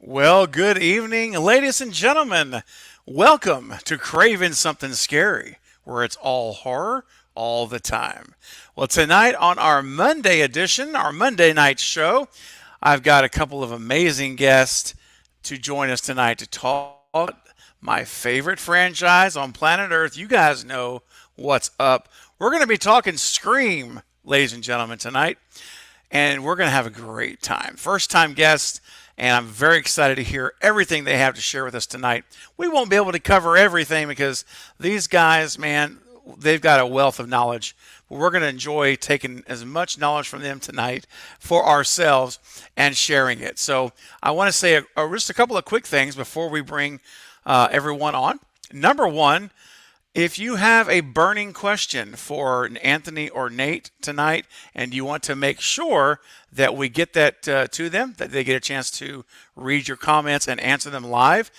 Well, good evening, ladies and gentlemen. Welcome to Craven Something Scary, where it's all horror all the time. Well, tonight on our Monday edition, our Monday night show, I've got a couple of amazing guests to join us tonight to talk my favorite franchise on planet Earth. You guys know what's up. We're going to be talking Scream, ladies and gentlemen, tonight, and we're going to have a great time. First time guests, and I'm very excited to hear everything they have to share with us tonight. We won't be able to cover everything because these guys, man, they've got a wealth of knowledge. But we're going to enjoy taking as much knowledge from them tonight for ourselves and sharing it. So I want to say just a couple of quick things before we bring everyone on. Number one, if you have a burning question for Anthony or Nate tonight, and you want to make sure that we get that to them, that they get a chance to read your comments and answer them live,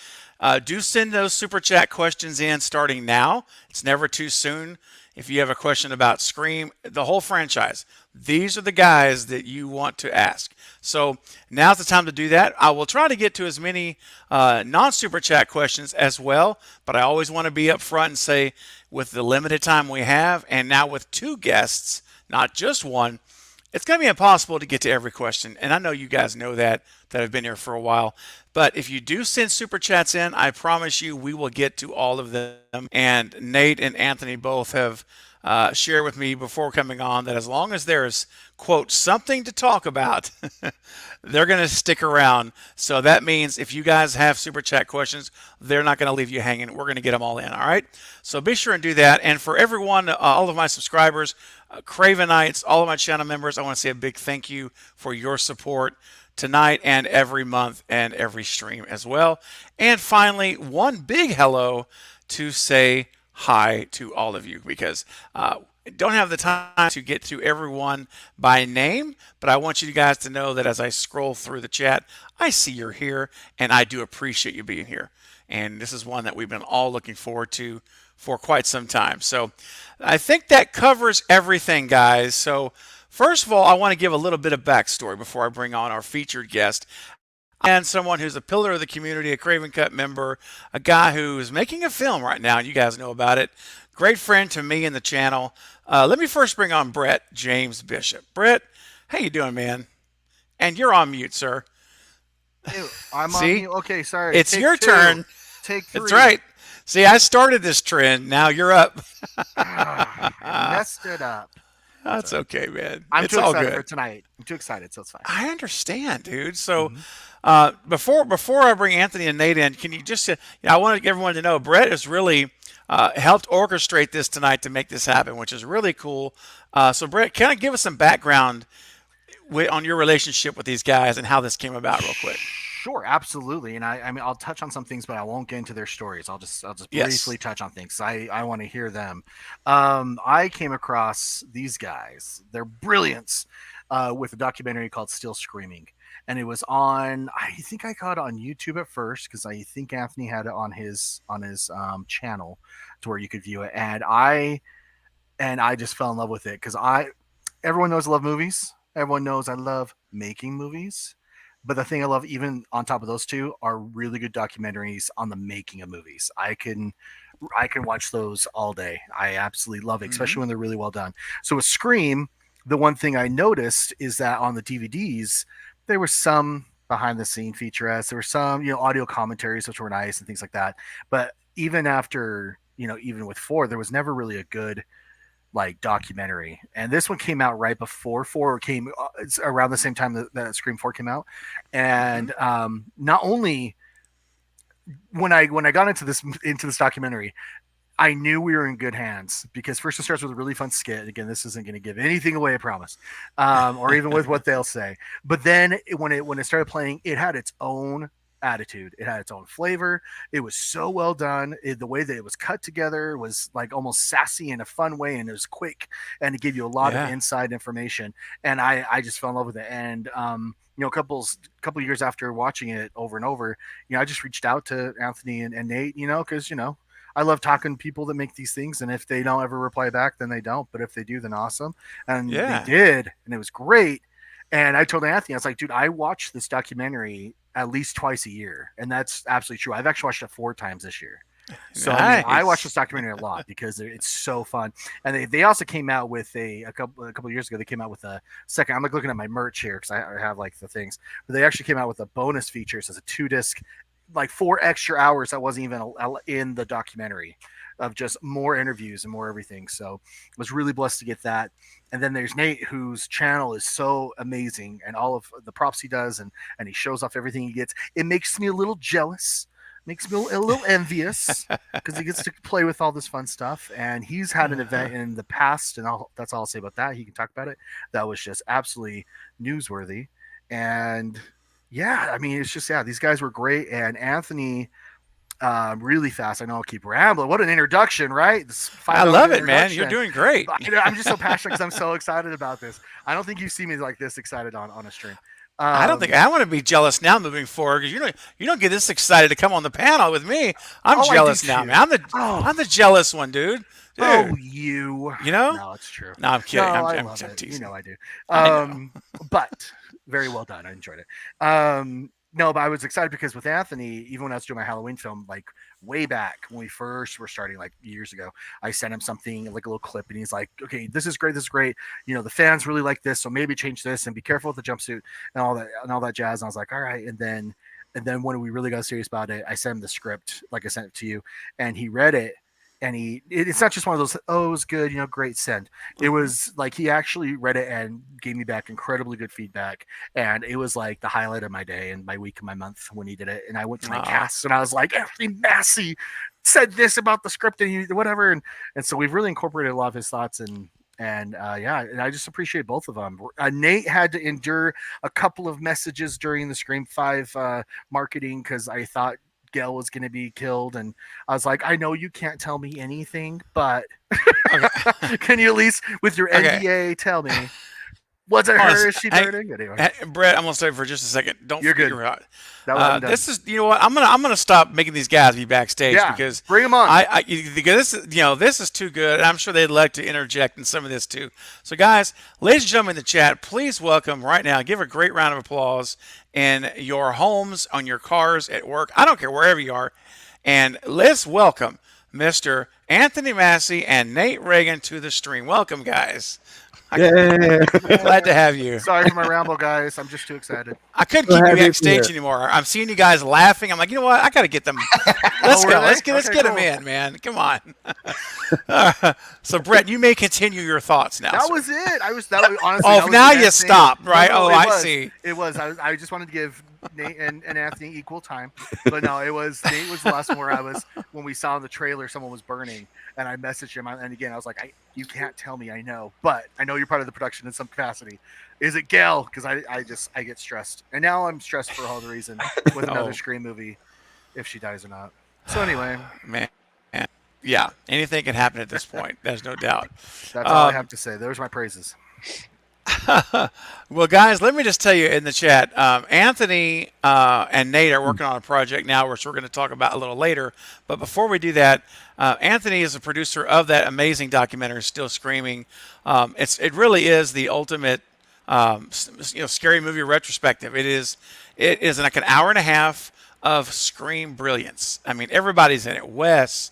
do send those super chat questions in starting now. It's never too soon. If you have a question about Scream, the whole franchise, these are the guys that you want to ask. So now's the time to do that. I will try to get to as many non-super chat questions as well, but I always want to be upfront and say, with the limited time we have, and now with two guests, not just one, it's going to be impossible to get to every question. And I know you guys know that have been here for a while. But if you do send super chats in, I promise you we will get to all of them. And Nate and Anthony both have shared with me before coming on that as long as there's, quote, something to talk about, they're going to stick around. So that means if you guys have super chat questions, they're not going to leave you hanging. We're going to get them all in, all right? So be sure and do that. And for everyone, all of my subscribers, Cravenites, all of my channel members, I want to say a big thank you for your support tonight and every month and every stream as well. And finally, one big hello to say hi to all of you because don't have the time to get to everyone by name, but I want you guys to know that as I scroll through the chat, I see you're here and I do appreciate you being here. And this is one that we've been all looking forward to for quite some time. So I think that covers everything, guys. So first of all, I want to give a little bit of backstory before I bring on our featured guest. And someone who's a pillar of the community, a Craven Cut member, a guy who is making a film right now, and you guys know about it. Great friend to me and the channel. Let me first bring on Brett James Bishop. Brett, how you doing, man? And you're on mute, sir. Ew, I'm on See? mute. Okay, sorry. It's Take your two. turn. Take That's three. right. See, I started this trend. Now you're up. I messed it up. That's Sorry. okay, man. I'm It's too all excited good. for tonight. I'm too excited, so it's fine. I understand, dude. So, Hmm. before I bring Anthony and Nate in, can you just I want everyone to know Brett has really helped orchestrate this tonight to make this happen, which is really cool. So, Brett, kind of give us some background on your relationship with these guys and how this came about, real quick. Sure, absolutely. And I mean, I'll touch on some things, but I won't get into their stories. I'll just briefly Yes. touch on things. I want to hear them. I came across these guys, their brilliance, with a documentary called Still Screaming. And it was on. I think I caught it on YouTube at first because I think Anthony had it on his channel, to where you could view it. And I just fell in love with it because everyone knows I love movies. Everyone knows I love making movies. But the thing I love, even on top of those two, are really good documentaries on the making of movies. I can watch those all day. I absolutely love it, Hmm. especially when they're really well done. So with Scream, the one thing I noticed is that on the DVDs, there were some behind the scene featurettes. There were some, audio commentaries, which were nice and things like that. But even after, even with four, there was never really a good like documentary. And this one came out right before four came. It's around the same time that Scream Four came out. Hmm. And not only when I got into this documentary, I knew we were in good hands because first it starts with a really fun skit. Again, this isn't going to give anything away, I promise, or even with what they'll say. But then when it started playing, it had its own attitude. It had its own flavor. It was so well done. The way that it was cut together was like almost sassy in a fun way, and it was quick, and it gave you a lot of Yeah. inside information. And I just fell in love with it. And a couple years after watching it over and over, I just reached out to Anthony and Nate, because I love talking to people that make these things, and if they don't ever reply back, then they don't. But if they do, then awesome. And they Yeah. did, and it was great. And I told Anthony, I was like, dude, I watch this documentary at least twice a year, and that's absolutely true. I've actually watched it 4 times this year. So I mean, I watch this Nice. documentary a lot because it's so fun. And they also came out with a couple of years ago. They came out with a second. I'm like looking at my merch here because I have like the things. But they actually came out with a bonus feature. So it's a 2 disc, like 4 extra hours that wasn't even in the documentary, of just more interviews and more everything. So I was really blessed to get that. And then there's Nate, whose channel is so amazing, and all of the props he does, and he shows off everything he gets. It makes me a little jealous, makes me a little envious because he gets to play with all this fun stuff. And he's had an event in the past, and that's all I'll say about that. He can talk about it. That was just absolutely newsworthy. And yeah, I mean, it's just, yeah, these guys were great. And Anthony, really fast. I know I'll keep rambling. What an introduction, right? This I 5 hour love it, man. You're introduction. doing great. I'm just so passionate because I'm so excited about this. I don't think you see me like this excited on a stream. I don't think I want to be jealous now moving forward because you don't get this excited to come on the panel with me. I'm Oh, I do jealous now, too. man. Oh, I'm the jealous one, dude. oh, Dude, you. you know? No, it's true. No, I'm No, kidding. I I'm love it. You teasing. know I do. I know. But very well done. I enjoyed it. No, but I was excited because with Anthony, even when I was doing my Halloween film, like way back when we first were starting, like years ago, I sent him something like a little clip, and he's like, "Okay, this is great. This is great. You know, the fans really like this, so maybe change this and be careful with the jumpsuit and all that jazz." And I was like, "All right." And then when we really got serious about it, I sent him the script, like I sent it to you, and he read it. And it's not just one of those, oh, it was good, great send. It was like he actually read it and gave me back incredibly good feedback. And it was like the highlight of my day and my week and my month when he did it. And I went to my Aw. cast and I was like, Anthony Masi said this about the script and whatever. And so we've really incorporated a lot of his thoughts, and yeah, and I just appreciate both of them. Nate had to endure a couple of messages during the Scream 5 marketing because I thought Gail was going to be killed, and I was like, I know you can't tell me anything, but Okay. can you at least with your Okay. NDA tell me, was it her? Is she Hey, burning? Anyway, hey, Brett, I'm gonna stay for just a second. Don't you're forget good. your hot. That was I'm done. This is, you know what? I'm gonna stop making these guys be backstage Yeah, because bring them on. because this is too good, and I'm sure they'd like to interject in some of this too. So, guys, ladies and gentlemen in the chat, please welcome right now. Give a great round of applause in your homes, on your cars, at work. I don't care wherever you are, and let's welcome Mr. Anthony Massey and Nate Reagan to the stream. Welcome, guys. Yeah. Glad to have you. Sorry for my ramble, guys. I'm just too excited. I couldn't So keep you happy to be backstage here. anymore. I'm seeing you guys laughing. I'm like, you know what? I got to get them. Let's were go. they? Let's Okay, get them cool. in, man. Come on. So, Brett, you may continue your thoughts now. That sir. was it. That was honestly. Oh, that was now the you best thing. stopped, right? No, Oh, it I was. see. It was. I just wanted to give Nate and Anthony equal time, but no, it was Nate was the last one where I was when we saw in the trailer someone was burning, and I messaged him, and again I was like, you can't tell me, I know, but I know you're part of the production in some capacity. Is it Gail? Because I get stressed, and now I'm stressed for all the reason with another Oh. Scream movie, if she dies or not. So anyway, Man. Yeah, anything can happen at this point. There's no doubt. that's all I have to say. There's my praises. Well, guys, let me just tell you in the chat, Anthony and Nate are working on a project now, which we're going to talk about a little later. But before we do that, Anthony is the producer of that amazing documentary, Still Screaming. It really is the ultimate, scary movie retrospective. It is like an hour and a half of Scream brilliance. I mean, everybody's in it. Wes,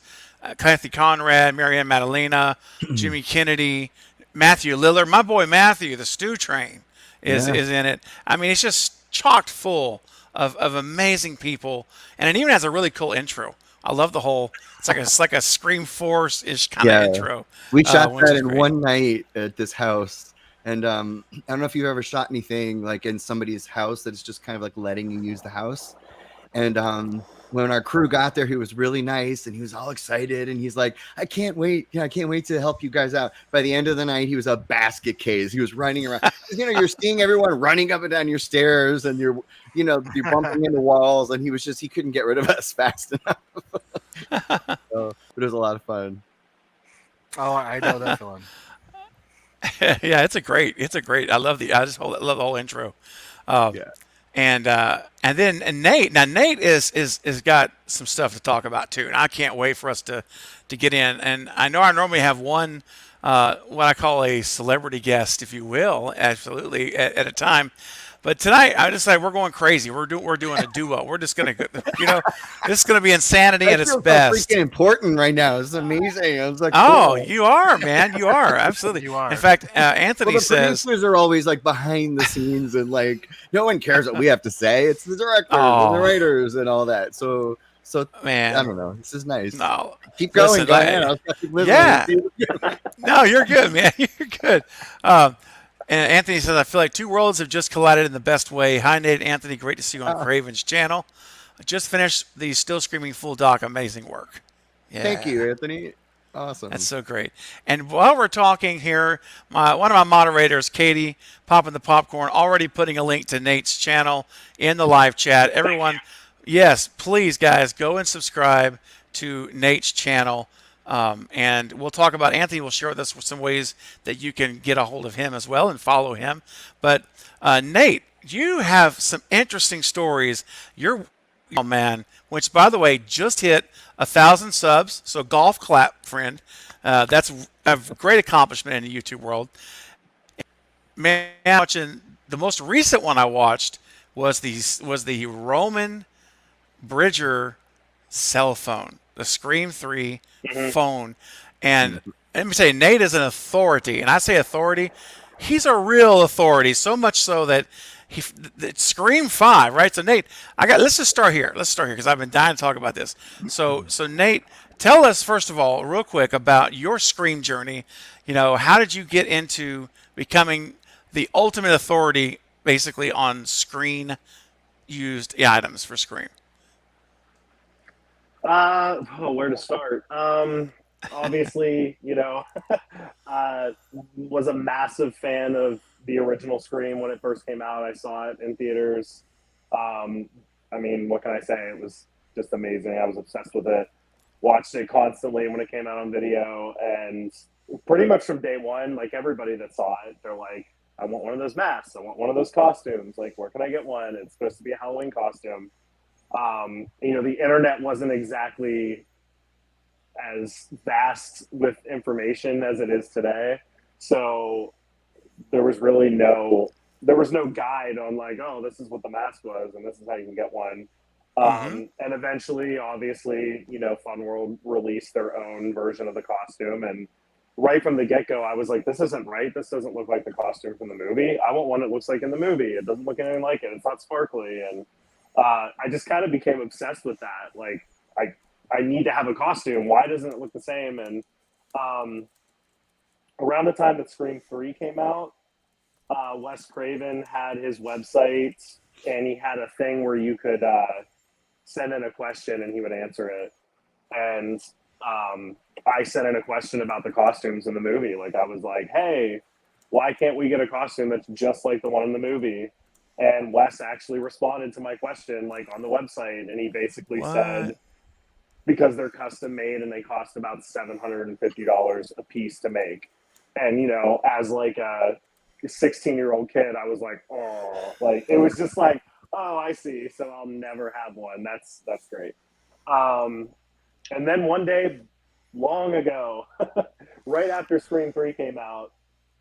Kathy Conrad, Marianne Madalena, Jimmy Kennedy, Matthew Lillard, my boy Matthew, the Stu Train, is in it. I mean, it's just chocked full of amazing people, and it even has a really cool intro. I love the whole. It's like a Scream Force ish kind of intro. We shot which that is in great. one night at this house. And I don't know if you've ever shot anything like in somebody's house that is just kind of like letting you use the house. And when our crew got there, he was really nice and he was all excited. And he's like, I can't wait. I can't wait to help you guys out. By the end of the night, he was a basket case. He was running around. You're seeing everyone running up and down your stairs and you're bumping into walls. And he couldn't get rid of us fast enough. So it was a lot of fun. Oh, I know that feeling. Yeah, it's a great. I love the whole intro. Yeah. And then Nate. Now Nate is got some stuff to talk about too, and I can't wait for us to get in. And I know I normally have one what I call a celebrity guest, if you will, absolutely at a time. But tonight, I decided we're going crazy. We're doing a duo. We're just gonna, this is gonna be insanity I at its feel so best. freaking important right now. It's amazing. I was like, Oh, cool. you are, man. You are absolutely. You are. In fact, Well, Anthony the says, producers are always like behind the scenes, and like no one cares what we have to say. It's the directors and the "Oh, writers and all that. So I man, don't know. This is nice. no, Keep going, listen, Glenn. I'll keep listening. yeah, no, you're good, man. You're good." Um, And Anthony says, I feel like two worlds have just collided in the best way. Hi, Nate and Anthony. Great to see you on Ah, Craven's channel. I just finished the Still Screaming full doc. Amazing work. thank Yeah, you, Anthony. that's Awesome. so great. And while we're talking here, one of my moderators, Katie, popping the popcorn, already putting a link to Nate's channel in the live chat. Everyone, yes, please, guys, go and subscribe to Nate's channel. And we'll talk about Anthony. Will share with us some ways that you can get a hold of him as well and follow him. But Nate, you have some interesting stories. You're, oh man, which by the way just hit 1,000 subs. So golf clap, friend. That's a great accomplishment in the YouTube world. Man, watching the most recent one I watched was the Roman Bridger cell phone, the Scream 3 Hmm. phone. And let me say, Nate is an authority. And I say authority, he's a real authority, so much so that it's Scream 5, right? So Nate, let's just start here. Let's start here because I've been dying to talk about this. So Nate, tell us first of all, real quick, about your Scream journey. How did you get into becoming the ultimate authority basically on screen used items for Scream? Where to start? Obviously, uh, was a massive fan of the original Scream when it first came out. I saw it in theaters. Um, I mean, what can I say? It was just amazing. I was obsessed with it. Watched it constantly when it came out on video, and pretty much from day one, like everybody that saw it, they're like, "I want one of those masks. I want one of those costumes. Like, where can I get one? It's supposed to be a Halloween costume." The internet wasn't exactly as vast with information as it is today. So there was really there was no guide on like, oh, this is what the mask was and this is how you can get one. Mm-hmm. And eventually, obviously, Fun World released their own version of the costume. And right from the get go, I was like, this isn't right. This doesn't look like the costume from the movie. I want one that looks like in the movie. It doesn't look anything like it. It's not sparkly. And I just kind of became obsessed with that. Like, I need to have a costume. Why doesn't it look the same? And um, around the time that Scream 3 came out, Wes Craven had his website and he had a thing where you could send in a question and he would answer it. And I sent in a question about the costumes in the movie. Like, I was like, hey, why can't we get a costume that's just like the one in the movie? And Wes actually responded to my question, like on the website, and he basically said, What? because they're custom made and they cost about $750 a piece to make. And as like a 16-year-old kid, I was like, oh, like it was just like, oh, I see. So I'll never have one. That's great. Um, and then one day, long ago, right after Scream 3 came out,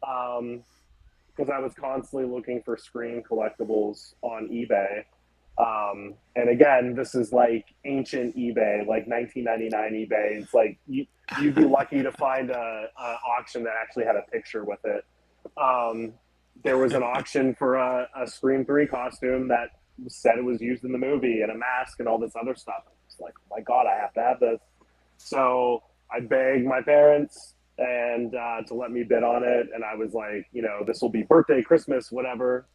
because I was constantly looking for Scream collectibles on eBay. And again, this is like ancient eBay, like 1999 eBay. It's like you'd be lucky to find a auction that actually had a picture with it. Um, there was an auction for a Scream 3 costume that said it was used in the movie and a mask and all this other stuff. It's like, oh my God, I have to have this. So I begged my parents and to let me bid on it. And I was like, this will be birthday, Christmas, whatever.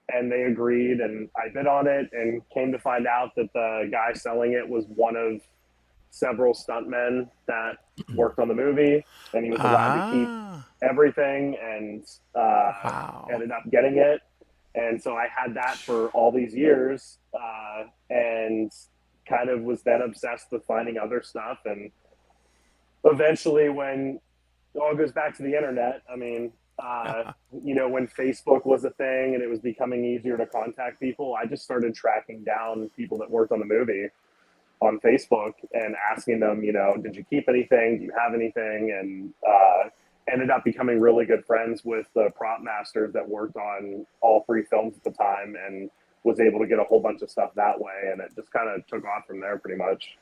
And they agreed, and I bid on it and came to find out that the guy selling it was one of several stuntmen that worked on the movie, and he was allowed to keep Ah, everything and wow. ended up getting it. And so I had that for all these years and kind of was then obsessed with finding other stuff. And eventually, when it all goes back to the internet, I mean, when Facebook was a thing and it was becoming easier to contact people, I just started tracking down people that worked on the movie. on Facebook and asking them, did you keep anything? Do you have anything? And ended up becoming really good friends with the prop masters that worked on all 3 films at the time, and was able to get a whole bunch of stuff that way. And it just kind of took off from there pretty much.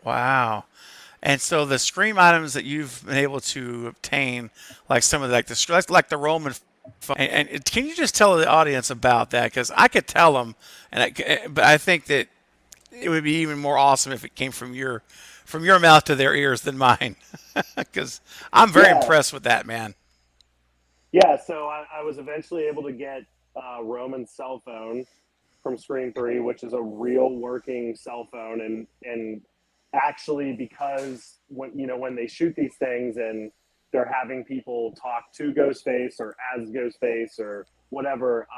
Wow. And so the Scream items that you've been able to obtain, like some of like the Roman phone, and can you just tell the audience about that? Because I could tell them, but I think that it would be even more awesome if it came from your mouth to their ears than mine. Because I'm very impressed with that, man. Yeah, so I was eventually able to get Roman's cell phone from Scream 3, which is a real working cell phone, and actually, because when they shoot these things and they're having people talk to Ghostface or as Ghostface or whatever,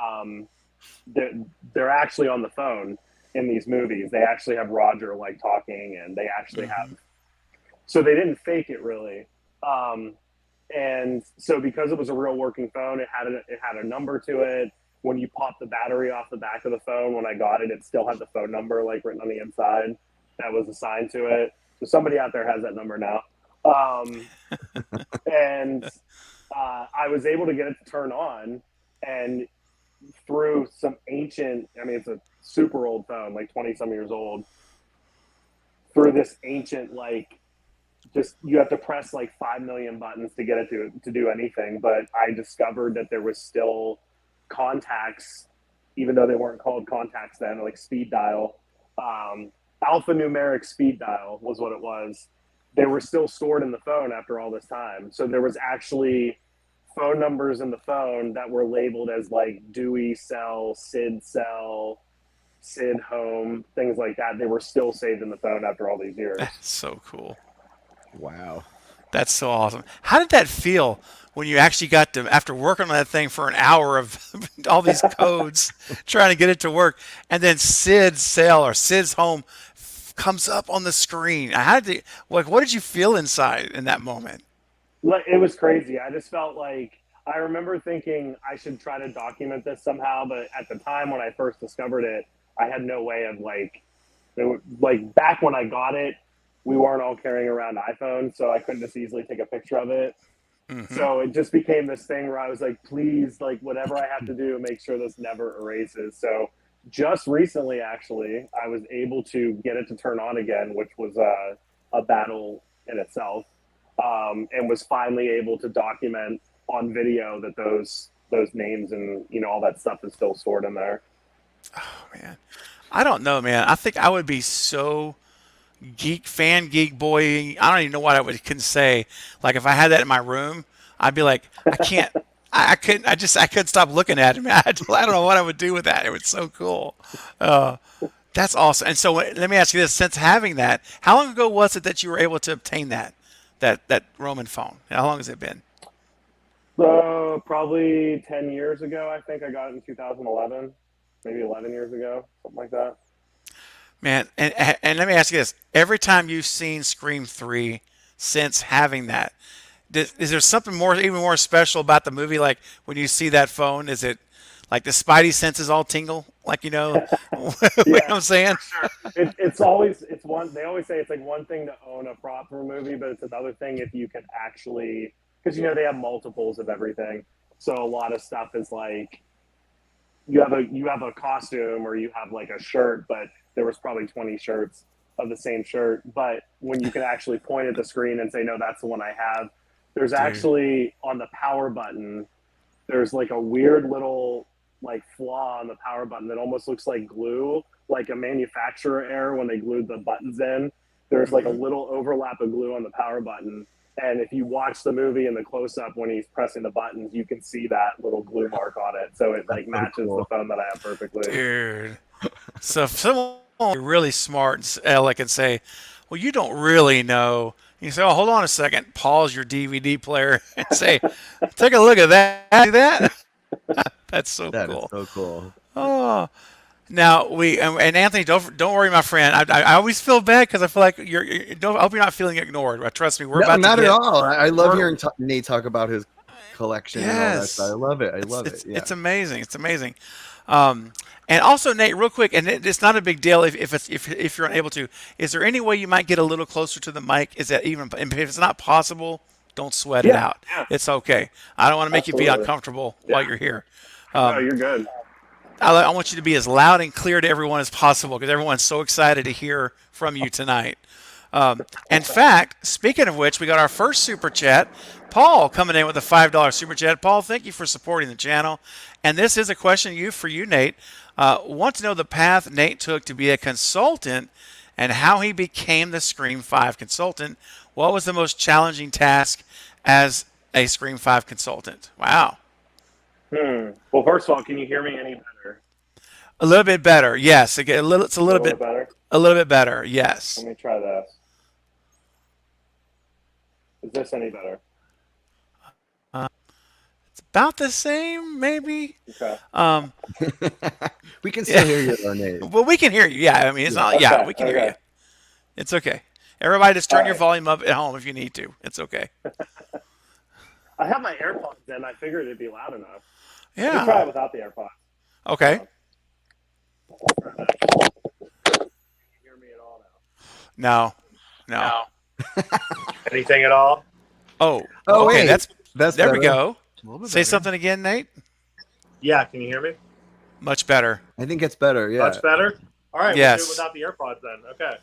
they're actually on the phone in these movies. They actually have Roger like talking, and they actually have. So they didn't fake it really, and so because it was a real working phone, it had a number to it. When you pop the battery off the back of the phone, when I got it, it still had the phone number like written on the inside that was assigned to it. So somebody out there has that number now. And I was able to get it to turn on, and through some ancient, it's a super old phone, like 20 some years old, through this ancient, like, just, you have to press like 5 million buttons to get it to do anything. But I discovered that there was still contacts, even though they weren't called contacts then, like speed dial, alphanumeric speed dial was what it was. They were still stored in the phone after all this time. So there was actually phone numbers in the phone that were labeled as like Dewey cell, Sid home, things like that. They were still saved in the phone after all these years. That's so cool. Wow. That's so awesome. How did that feel when you actually got to, after working on that thing for an hour of all these codes, trying to get it to work, and then Sid's cell or Sid's home comes up on the screen? What did you feel inside in that moment? It was crazy. I just felt like, I remember thinking I should try to document this somehow, but at the time when I first discovered it, I had no way of back when I got it, we weren't all carrying around iPhones, so I couldn't just easily take a picture of it. So it just became this thing where I was like, please, like, whatever I have to do, make sure this never erases. So just recently, actually, I was able to get it to turn on again, which was a battle in itself, and was finally able to document on video that those names and all that stuff is still stored in there. Oh man, I don't know, man. I think I would be so geek boy. I don't even know what I couldn't say. Like if I had that in my room, I'd be like, I can't. I couldn't stop looking at it. I don't know what I would do with that. It was so cool. That's awesome. And so let me ask you this: since having that, how long ago was it that you were able to obtain that Roman phone? How long has it been? Probably 10 years ago. I think I got it in 2011, maybe 11 years ago, something like that. Man, and let me ask you this: every time you've seen Scream 3 since having that, is there something even more special about the movie? Like when you see that phone, is it like the spidey senses all tingle? Like you know what I'm saying? Sure. It's one. They always say it's like one thing to own a prop for a movie, but it's another thing if you can actually, because they have multiples of everything. So a lot of stuff is like you have a costume or you have like a shirt, but there was probably 20 shirts of the same shirt. But when you can actually point at the screen and say, no, that's the one I have, there's actually on the power button, there's like a weird little like flaw on the power button that almost looks like glue, like a manufacturer error when they glued the buttons in. There's like a little overlap of glue on the power button. And if you watch the movie in the close-up when he's pressing the buttons, you can see that little glue mark on it. So it like matches the phone that I have perfectly. Dude. So if someone really smart and can say, well, you don't really know. You say, oh, hold on a second. Pause your DVD player and say, take a look at that. See that? That's so That cool. is so cool. Oh. Now and Anthony, don't worry, my friend. I always feel bad because I feel like I hope you're not feeling ignored. But trust me, we're about to not get, at all. I love hearing Nate talk about his collection and all that Yes. stuff. I love it. I love it. Yeah. It's amazing. It's amazing. And also, Nate, real quick, and it's not a big deal if you're unable to. Is there any way you might get a little closer to the mic? Is that even if it's not possible? Don't sweat it Yeah, out. yeah, It's okay. I don't want to make you be absolutely. uncomfortable Yeah, while you're here. no, you're good. I want you to be as loud and clear to everyone as possible because everyone's so excited to hear from you tonight. In fact, speaking of which, we got our first super chat. Paul coming in with a $5 super chat. Paul, thank you for supporting the channel. And this is a question for you, Nate. Want to know the path Nate took to be a consultant and how he became the Scream 5 consultant. What was the most challenging task as a Scream 5 consultant? Wow. Well, first of all, can you hear me any better? A little bit better, yes. It's a A little little bit bit better? a little bit better, yes. Let me try this. Is this any better? About the same, maybe. Okay. We can still hear you, though, Nate. Well, we can hear you. Yeah, I mean, it's not. Yeah, Okay, we can hear okay. you. It's okay. Everybody, just turn All your right. volume up at home if you need to. It's okay. I have my AirPods in. I figured it'd be loud enough. Let me try Yeah. it without the AirPods. Okay. Can you hear me at all now? No. Anything at all? Oh. Oh, Okay. wait. There better. we go. A little bit Say better. something again, Nate. Yeah, can you hear me? Much better. I think it's better. Yeah. Much better? All right, Yes. we'll do it without the AirPods then. Okay.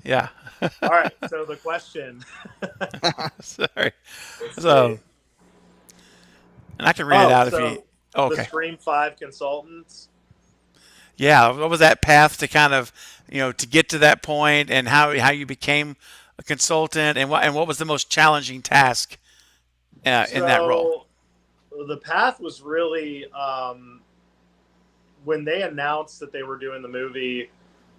Yeah. All right, so the question. Sorry. Let's So, see. and I can read it out if so you. Oh, The okay. Scream 5 consultants. Yeah. What was that path to kind of, to get to that point, and how you became a consultant, and what was the most challenging task in that role? So the path was really when they announced that they were doing the movie,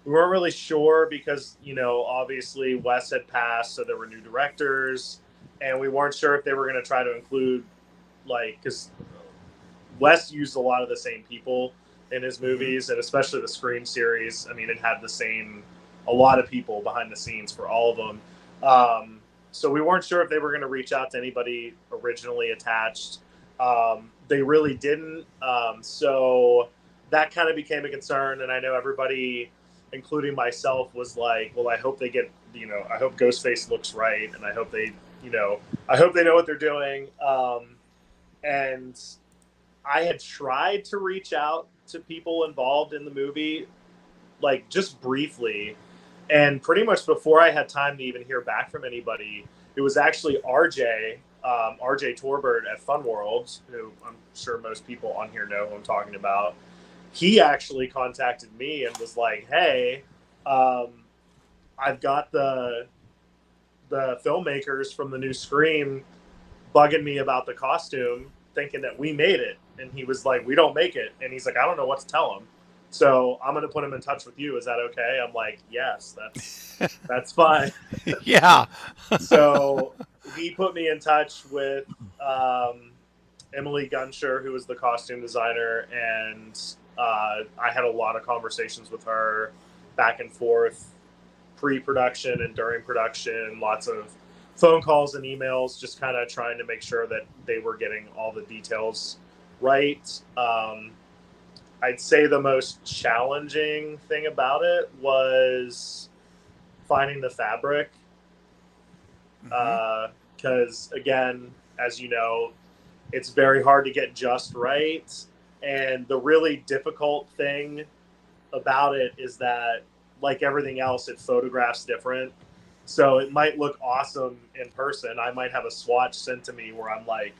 we weren't really sure because, obviously Wes had passed, so there were new directors, and we weren't sure if they were going to try to include, because Wes used a lot of the same people in his movies, and especially the Scream series. I mean, it had a lot of people behind the scenes for all of them. So we weren't sure if they were going to reach out to anybody originally attached. They really didn't. So that kind of became a concern, and I know everybody, including myself, was like, well, I hope they get, I hope Ghostface looks right, and I hope they know what they're doing. And I had tried to reach out to people involved in the movie, just briefly, and pretty much before I had time to even hear back from anybody, it was actually RJ Torbert at Fun World, who I'm sure most people on here know who I'm talking about. He actually contacted me and was like, hey, I've got the filmmakers from the new Scream bugging me about the costume, thinking that we made it. And he was like, we don't make it. And he's like, I don't know what to tell him. So I'm going to put him in touch with you. Is that okay? I'm like, yes, that's fine. Yeah. So he put me in touch with Emily Gunsher, who was the costume designer. And I had a lot of conversations with her back and forth, pre-production and during production, lots of phone calls and emails, just kind of trying to make sure that they were getting all the details right. I'd say the most challenging thing about it was finding the fabric. Because, again, as you know, it's very hard to get just right. And the really difficult thing about it is that, like everything else, it photographs different. So it might look awesome in person. I might have a swatch sent to me where I'm like,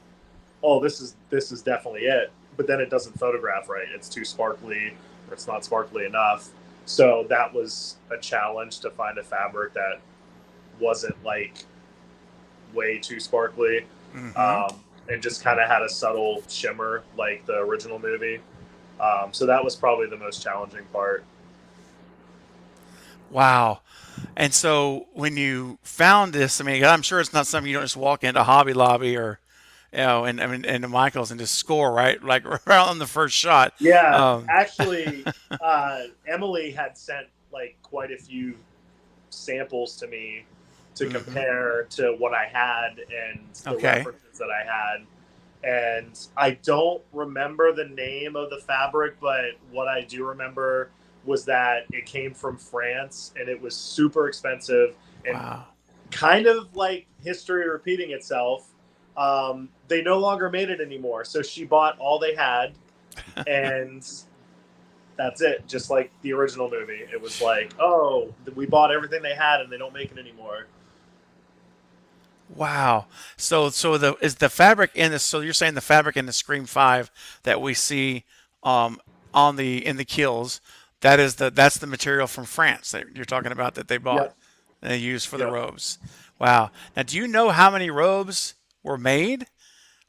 oh, this is definitely it. But then it doesn't photograph right. It's too sparkly, or it's not sparkly enough. So that was a challenge, to find a fabric that wasn't way too sparkly, and just kind of had a subtle shimmer like the original movie. So that was probably the most challenging part. Wow. And so when you found this, I mean, I'm sure it's not something you don't just walk into Hobby Lobby or, into Michael's and just score, right? Like right on the first shot. Yeah, actually, Emily had sent quite a few samples to me to compare to what I had and the references that I had. And I don't remember the name of the fabric, but what I do remember was that it came from France and it was super expensive and Wow. kind of like history repeating itself. They no longer made it anymore. So she bought all they had and that's it. Just like the original movie. It was like, oh, we bought everything they had and they don't make it anymore. Wow. So the fabric in this? So you're saying the fabric in the Scream 5 that we see on the in the kills, that's the material from France that you're talking about that they bought Yep. and they used for the Yep. robes. Wow. Now, do you know how many robes were made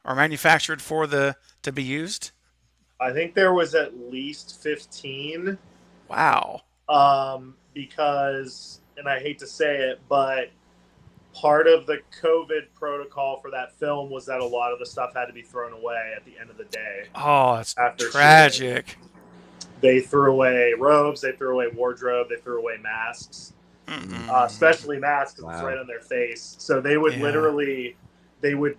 or manufactured to be used? I think there was at least 15. Wow. Because, and I hate to say it, but part of the COVID protocol for that film was that a lot of the stuff had to be thrown away at the end of the day. Oh, it's After tragic. They threw away robes, they threw away wardrobe, they threw away masks, especially masks because it's Wow. right on their face. So they would Yeah. literally, they would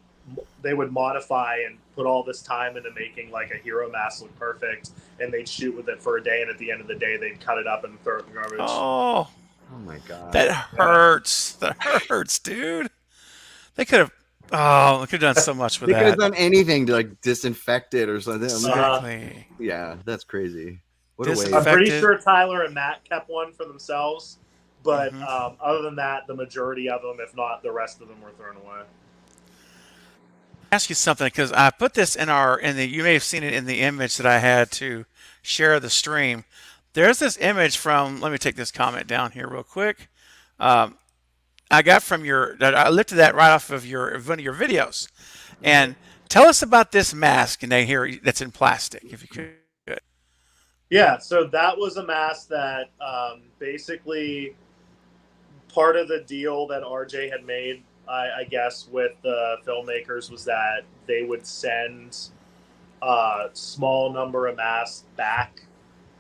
modify and put all this time into making like a hero mask look perfect, and they'd shoot with it for a day, and at the end of the day, they'd cut it up and throw it in the garbage. Oh, Oh my god. that hurts. That hurts, dude. They could have. Oh, they could have done so much with They could have that. done anything to like disinfect it or something. I'm like, Exactly. yeah, that's crazy. What a waste. I'm pretty Affected. sure Tyler and Matt kept one for themselves, but Mhm. other than that, the majority of them, if not the rest of them, were thrown away. Ask you something because I put this in you may have seen it in the image that I had to share the stream. There's this image from. Let me take this comment down here real quick. I got from I lifted that right off of one of your videos, and tell us about this mask and here that's in plastic, if you could. Yeah, so that was a mask that basically part of the deal that RJ had made, I guess, with the filmmakers was that they would send a small number of masks back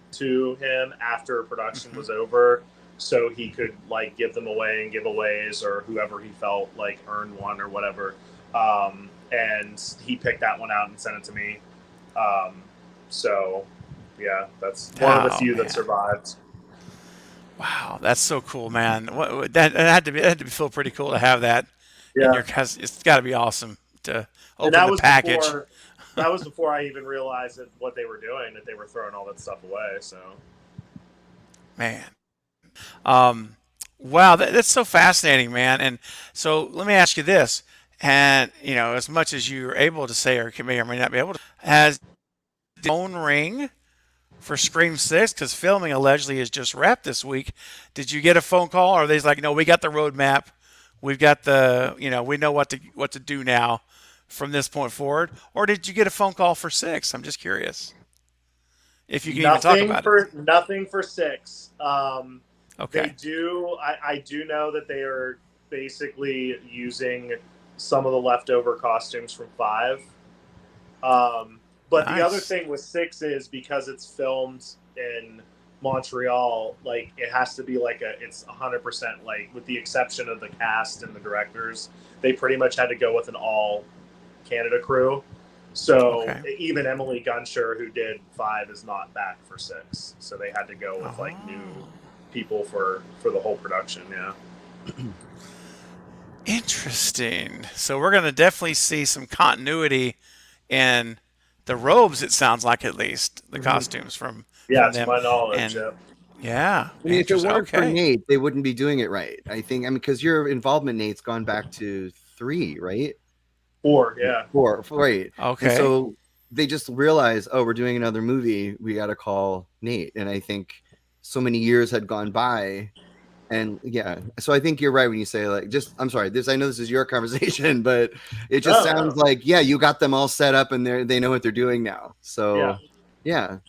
to him after production was over, so he could like give them away in giveaways or whoever he felt like earned one or whatever. And he picked that one out and sent it to me. So yeah, that's one of the Oh, few man. that survived. Wow, that's so cool, man. That had to feel pretty cool to have that in your. Cause it's got to be awesome to open the package. That was before I even realized what they were doing, that they were throwing all that stuff away. So, Man. Wow, that's so fascinating, man. And so let me ask you this. And, as much as you're able to say or may or may not be able to, has the phone ring for Scream 6? Because filming allegedly is just wrapped this week. Did you get a phone call? Or are they like, no, we got the roadmap. We've got we know what to do now from this point forward? Or did you get a phone call for 6? I'm just curious. If you can even talk about it. Nothing for 6. Okay. They do. I do know that they are basically using some of the leftover costumes from 5. But Nice. the other thing with 6 is because it's filmed in Montreal, like it has to be like it's 100% like, with the exception of the cast and the directors, they pretty much had to go with an all Canada crew. So even Emily Gunsher, who did 5, is not back for 6. So they had to go with like new people for the whole production. Yeah. Interesting. So we're going to definitely see some continuity in the robes, it sounds like, at least the costumes from to them. my knowledge. And, yeah. I mean, if it weren't for Okay. Nate, they wouldn't be doing it right. I mean, because your involvement, Nate's gone back to 3, right? 4, yeah. 4, right. Okay. And so they just realized, oh, we're doing another movie. We got to call Nate. And I think so many years had gone by. And yeah, so I think you're right when you say like, I'm sorry, I know this is your conversation, but it just sounds like, yeah, you got them all set up and they know what they're doing now. So yeah.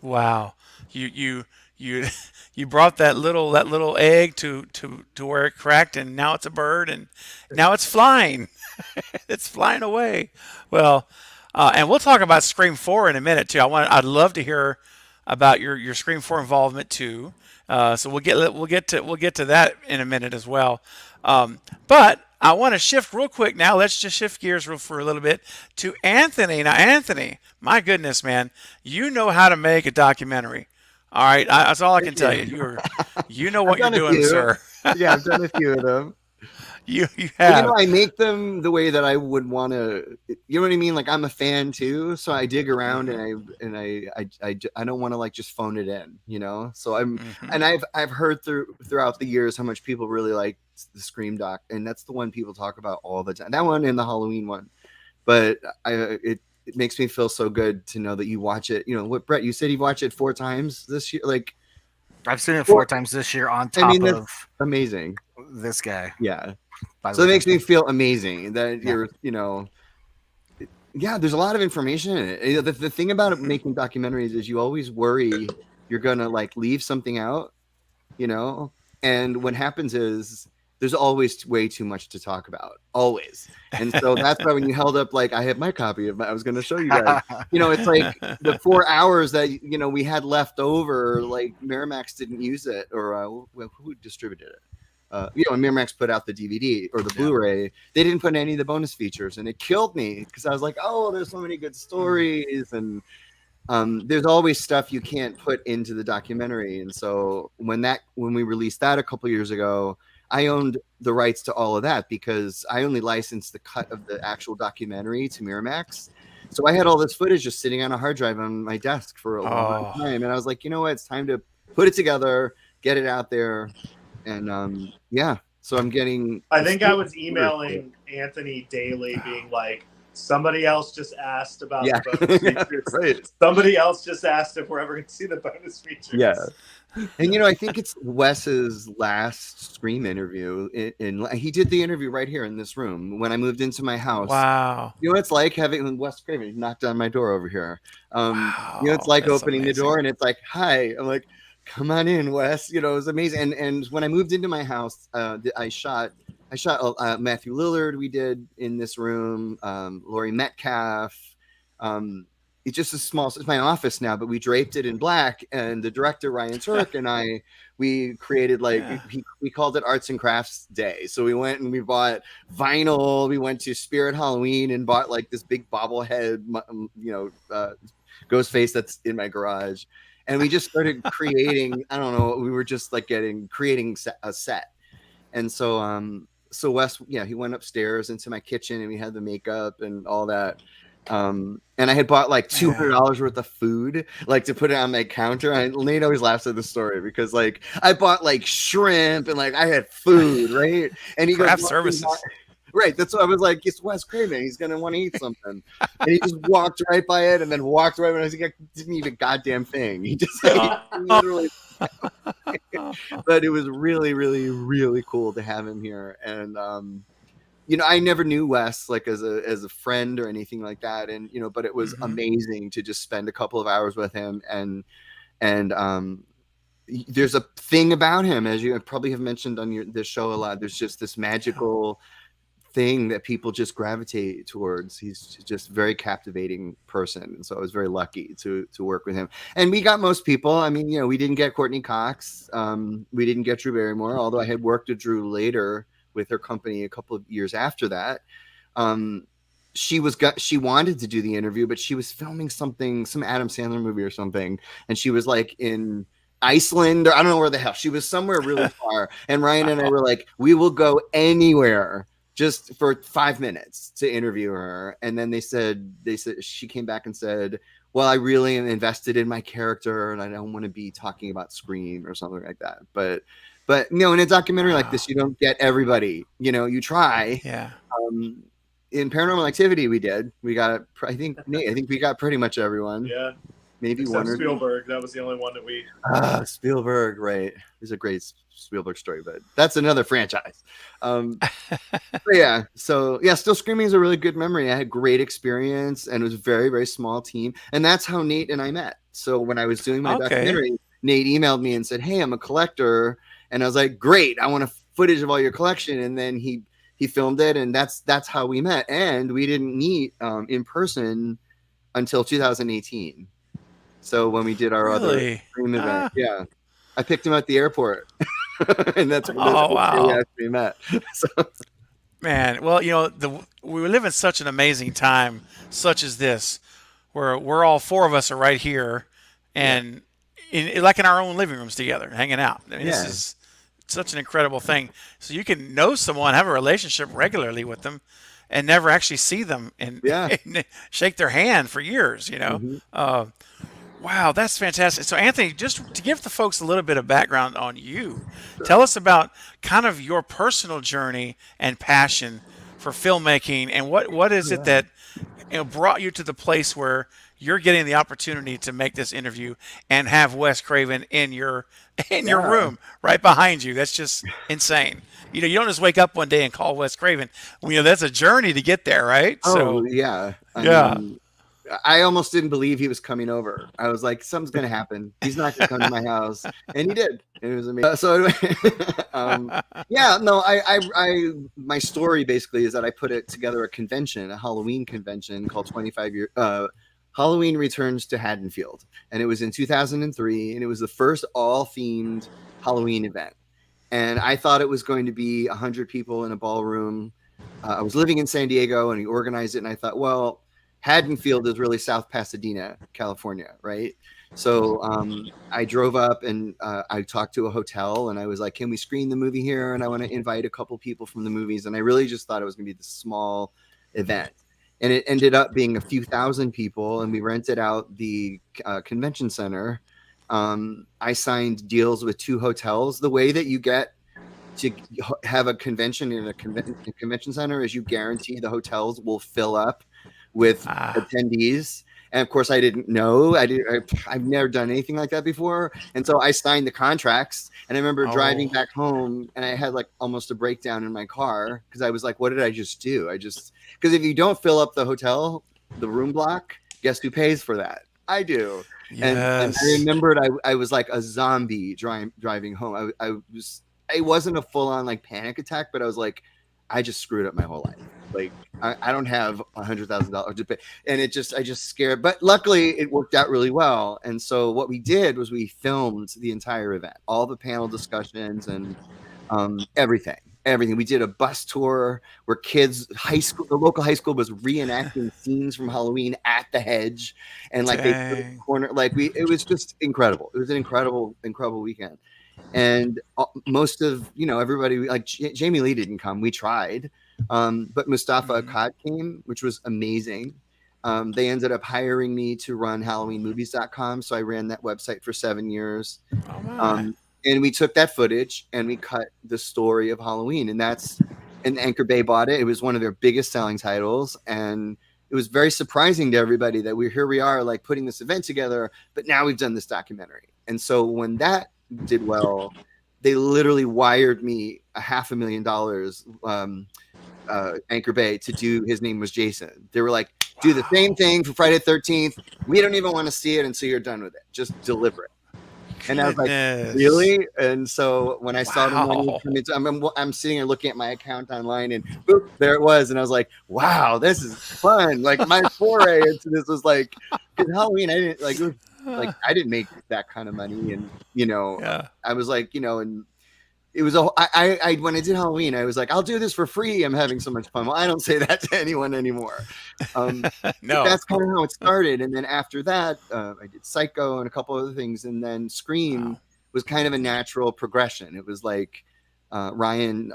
Wow. You brought that little egg to where it cracked, and now it's a bird, and now it's flying. It's flying away. Well, and we'll talk about Scream 4 in a minute too. I'd love to hear about your Scream 4 involvement too. So we'll get to that in a minute as well. But I want to shift real quick now. Let's just shift gears for a little bit to Anthony. Now, Anthony, my goodness, man, you know how to make a documentary. All right, that's all I can tell you. You know I've what you're done a doing, few. sir. Yeah, I've done a few of them. You But, have. I make them the way that I would want to. You know what I mean? Like I'm a fan too, so I dig around and I don't want to like just phone it in. So and I've heard throughout the years how much people really like the Scream doc, and that's the one people talk about all the time. That one and the Halloween one, but it makes me feel so good to know that you watch it. What, Brett? You said you watched it 4 times this year. Like I've seen it 4 times this year on top that's of amazing. this guy. Yeah. By the So it way, makes me feel amazing that you're, there's a lot of information in it. The thing about making documentaries is you always worry you're going to like leave something out, and what happens is there's always way too much to talk about, always. And so that's why when you held up, like I have my copy of I was going to show you guys, it's like the 4 hours that, we had left over, like Miramax didn't use it, or who distributed it? When Miramax put out the DVD or the Blu-ray, they didn't put any of the bonus features, and it killed me because I was like, oh, there's so many good stories, and there's always stuff you can't put into the documentary. And so when we released that a couple years ago, I owned the rights to all of that because I only licensed the cut of the actual documentary to Miramax. So I had all this footage just sitting on a hard drive on my desk for a long time, and I was like, you know what, it's time to put it together, get it out there. And so I'm getting. I think I was emailing Anthony daily, being like, somebody else just asked about the bonus features. Right. Somebody else just asked if we're ever going to see the bonus features. Yeah. And I think it's Wes's last Scream interview. He did the interview right here in this room when I moved into my house. Wow. You know what it's like having Wes Craven knocked on my door over here. Wow, it's like that's opening amazing. the door and it's like, hi. I'm like, come on in, Wes. It was amazing. And when I moved into my house, I shot Matthew Lillard. We did in this room, Laurie Metcalf. It's just it's my office now, but we draped it in black. And the director Ryan Turk and we created we called it Arts and Crafts Day. So we went and we bought vinyl. We went to Spirit Halloween and bought like this big bobblehead, ghostface that's in my garage. And we just started creating, I don't know, we were just like creating a set. And so Wes, he went upstairs into my kitchen and we had the makeup and all that. And I had bought like $200 worth of food, like to put it on my counter. Nate always laughs at the story because like I bought like shrimp and like I had food, right? And he Craft goes, services. Right, that's what I was like. It's Wes Craven. He's gonna want to eat something, and he just walked right by it, and then walked right when I was like, I didn't eat a goddamn thing. He just literally. But it was really, really, really cool to have him here, and I never knew Wes like as a friend or anything like that, and but it was amazing to just spend a couple of hours with him, and there's a thing about him, as you probably have mentioned on this show a lot. There's just this magical thing that people just gravitate towards. He's just a very captivating person, and so I was very lucky to work with him. And we got most people. I mean, we didn't get Courtney Cox, we didn't get Drew Barrymore, although I had worked with Drew later with her company a couple of years after that. She wanted to do the interview, but she was filming some Adam Sandler movie or something, and she was like in Iceland, or I don't know where the hell she was, somewhere really far. And Ryan and I were like, we will go anywhere just for 5 minutes to interview her. And then they said she came back and said, well, I really am invested in my character and I don't want to be talking about Scream or something like that. But in a documentary like this, you don't get everybody, you try. Yeah. In Paranormal Activity, we got, I think we got pretty much everyone. Yeah. Maybe except one or Spielberg. That was the only one that we. Spielberg, right? There's a great Spielberg story, but that's another franchise. But yeah, so yeah, Still Screaming is a really good memory. I had great experience, and it was a very, very small team, and that's how Nate and I met. So when I was doing my documentary, Nate emailed me and said, "Hey, I'm a collector," and I was like, "Great, I want a footage of all your collection." And then he filmed it, and that's how we met. And we didn't meet in person until 2018. So when we did our other Scream event, yeah, I picked him at the airport, and that's when we actually met. So. Man, well, we live in such an amazing time, such as this, where we're all four of us are right here, Yeah. and like in our own living rooms together, hanging out. I mean, this Yeah. is such an incredible thing. So you can know someone, have a relationship regularly with them, and never actually see them and, Yeah. and shake their hand for years. Hmm. Wow, that's fantastic. So, Anthony, just to give the folks a little bit of background on you, tell us about kind of your personal journey and passion for filmmaking, and what is it that brought you to the place where you're getting the opportunity to make this interview and have Wes Craven in your Yeah. room right behind you. That's just insane. You don't just wake up one day and call Wes Craven. That's a journey to get there, right? Oh So, yeah. I yeah. mean, I almost didn't believe he was coming over. I was like, something's gonna happen. He's not gonna come to my house, and he did. It was amazing. So, yeah, no, my story basically is that I put it together a Halloween convention called 25 Year Halloween Returns to Haddonfield, and it was in 2003, and it was the first all themed Halloween event. And I thought it was going to be 100 people in a ballroom. I was living in San Diego, and he organized it, and I thought, well, Haddonfield is really South Pasadena, California, right? So I drove up and I talked to a hotel and I was like, can we screen the movie here? And I want to invite a couple people from the movies. And I really just thought it was going to be this small event. And it ended up being a few thousand people. And we rented out the convention center. I signed deals with 2 hotels. The way that you get to have a convention in a convention center is you guarantee the hotels will fill up with attendees. And of course, I didn't know. I've never done anything like that before. And so I signed the contracts. And I remember driving back home, and I had like almost a breakdown in my car because I was like, "What did I just do?" Because if you don't fill up the hotel, the room block, guess who pays for that? I do. And I remembered I was like a zombie driving home. It wasn't a full on like panic attack, but I was like, I just screwed up my whole life. Like I don't have $100,000 to pay, and I just scared. But luckily, it worked out really well. And so what we did was we filmed the entire event, all the panel discussions, and everything. We did a bus tour where the local high school was reenacting scenes from Halloween at the hedge, and like they put in the corner, it was just incredible. It was an incredible weekend. And most of everybody, like Jamie Lee didn't come. We tried, but Mustafa Akkad came, which was amazing. They ended up hiring me to run HalloweenMovies.com, so I ran that website for 7 years. And we took that footage and we cut the story of Halloween, and Anchor Bay bought it. It was one of their biggest selling titles, and it was very surprising to everybody that we are like putting this event together, but now we've done this documentary. And so when that did well, they literally wired me $500,000 Anchor Bay to do. His name was Jason. They were like, do the same thing for Friday the 13th. We don't even want to see it until you're done with it. Just deliver it. And I was like, really? And so when I saw the money come into, I'm sitting here looking at my account online, and boop, there it was. And I was like, wow, this is fun. Like my foray into this was like, because Halloween, I didn't like, it was, like I didn't make that kind of money, and I was like, and it was I when I did Halloween, I was like, I'll do this for free. I'm having so much fun. Well, I don't say that to anyone anymore. No, that's kind of how it started. And then after that, I did Psycho and a couple other things, and then Scream was kind of a natural progression. It was like Ryan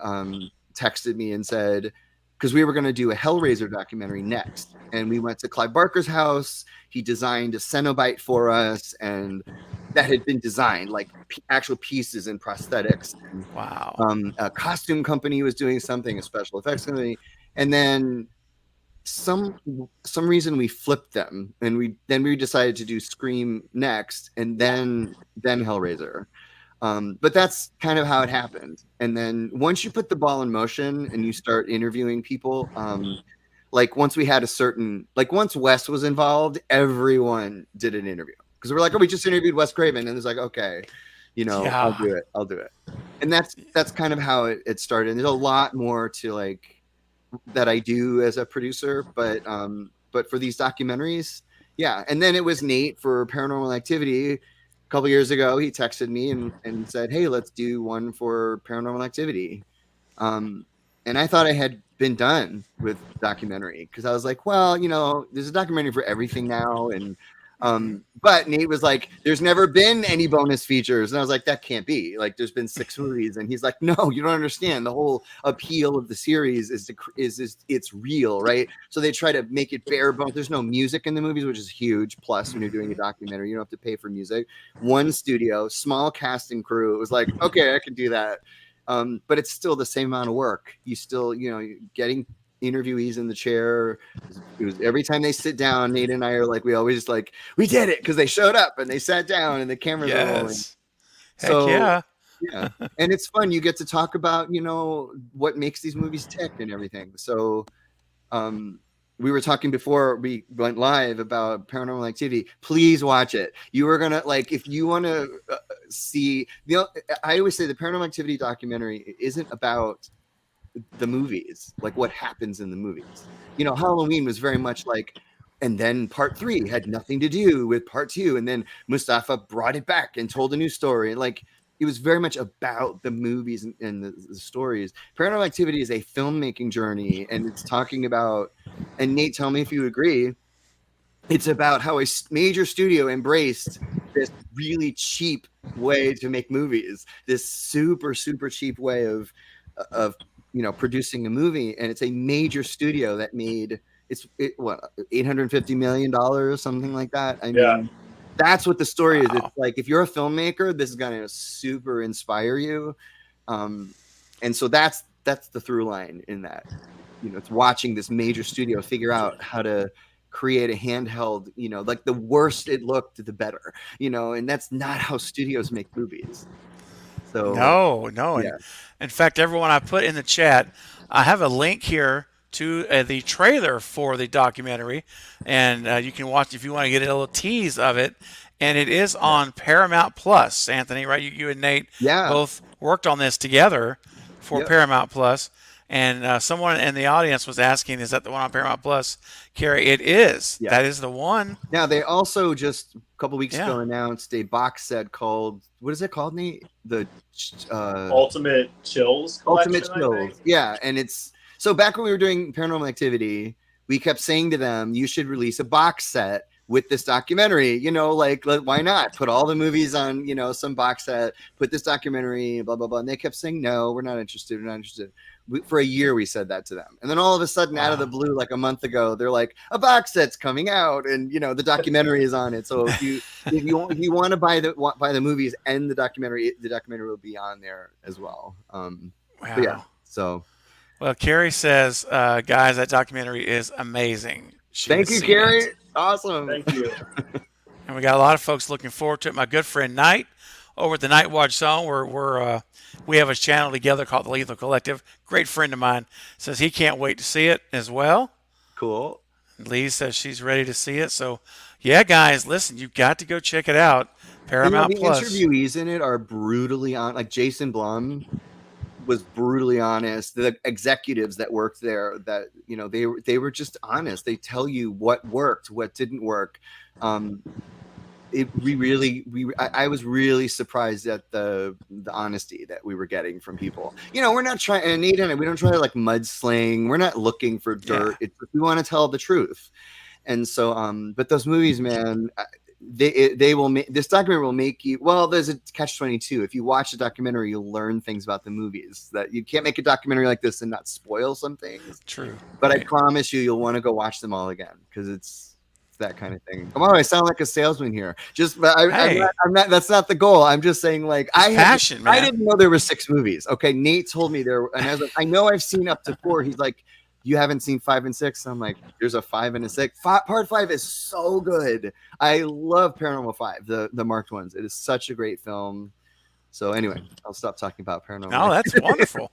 texted me and said, because we were going to do a Hellraiser documentary next, and we went to Clive Barker's house. He designed a Cenobite for us, and that had been designed like actual pieces and prosthetics. Wow. A costume company was doing something, a special effects company, and then some reason we flipped them, and we decided to do Scream next, and then Hellraiser. But that's kind of how it happened. And then once you put the ball in motion and you start interviewing people, like once we had once Wes was involved, everyone did an interview, because we're like, oh, we just interviewed Wes Craven, and it's like, okay, I'll do it. And that's kind of how it started. And there's a lot more to like that I do as a producer, but for these documentaries, yeah. And then it was Nate for Paranormal Activity. A couple years ago, he texted me and said, hey, let's do one for Paranormal Activity. And I thought I had been done with documentary, because I was like, well, there's a documentary for everything now, and but Nate was like, there's never been any bonus features, and I was like, that can't be. Like, there's been 6 movies, and he's like, no, you don't understand. The whole appeal of the series is it's real, right? So they try to make it bare bones. There's no music in the movies, which is huge. Plus, when you're doing a documentary, you don't have to pay for music. One studio, small cast and crew. It was like, okay, I can do that. But it's still the same amount of work. You still, getting interviewees in the chair. It was every time they sit down, Nate and I are like, we always like, we did it, because they showed up and they sat down and the cameras are rolling. Heck So yeah. yeah, and it's fun. You get to talk about what makes these movies tick and everything. So we were talking before we went live about Paranormal Activity. Please watch it. You are gonna like, if you want to see I always say the Paranormal Activity documentary isn't about the movies, like what happens in the movies. Halloween was very much like, and then part 3 had nothing to do with part 2, and then Mustafa brought it back and told a new story, and like it was very much about the movies and the stories. Paranormal Activity is a filmmaking journey, and it's talking about, and Nate, tell me if you agree, it's about how a major studio embraced this really cheap way to make movies, this super, super cheap way of producing a movie. And it's a major studio that made what, $850 million, something like that. I mean, that's what the story is. It's like, if you're a filmmaker, this is going to super inspire you. And so that's the through line in that. It's watching this major studio figure out how to create a handheld, like the worse it looked, the better, and that's not how studios make movies. So No. yeah. In fact, everyone, I put in the chat, I have a link here to the trailer for the documentary, and you can watch if you want to get a little tease of it. And it is on Paramount Plus, Anthony, right? You and Nate both worked on this together for Paramount Plus. And someone in the audience was asking, is that the one on Paramount Plus? Carrie, it is. Yeah. That is the one. Now, they also just a couple weeks ago announced a box set called, what is it called, Nate? The Ultimate Chills collection, Ultimate Chills. Yeah, and it's, so back when we were doing Paranormal Activity, we kept saying to them, you should release a box set with this documentary, like, why not put all the movies on, some box set, put this documentary, blah, blah, blah. And they kept saying, no, we're not interested. For a year, we said that to them. And then all of a sudden, out of the blue, like a month ago, they're like, a box set's coming out, and, the documentary is on it. So if you want to buy the movies and the documentary will be on there as well. But yeah, so. Well, Carrie says, guys, that documentary is amazing. Thank you, Carrie. Awesome. Thank you. And we got a lot of folks looking forward to it. My good friend Knight over at the Night Watch Zone, we have a channel together called the Lethal Collective. Great friend of mine says he can't wait to see it as well. Cool. Lee says she's ready to see it. So, yeah, guys, listen, you've got to go check it out. Paramount Plus. The interviewees in it are brutally on. Like Jason Blum was brutally honest. The executives that worked there, that they were just honest. They tell you what worked, what didn't work. I was really surprised at the honesty that we were getting from people. We're not trying, and Nate and I, we don't try to like mudsling. We're not looking for dirt. We want to tell the truth. And so, but those movies, man, they will make, this documentary will make you, well, there's a catch-22. If you watch the documentary, you'll learn things about the movies that you can't make a documentary like this and not spoil some things. True. But I promise you'll want to go watch them all again, because it's that kind of thing. Come on, I sound like a salesman here. I'm not. That's not the goal. I'm just saying, like, I didn't know there were 6 movies. Okay, Nate told me there, and I was like, I know I've seen up to 4. He's like, you haven't seen 5 and 6? I'm like, there's a 5 and a 6. Part 5 is so good. I love Paranormal 5, the marked ones. It is such a great film. So anyway, I'll stop talking about Paranormal. No, that's wonderful.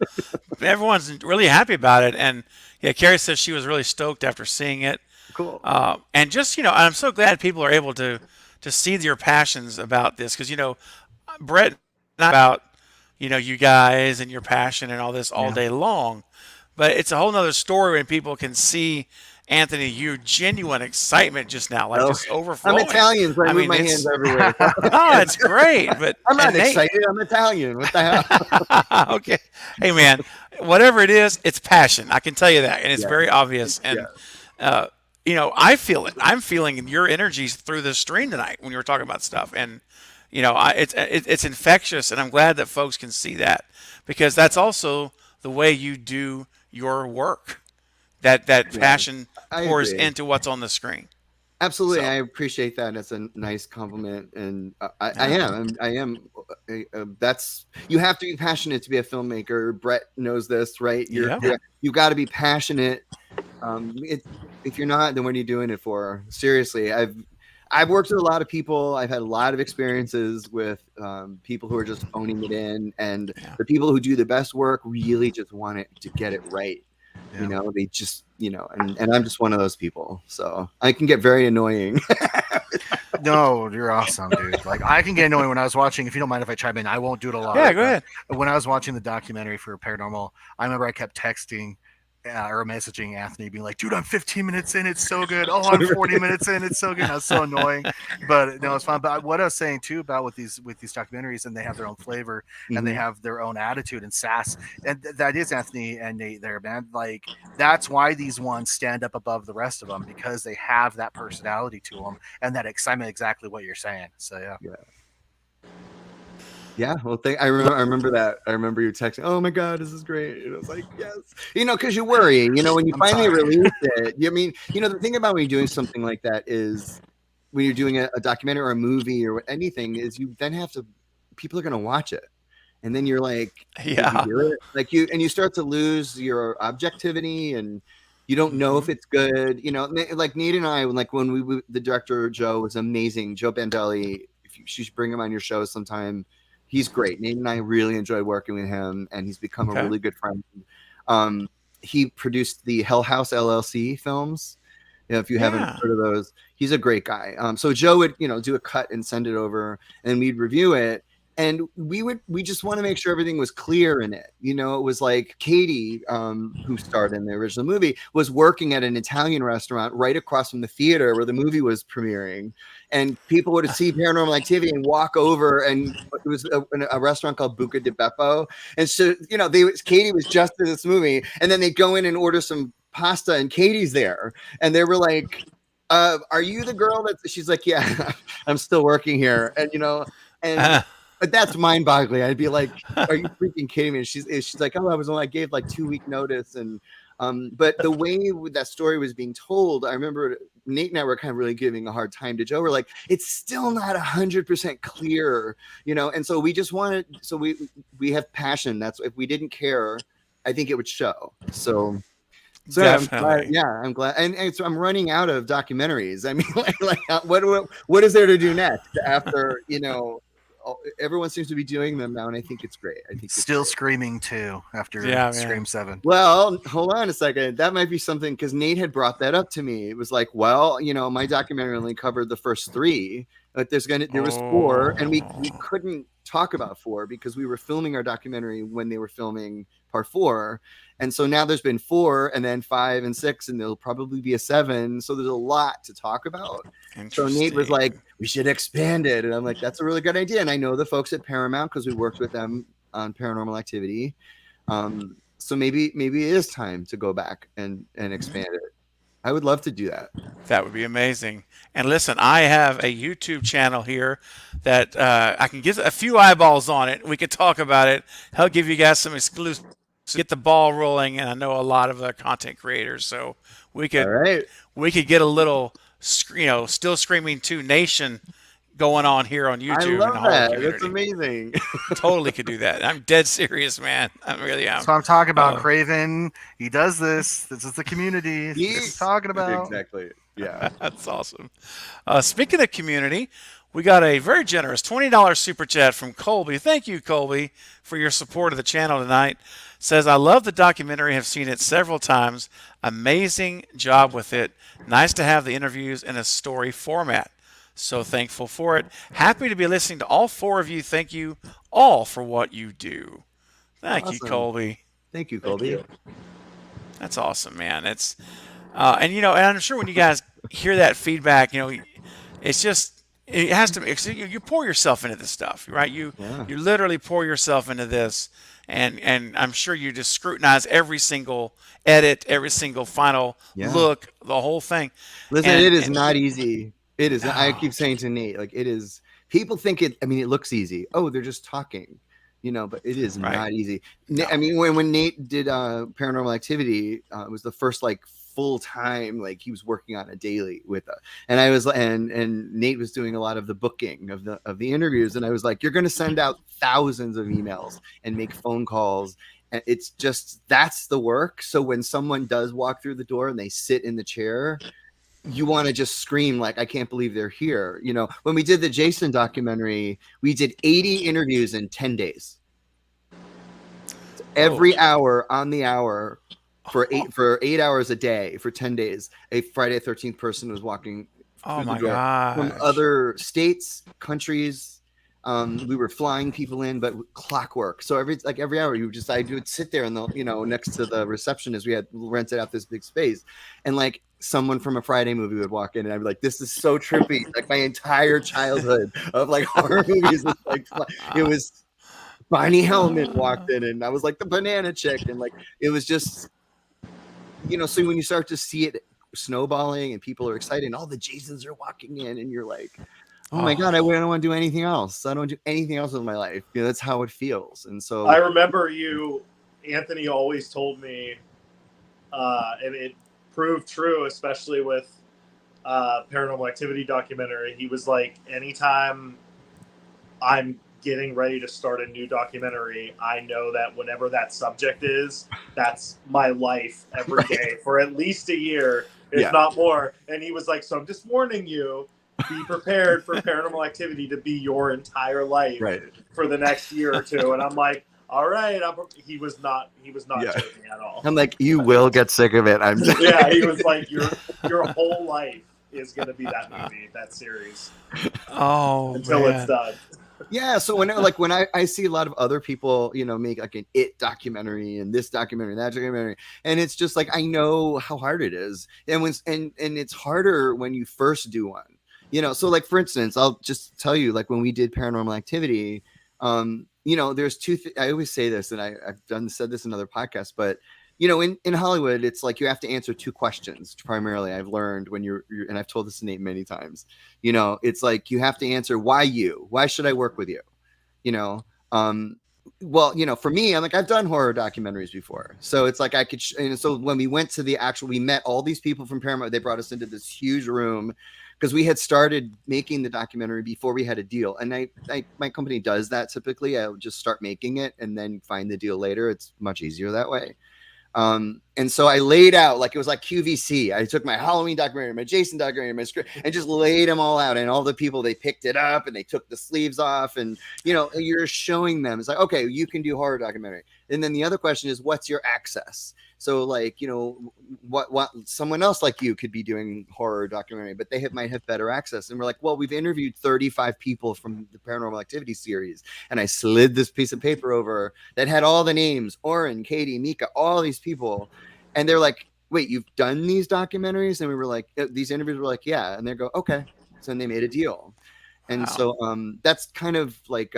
Everyone's really happy about it, and yeah, Carrie says she was really stoked after seeing it. Cool. And just, I'm so glad people are able to see your passions about this, because, Brett, not about, you guys and your passion and all this all day long, but it's a whole nother story when people can see Anthony, your genuine excitement just now, like Oh, just I'm overflowing. Italian, so I I move mean, my it's hands everywhere. oh, it's great. But I'm not and Nate, excited. I'm Italian. What the hell? okay, hey man, whatever it is, it's passion. I can tell you that, and it's Yeah, very obvious. yeah. And uh, I feel it. I'm feeling your energies through this stream tonight when you were talking about stuff, and it's infectious, and I'm glad that folks can see that because that's also the way you do your work. That Yeah, passion I pours agree. into what's on the screen. Absolutely, So I appreciate that. That's a nice compliment, and I yeah, am. I am. That's you have to be passionate to be a filmmaker. Brett knows this, right? yeah, You got to be passionate. If you're not, then what are you doing it for? Seriously, I've worked with a lot of people. I've had a lot of experiences with people who are just phoning it in, and yeah. the people who do the best work really just want it to get it right. Yeah. They just, and I'm just one of those people. So I can get very annoying. No, you're awesome, dude. Like I can get annoying when I was watching. If you don't mind if I chime in, I won't do it a lot. Yeah, go ahead. When I was watching the documentary for Paranormal, I remember I kept texting or messaging Anthony, being like, "Dude, I'm 15 minutes in. It's so good. Oh, I'm 40 minutes in. It's so good." And I was so annoying, but no, it's fun. But what I was saying too about with these documentaries, and they have their own flavor and they have their own attitude and sass, and that is Anthony and Nate there, man. Like that's why these ones stand up above the rest of them because they have that personality to them and that excitement. Exactly what you're saying. So yeah. Yeah, well, I remember that. I remember you texting, "Oh my God, this is great!" And I was like, "Yes," because you worry. When you I'm finally sorry. release it. The thing about when you're doing something like that is when you're doing a documentary or a movie or anything is you then have to. People are going to watch it, and then you're like, "Did you Yeah. do it?" And you start to lose your objectivity, and you don't know if it's good. Like Nate and I, like when the director Joe was amazing. Joe Bandelli, you should bring him on your show sometime. He's great. Nate and I really enjoyed working with him, and he's become a really good friend. He produced the Hell House LLC films. If you haven't Yeah. heard of those, he's a great guy. So Joe would, do a cut and send it over, and we'd review it. And we just want to make sure everything was clear in it. It was like Katie, who starred in the original movie, was working at an Italian restaurant right across from the theater where the movie was premiering. And people would see Paranormal Activity and walk over, and it was a restaurant called Buca di Beppo. And so, Katie was just in this movie, and then they go in and order some pasta, and Katie's there, and they were like, "Are you the girl that?" She's like, "Yeah, I'm still working here," and. But that's mind-boggling. I'd be like, "Are you freaking kidding me?" And she's like, "Oh, I gave like 2-week notice." And but the way that story was being told, I remember Nate and I were kind of really giving a hard time to Joe. We're like, "It's still not 100% clear, And so we just wanted, so we have passion. That's if we didn't care, I think it would show. So Definitely. I'm glad, and so I'm running out of documentaries. I mean, what is there to do next after everyone seems to be doing them now, and I think it's great. I think it's Still great. Screaming 2 after Scream 7. Well, hold on a second. That might be something because Nate had brought that up to me. It was like, well, my documentary only covered the first 3, but there was 4, and we couldn't talk about 4 because we were filming our documentary when they were filming part 4. And so now there's been 4 and then 5 and 6, and there'll probably be a 7. So there's a lot to talk about. So Nate was like, we should expand it. And I'm like, that's a really good idea. And I know the folks at Paramount because we worked with them on Paranormal Activity. So maybe it is time to go back and expand it. I would love to do that. That would be amazing. And listen, I have a YouTube channel here that I can get a few eyeballs on it. We could talk about it. I'll give you guys some exclusive. Get the ball rolling, and I know a lot of the content creators, so we could get a little, Still Screaming 2 Nation going on here on YouTube. I love that. That's amazing. Totally could do that. I'm dead serious, man. I really am. So I'm talking about Craven. He does this. This is the community. He's talking about. Exactly. Yeah. That's awesome. Speaking of community, we got a very generous $20 super chat from Colby. Thank you, Colby, for your support of the channel tonight. Says, I love the documentary, have seen it several times. Amazing job with it. Nice to have the interviews in a story format. So thankful for it. Happy to be listening to all 4 of you. Thank you all for what you do. Thank you, Colby. Thank you, Colby. That's awesome, man. And and I'm sure when you guys hear that feedback, it's just it has to. You pour yourself into this stuff, right? You Yeah. you literally pour yourself into this, and I'm sure you just scrutinize every single edit, every single final Yeah. look, the whole thing, Listen, and it is and not easy. It is. I oh, keep saying to Nate, like it is. People think it. I mean, it looks easy. Oh, they're just talking, but it is right, not easy. I no, mean, when Nate did Paranormal Activity, it was the first like full time, like he was working on a daily with and I was and Nate was doing a lot of the booking of the interviews, and I was like, you're going to send out thousands of emails and make phone calls. And it's just that's the work. So when someone does walk through the door and they sit in the chair, you want to just scream like, I can't believe they're here. When we did the Jason documentary, we did 80 interviews in 10 days. whoa, Every hour on the hour for 8 hours a day for 10 days. A Friday the 13th person was walking oh through the my door from gosh, other states, countries. We were flying people in, but clockwork. So every hour you would sit there and next to the receptionist, we had rented out this big space, and like someone from a Friday movie would walk in, and I'd be like, "This is so trippy!" Like my entire childhood of like horror movies was like it was. Bonnie Hellman walked in, and I was like the banana chick, and like it was just So when you start to see it snowballing and people are excited, and all the Jasons are walking in, and you're like, oh my oh, God, I don't want to do anything else. I don't want to do anything else with my life. That's how it feels. And I so, remember Anthony always told me, and it proved true, especially with Paranormal Activity documentary. He was like, anytime I'm getting ready to start a new documentary, I know that whatever that subject is, that's my life every day for at least a year, if not more. And he was like, so I'm just warning you, be prepared for Paranormal Activity to be your entire life right. for the next year or two. And I'm like, all right. He was not joking at all. I'm like, you will get sick of it. Yeah, he was like, your whole life is going to be that movie, that series, oh until it's man, done. Yeah. So when I see a lot of other people, make like an It documentary and this documentary, that documentary, and it's just like, I know how hard it is. And and it's harder when you first do one, so like, for instance, I'll just tell you, like when we did Paranormal Activity, there's I always say this, and I've said this in other podcasts, but in Hollywood, it's like you have to answer two questions primarily. I've learned when you're and I've told this to Nate many times. It's like you have to answer why you. Why should I work with you? You know, um, well, for me, I'm like, I've done horror documentaries before, so it's like I could. And so when we went to we met all these people from Paramount. They brought us into this huge room because we had started making the documentary before we had a deal. And my company does that typically. I would just start making it and then find the deal later. It's much easier that way. And so I laid out like it was like QVC. I took my Halloween documentary, my Jason documentary, my script, and just laid them all out. And all the people, they picked it up and they took the sleeves off, and you're showing them. It's like, okay, you can do horror documentary. And then the other question is, what's your access? So like, what someone else like you could be doing horror documentary, but they might have better access. And we're like, well, we've interviewed 35 people from the Paranormal Activity series, and I slid this piece of paper over that had all the names: Oren, Katie, Mika, all these people. And they're like, wait, you've done these documentaries? And we were like, these interviews were like, yeah. And they go, okay. So then they made a deal. And wow, so that's kind of like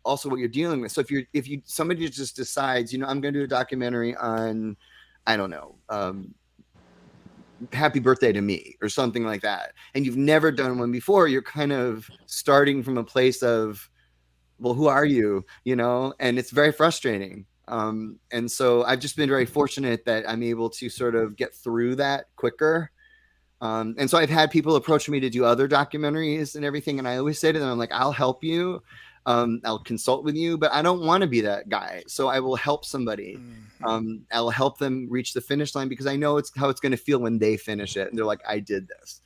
also what you're dealing with. So if somebody just decides, I'm going to do a documentary on, I don't know, Happy Birthday to Me or something like that, and you've never done one before, you're kind of starting from a place of, well, who are you? And it's very frustrating. And so I've just been very fortunate that I'm able to sort of get through that quicker. And so I've had people approach me to do other documentaries and everything. And I always say to them, I'm like, I'll help you. I'll consult with you, but I don't want to be that guy. So I will help somebody. I'll help them reach the finish line because I know it's how it's going to feel when they finish it. And they're like, I did this,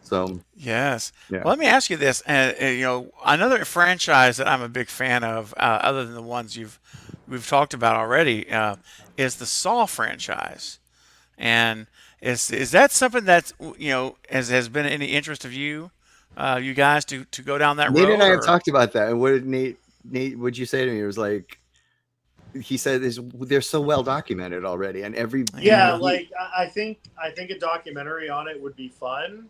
So, yes. yeah. Well, let me ask you this. Another franchise that I'm a big fan of, other than the ones we've talked about already, is the Saw franchise. And is that something that has been any interest of you guys to go down that Nate and I road have or? talked about that. And what did Nate, would you say to me? It was like, he said they're so well documented already, and every Yeah, like I think a documentary on it would be fun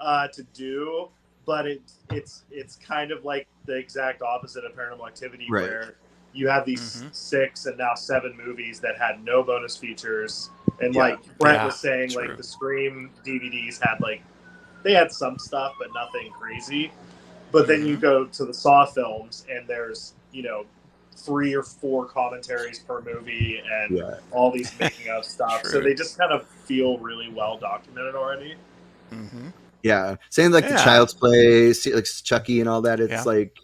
to do, but it's kind of like the exact opposite of Paranormal Activity, Right. where you have these 6 and now 7 movies that had no bonus features, and like Brent was saying, true. like the Scream DVDs had they had some stuff, but nothing crazy. But then you go to the Saw films, and there's 3 or 4 commentaries per movie, and all these making of stuff. So they just kind of feel really well documented already. Mm-hmm. Yeah, same like the Child's Play, like Chucky and all that. It's like,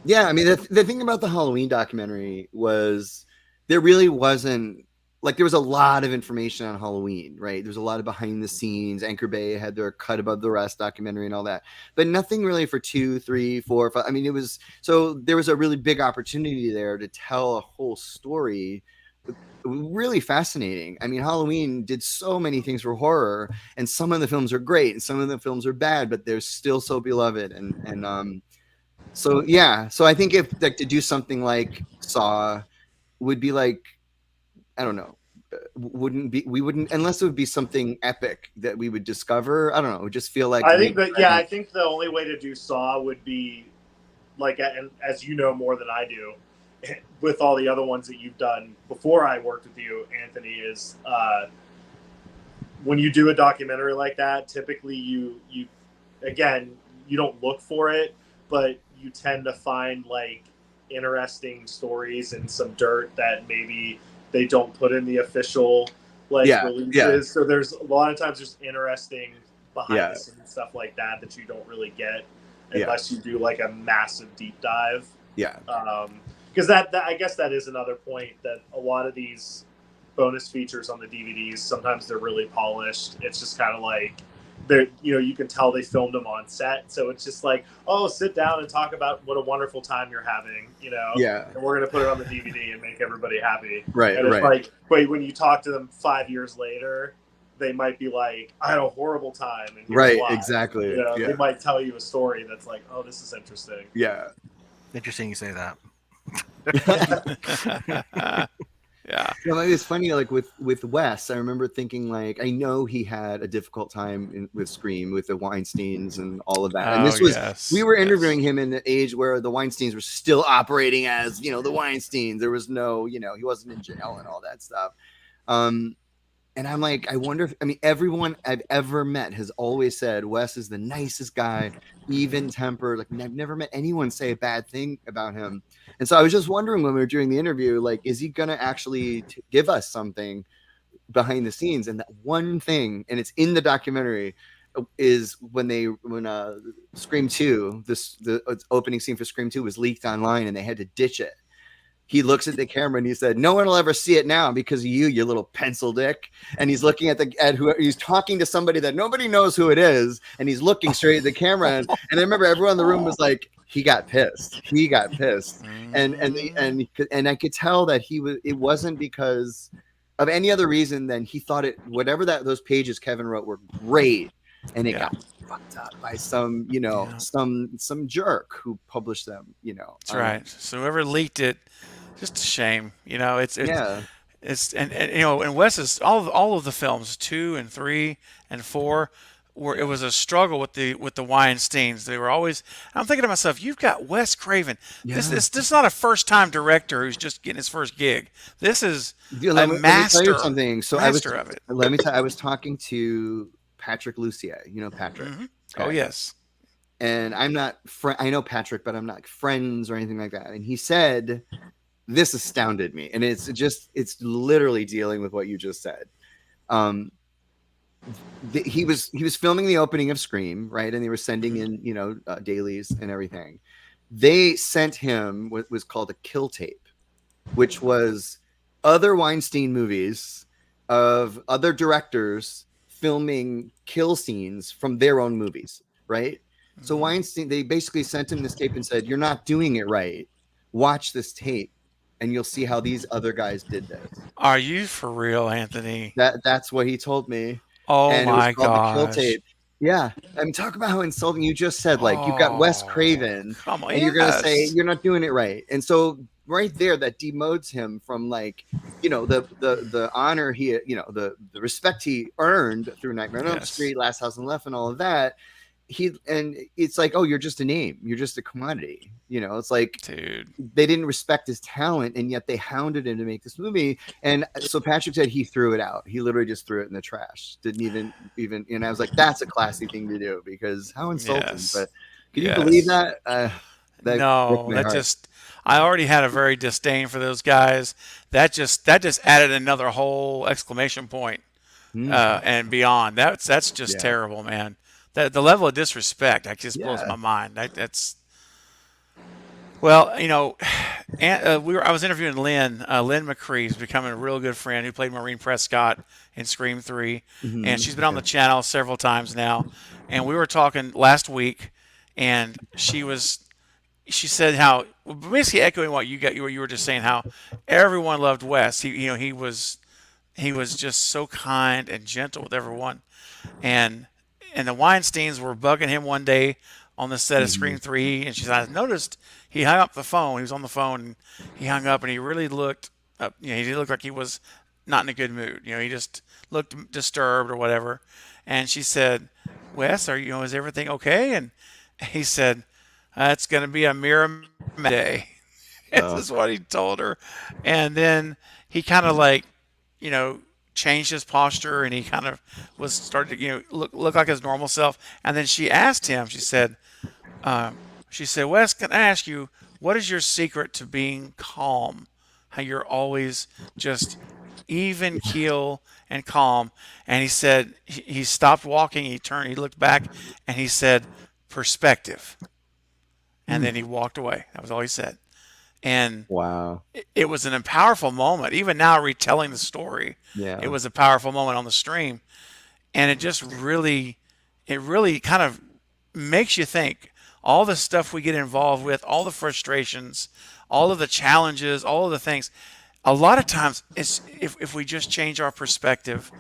I mean, the thing about the Halloween documentary was there really wasn't, like, there was a lot of information on Halloween, right? There's a lot of behind the scenes. Anchor Bay had their Cut Above the Rest documentary and all that, but nothing really for 2, 3, 4, 5. I mean, there was a really big opportunity there to tell a whole story. Really fascinating. I mean, Halloween did so many things for horror, and some of the films are great and some of the films are bad, but they're still so beloved. So I think if like to do something like Saw would be like, I don't know, we wouldn't unless it would be something epic that we would discover. I don't know. It would just feel like I think the only way to do Saw would be like, and as you know more than I do, with all the other ones that you've done before I worked with you, Anthony, is when you do a documentary like that, typically you don't look for it, but you tend to find like interesting stories and some dirt that maybe they don't put in the official releases. So there's a lot of times just interesting behind the scenes stuff like that you don't really get unless you do like a massive deep dive. Because that I guess that is another point, that a lot of these bonus features on the DVDs, sometimes they're really polished. It's just kind of like they're, you can tell they filmed them on set. So it's just like, oh, sit down and talk about what a wonderful time you're having, and we're going to put it on the DVD and make everybody happy. Right. And it's like, but when you talk to them 5 years later, they might be like, I had a horrible time. And right. Exactly. They might tell you a story that's like, oh, this is interesting. Yeah. Interesting you say that. It's funny, like with Wes, I remember thinking, like, I know he had a difficult time with Scream, with the Weinsteins and all of that. And this was we were interviewing him in the age where the Weinsteins were still operating as, the Weinsteins. There was no, he wasn't in jail and all that stuff. And I'm like, I wonder if, everyone I've ever met has always said Wes is the nicest guy, even tempered. Like, I've never met anyone say a bad thing about him. And so I was just wondering when we were doing the interview, like, is he going to actually give us something behind the scenes? And that one thing, and it's in the documentary, is when Scream 2, the opening scene for Scream 2 was leaked online and they had to ditch it. He looks at the camera and he said, no one will ever see it now because of you little pencil dick. And he's looking at who he's talking to, somebody that nobody knows who it is. And he's looking straight at the camera. And I remember everyone in the room was like, he got pissed. And I could tell that it wasn't because of any other reason than he thought those pages Kevin wrote were great. And it got fucked up by some jerk who published them, That's right. So whoever leaked it, just a shame. It's and Wes's all of the films 2 and 3 and 4 it was a struggle with the Weinsteins. They were always. I'm thinking to myself, you've got Wes Craven. This is not a first time director who's just getting his first gig. This is a master. Let me tell you something. So master of it. Let me tell you, I was talking to Patrick Lussier. Patrick. Mm-hmm. Okay. Oh yes. And I'm not I know Patrick, but I'm not friends or anything like that. And he said, this astounded me. And it's literally dealing with what you just said. He was filming the opening of Scream, right? And they were sending in, dailies and everything. They sent him what was called a kill tape, which was other Weinstein movies of other directors filming kill scenes from their own movies, right? So Weinstein, they basically sent him this tape and said, you're not doing it right. Watch this tape and you'll see how these other guys did this. Are you for real, Anthony? That's what he told me. Oh and my it was called gosh. the kill tape. Yeah. I mean, talk about how insulting. You just said, like, you've got Wes Oh, Craven come on. and you're going to say Yes. you're not doing it right. And so right there, that demotes him from, like, you know, the honor he, you know, the respect he earned through Nightmare on Elm Yes. Street, Last House on the Left, and all of that. And it's like, oh, you're just a name. You're just a commodity. You know, it's like, Dude. they didn't respect his talent, and yet they hounded him to make this movie. And so Patrick said he threw it out. He literally just threw it in the trash. Didn't even. And I was like, that's a classy thing to do, because how insulting. Yes. But can you Yes. believe that? That No, broke my that heart. just I already had a very disdain for those guys. That just added another whole exclamation point and beyond. That's just Yeah. terrible, man. That the level of disrespect that just blows Yeah. my mind. That's well, you know, and, I was interviewing Lynn McCree, who's becoming a real good friend, who played Maureen Prescott in Scream 3, and she's been on the channel several times now. And we were talking last week, and she said how, basically echoing what you were just saying, how everyone loved Wes. He was just so kind and gentle with everyone, and the Weinsteins were bugging him one day on the set of Scream 3, and she said, I noticed he hung up the phone. He was on the phone, and he hung up, and he really looked up. You know, he looked like he was not in a good mood. You know, he just looked disturbed or whatever. And she said, Wes, is everything okay? And he said, it's going to be a mirror day. This is what he told her. And then he kind of like, you know, changed his posture, and he kind of was started to, look like his normal self. And then she asked him, Wes, can I ask you, what is your secret to being calm? How you're always just even keel and calm. And he said, he stopped walking, he turned, he looked back, and he said, perspective. And then he walked away. That was all he said. And Wow. it was a powerful moment. Even now, retelling the story, Yeah. it was a powerful moment on the stream, and it really kind of makes you think. All the stuff we get involved with, all the frustrations, all of the challenges, all of the things. A lot of times, it's if we just change our perspective,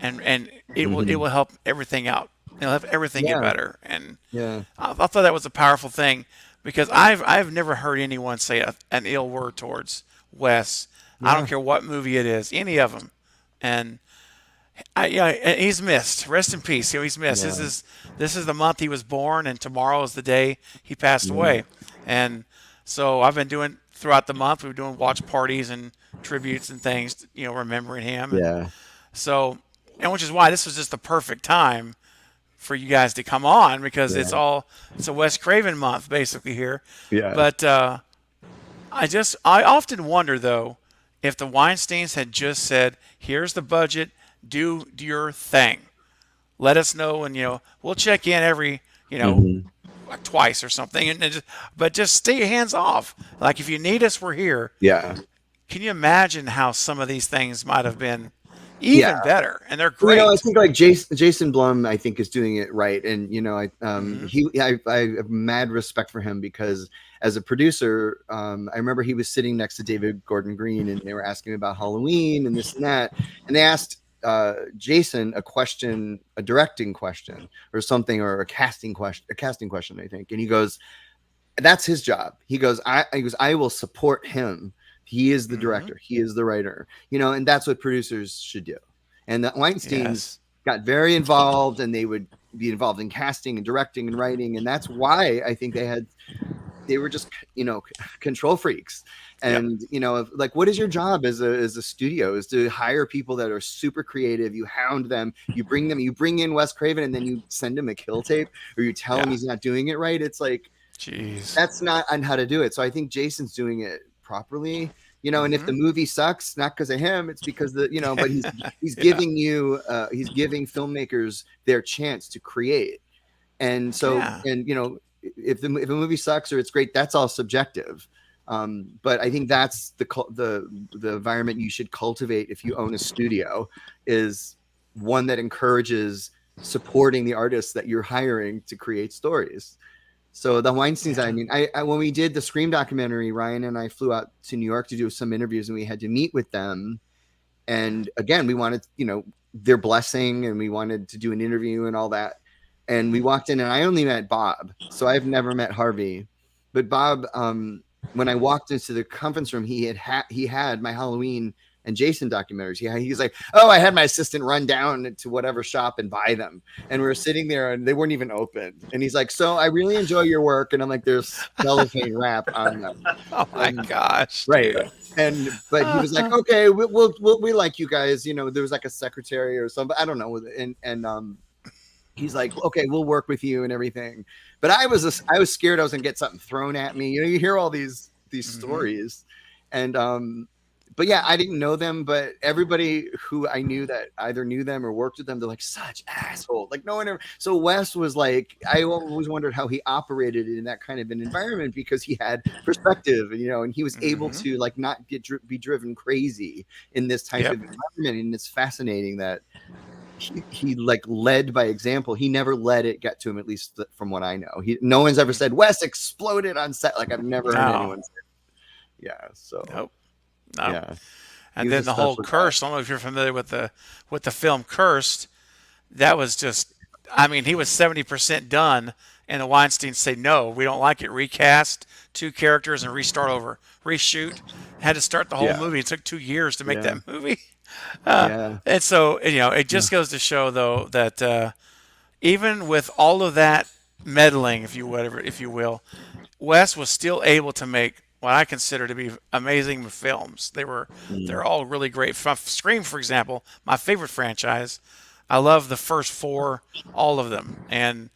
and it will help everything out. It'll help everything get Yeah. better. And Yeah. I thought that was a powerful thing, because I've never heard anyone say an ill word towards Wes. I don't care what movie it is, any of them, and he's missed. Rest in peace. He's missed. Yeah. This is the month he was born, and tomorrow is the day he passed away. And so I've been doing throughout the month. We've been doing watch parties and tributes and things, remembering him. And Yeah. so, and which is why this was just the perfect time for you guys to come on, because it's a Wes Craven month basically here. Yeah. But I often wonder though, if the Weinsteins had just said, "Here's the budget, do your thing, let us know, and we'll check in every like twice or something, but just stay your hands off. Like if you need us, we're here." Yeah. Can you imagine how some of these things might have been even better? And they're great. I think like Jason Blum, I think, is doing it right, and I have mad respect for him, because as a producer, I remember he was sitting next to David Gordon Green, and they were asking about Halloween and this and that, and they asked Jason a directing question or something, or a casting question, I think, and he goes, "That's his job." He goes, "I will support him. He is the director. He is the writer, and that's what producers should do." And the Weinsteins got very involved, and they would be involved in casting and directing and writing. And that's why I think they were just, control freaks. And, like, what is your job as a studio? Is to hire people that are super creative. You hound them, you bring in Wes Craven, and then you send him a kill tape, or you tell him he's not doing it right. It's like, jeez, that's not on how to do it. So I think Jason's doing it properly, and if the movie sucks, not because of him, it's because but he's giving he's giving filmmakers their chance to create. And so, if a movie sucks or it's great, that's all subjective. But I think that's the environment you should cultivate if you own a studio, is one that encourages supporting the artists that you're hiring to create stories. So the Weinsteins, I mean, I when we did the Scream documentary, Ryan and I flew out to New York to do some interviews, and we had to meet with them. And again, we wanted, their blessing, and we wanted to do an interview and all that. and we walked in, and I only met Bob, so I've never met Harvey. But Bob, when I walked into the conference room, he had my Halloween and Jason documentaries. He's like, oh, I had my assistant run down to whatever shop and buy them. And we were sitting there and they weren't even opened. And he's like, so I really enjoy your work. And I'm like, there's cellophane wrap on them. Oh my gosh. Right. Dude. But he was like, okay, we like you guys. You know, there was like a secretary or something. I don't know. And he's like, okay, we'll work with you and everything. But I was scared I was gonna get something thrown at me. You know, you hear all these stories, and but yeah, I didn't know them, but everybody who I knew that either knew them or worked with them, they're like such assholes. Like no one ever. So Wes was like, I always wondered how he operated in that kind of an environment because he had perspective, you know, and he was able to like not be driven crazy in this type of environment. And it's fascinating that he like led by example. He never let it get to him, at least from what I know. No one's ever said Wes exploded on set. Like I've never heard anyone say. Yeah. So. Nope. No. Yeah. And then the whole Curse. I don't know if you're familiar with the film Cursed. That was just, I mean, he was 70% done, and the Weinstein said, no, we don't like it. Recast 2 characters and restart over, reshoot. Had to start the whole movie. It took 2 years to make that movie. And so, you know, it just goes to show, though, that even with all of that meddling, if you will, Wes was still able to make what I consider to be amazing films. They're all really great. Scream, for example, my favorite franchise. I love the first 4, all of them, and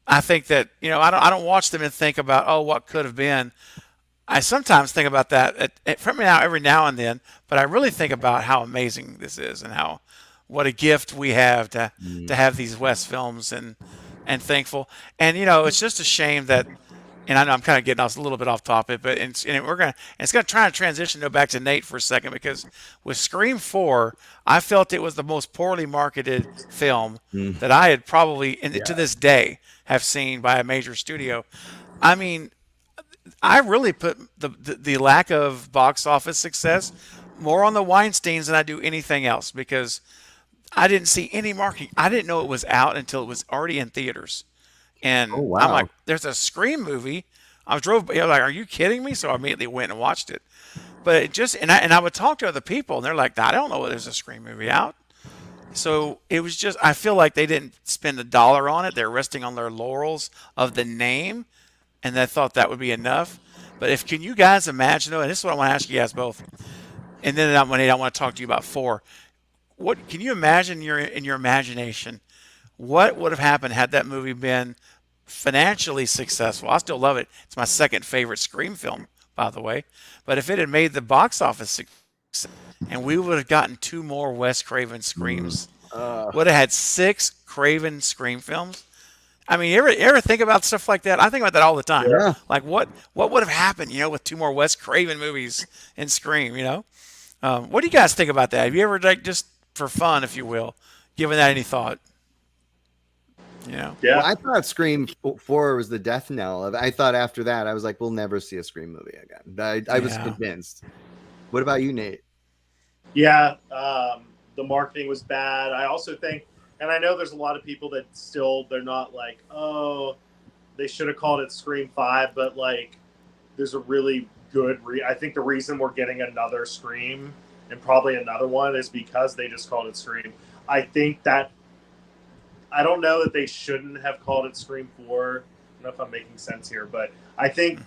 I think that, you know, I don't watch them and think about, oh, what could have been. I sometimes think about that every now and then, but I really think about how amazing this is and what a gift we have to have these Wes films and thankful. And you know, it's just a shame that. And I know I'm kind of getting a little bit off topic, but it's going to try to transition to go back to Nate for a second, because with Scream 4, I felt it was the most poorly marketed film that I had probably, to this day, have seen by a major studio. I mean, I really put the lack of box office success more on the Weinsteins than I do anything else, because I didn't see any marketing. I didn't know it was out until it was already in theaters. And I'm like, there's a Scream movie. I was like, are you kidding me? So I immediately went and watched it. But it just, and I would talk to other people, and they're like, I don't know whether there's a Scream movie out. So it was just, I feel like they didn't spend $1 on it. They're resting on their laurels of the name, and they thought that would be enough. But can you guys imagine, though, and this is what I want to ask you guys both, and then I want to talk to you about 4. What can you imagine in your imagination? What would have happened had that movie been financially successful? I still love it. It's my second favorite Scream film, by the way. But if it had made the box office success, and we would have gotten 2 more Wes Craven Screams, would have had 6 Craven Scream films. I mean, you ever think about stuff like that? I think about that all the time. Yeah. Like what would have happened, you know, with 2 more Wes Craven movies in Scream, you know? What do you guys think about that? Have you ever, like, just for fun, if you will, given that any thought? Yeah. Well, I thought Scream 4 was the death knell. I thought after that, I was like, we'll never see a Scream movie again. I was convinced. What about you, Nate? Yeah, the marketing was bad. I also think, and I know there's a lot of people that still, they're not like, oh, they should have called it Scream 5, but like, there's a really good, I think the reason we're getting another Scream and probably another one is because they just called it Scream. I think that, I don't know that they shouldn't have called it Scream 4. I don't know if I'm making sense here, but I think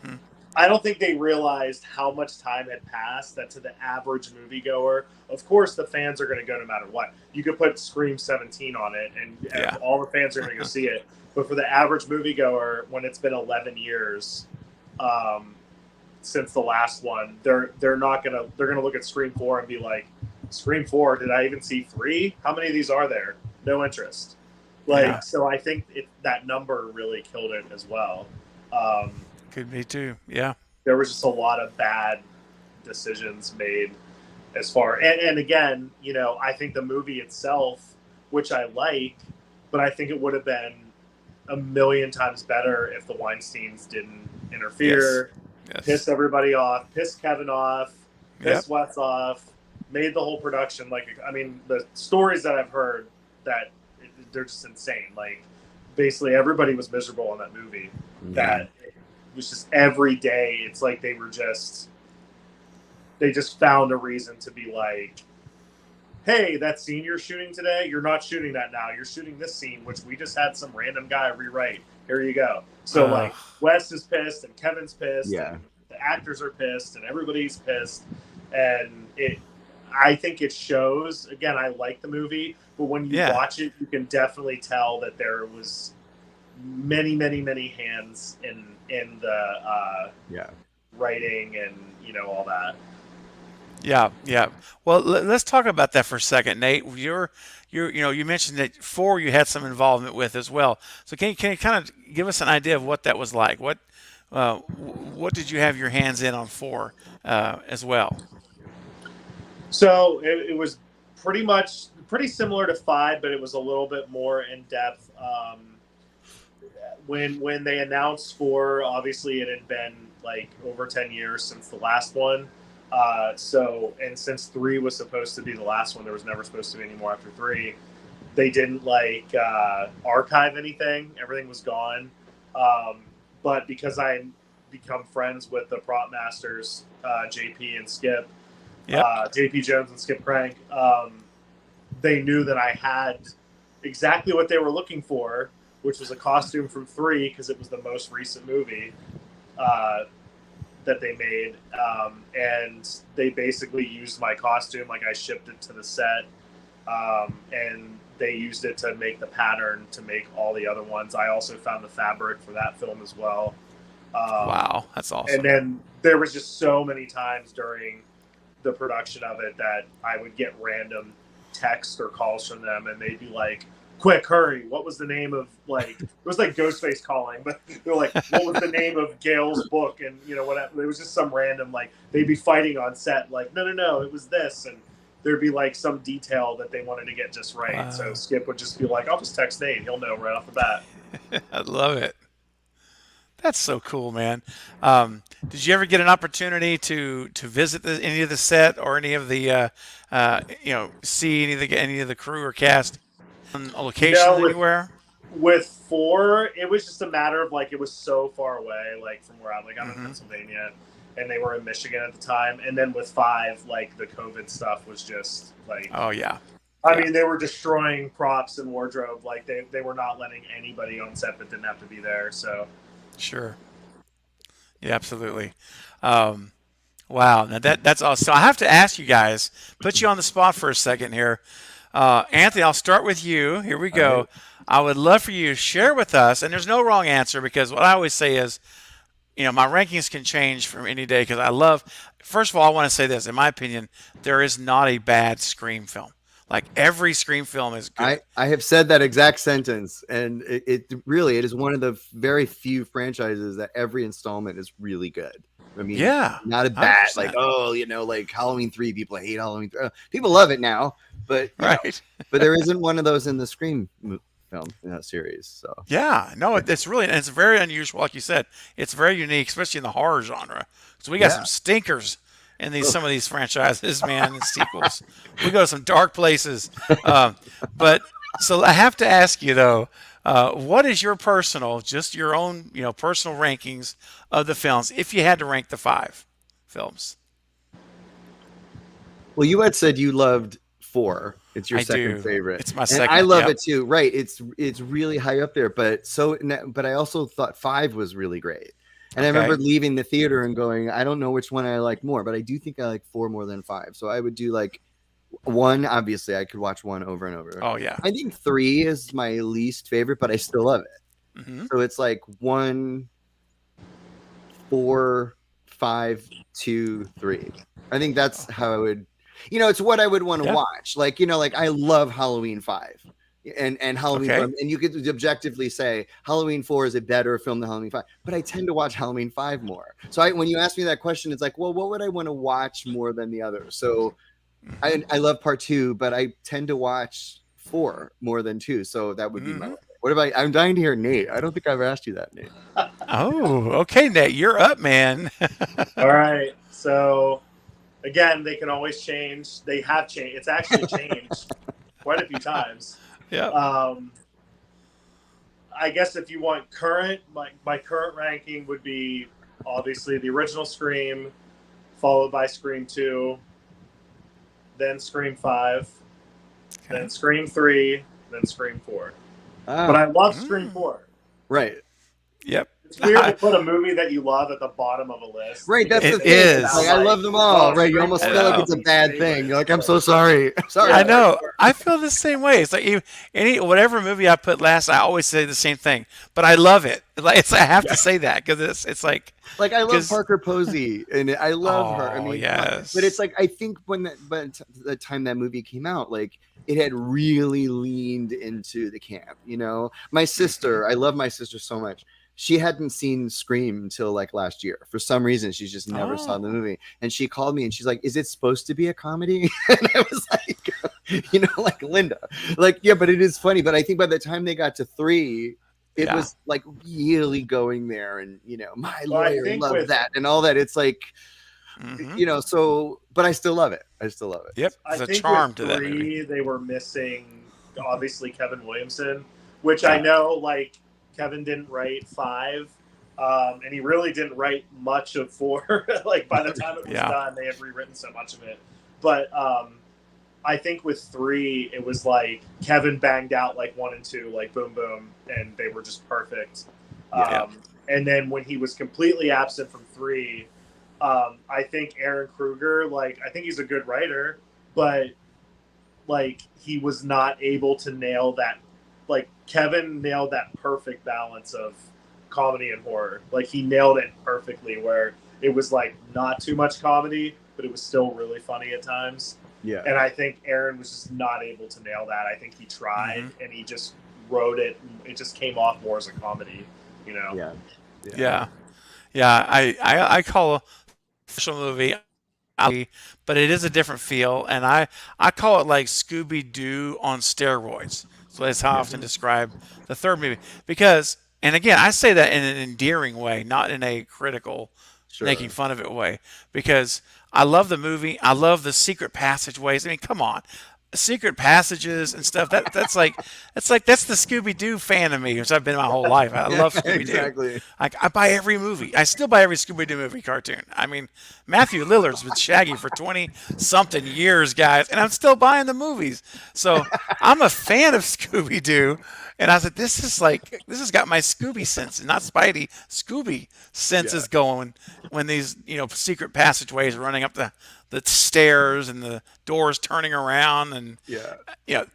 I don't think they realized how much time had passed that to the average moviegoer, of course the fans are going to go no matter what. You could put Scream 17 on it and all the fans are going to go see it. But for the average moviegoer, when it's been 11 years since the last one, they're going to look at Scream 4 and be like, Scream 4, did I even see 3? How many of these are there? No interest. So I think that number really killed it as well. Could be too. Yeah. There was just a lot of bad decisions made as far, and again, you know, I think the movie itself, which I like, but I think it would have been a million times better if the Weinsteins didn't interfere, piss everybody off, piss Kevin off, piss Wes off, made the whole production like, I mean, the stories that I've heard that they're just insane. Like basically everybody was miserable in that movie. Yeah. That it was just every day. It's like they just found a reason to be like, hey, that scene you're shooting today, you're not shooting that now. You're shooting this scene, which we just had some random guy rewrite. Here you go. So like Wes is pissed and Kevin's pissed and the actors are pissed and everybody's pissed. And I think it shows. Again, I like the movie, but when you watch it, you can definitely tell that there was many, many, many hands in the writing and all that. Yeah, yeah. Well, let's talk about that for a second, Nate. You mentioned that 4 you had some involvement with as well. So can you kind of give us an idea of what that was like? What did you have your hands in on 4 as well? So it was pretty similar to 5, but it was a little bit more in depth. When they announced 4, obviously it had been like over 10 years since the last one. And since 3 was supposed to be the last one, there was never supposed to be any more after 3. They didn't archive anything. Everything was gone. But because I had become friends with the prop masters, JP and Skip, JP Jones and Skip Crank, they knew that I had exactly what they were looking for, which was a costume from 3 because it was the most recent movie that they made, and they basically used my costume. Like I shipped it to the set, and they used it to make the pattern to make all the other ones. I also found the fabric for that film as well. Wow, that's awesome. And then there was just so many times during the production of it that I would get random texts or calls from them, and they'd be like, quick, hurry. What was the name of, it was like Ghostface calling, but they're like, what was the name of Gail's book? And, whatever. It was just some random, they'd be fighting on set, no, it was this. And there'd be, some detail that they wanted to get just right. Wow. So Skip would just be like, I'll just text Nate. He'll know right off the bat. I love it. That's so cool, man. Did you ever get an opportunity to visit any of the set or any of the, see any of the crew or cast on location anywhere? With 4, it was just a matter of it was so far away, from where I'm I'm in Pennsylvania, and they were in Michigan at the time. And then with 5, the COVID stuff was just oh yeah. I mean, they were destroying props and wardrobe. They were not letting anybody on set that didn't have to be there. So sure. Yeah, absolutely. Wow. Now that's awesome. So I have to ask you guys, put you on the spot for a second here. Anthony, I'll start with you. Here we go. Right. I would love for you to share with us, and there's no wrong answer because what I always say is, my rankings can change from any day because first of all, I want to say this. In my opinion, there is not a bad Scream film. Every Scream film is good. I have said that exact sentence, and it really is one of the very few franchises that every installment is really good. I mean, not a bad 100%. Halloween 3. People hate Halloween 3. People love it now, but right. But there isn't one of those in the Scream film in that series. So it's very unusual, like you said. It's very unique, especially in the horror genre. So we got some stinkers in some of these franchises, man, and sequels. We go to some dark places. But so I have to ask you though, what is your personal rankings of the films if you had to rank the 5 films? Well, you had said you loved 4. It's your second favorite. It's my second. I love it too. Right. It's really high up there. But I also thought 5 was really great. And I remember leaving the theater and going, I don't know which one I like more, but I do think I like 4 more than 5. So I would do 1. Obviously, I could watch 1 over and over. Oh yeah. I think 3 is my least favorite, but I still love it. Mm-hmm. So it's 1, 4, 5, 2, 3. I think that's how I would. It's what I would want to watch. I love Halloween 5 and Halloween 4, and you could objectively say Halloween 4 is a better film than Halloween 5, but I tend to watch Halloween 5 more. So when you ask me that question, it's well, what would I want to watch more than the other? So I love part 2, but I tend to watch 4 more than 2. So that would be my. What about? I'm dying to hear Nate. I don't think I've asked you that, Nate. Oh, okay, Nate, you're up, man. All right, so. Again, they can always change. They have changed. It's actually changed quite a few times. Yeah. I guess if you want current, my current ranking would be obviously the original Scream, followed by Scream 2, then Scream 5, then Scream 3, then Scream 4. But I love Scream 4. Right. Yep. It's weird to put a movie that you love at the bottom of a list. Right, that's It the thing. is. Like, I love them all. Right, you almost I feel like know. it's a bad thing. You're like, I'm so sorry. I'm sorry. I know. I feel the same way. It's like whatever movie I put last, I always say the same thing. But I love it. Like I have to say that because it's like I love Parker Posey, and I love her. I Oh, mean, yes. but it's like I think by the time that movie came out, like it had really leaned into the camp. You know, my sister, I love my sister so much. She hadn't seen Scream until like last year. For some reason, she just never saw the movie. And she called me and she's like, "Is it supposed to be a comedy?" And I was like, like Linda, like, yeah, but it is funny. But I think by the time they got to 3, it was like really going there, and my lawyer loved that and all that. It's like, so, but I still love it. I still love it. Yep, I there's a think charm with to that movie. They were missing obviously Kevin Williamson, which I know like Kevin didn't write 5, and he really didn't write much of 4. Like by the time it was done, they had rewritten so much of it. But I think with 3, it was like Kevin banged out like 1 and 2, like boom, boom, and they were just perfect. And then when he was completely absent from 3, I think Aaron Kruger, like I think he's a good writer, but like he was not able to nail that. Like Kevin nailed that perfect balance of comedy and horror. Like he nailed it perfectly, where it was like not too much comedy, but it was still really funny at times. Yeah. And I think Aaron was just not able to nail that. I think he tried and he just wrote it. It just came off more as a comedy, Yeah. I call a special movie, but it is a different feel, and I call it like Scooby Doo on steroids. So that's how I often describe the third movie. Because, and again, I say that in an endearing way, not in a critical, making fun of it way. Because I love the movie. I love the secret passageways. I mean, come on. Secret passages and stuff. That's the Scooby Doo fan of me, which I've been my whole life. I love Scooby Doo. Exactly. I buy every movie. I still buy every Scooby Doo movie cartoon. I mean, Matthew Lillard's been Shaggy for 20-something years, guys, and I'm still buying the movies. So I'm a fan of Scooby Doo. And I said, this has got my Scooby sense, not Spidey. Scooby senses going when these, secret passageways are running up the stairs and the doors turning around. And,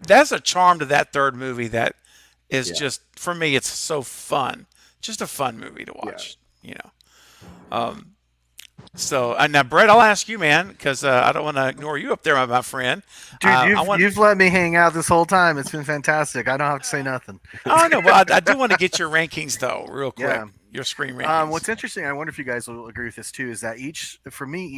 that's a charm to that third movie that is just, for me, it's so fun. Just a fun movie to watch, So now, Brett, I'll ask you, man, because I don't want to ignore you up there, my friend. Dude, you've let me hang out this whole time. It's been fantastic. I don't have to say nothing. Oh, no, but I do want to get your rankings, though, real quick. Yeah. Your Scream rankings. What's interesting, I wonder if you guys will agree with this too, is that each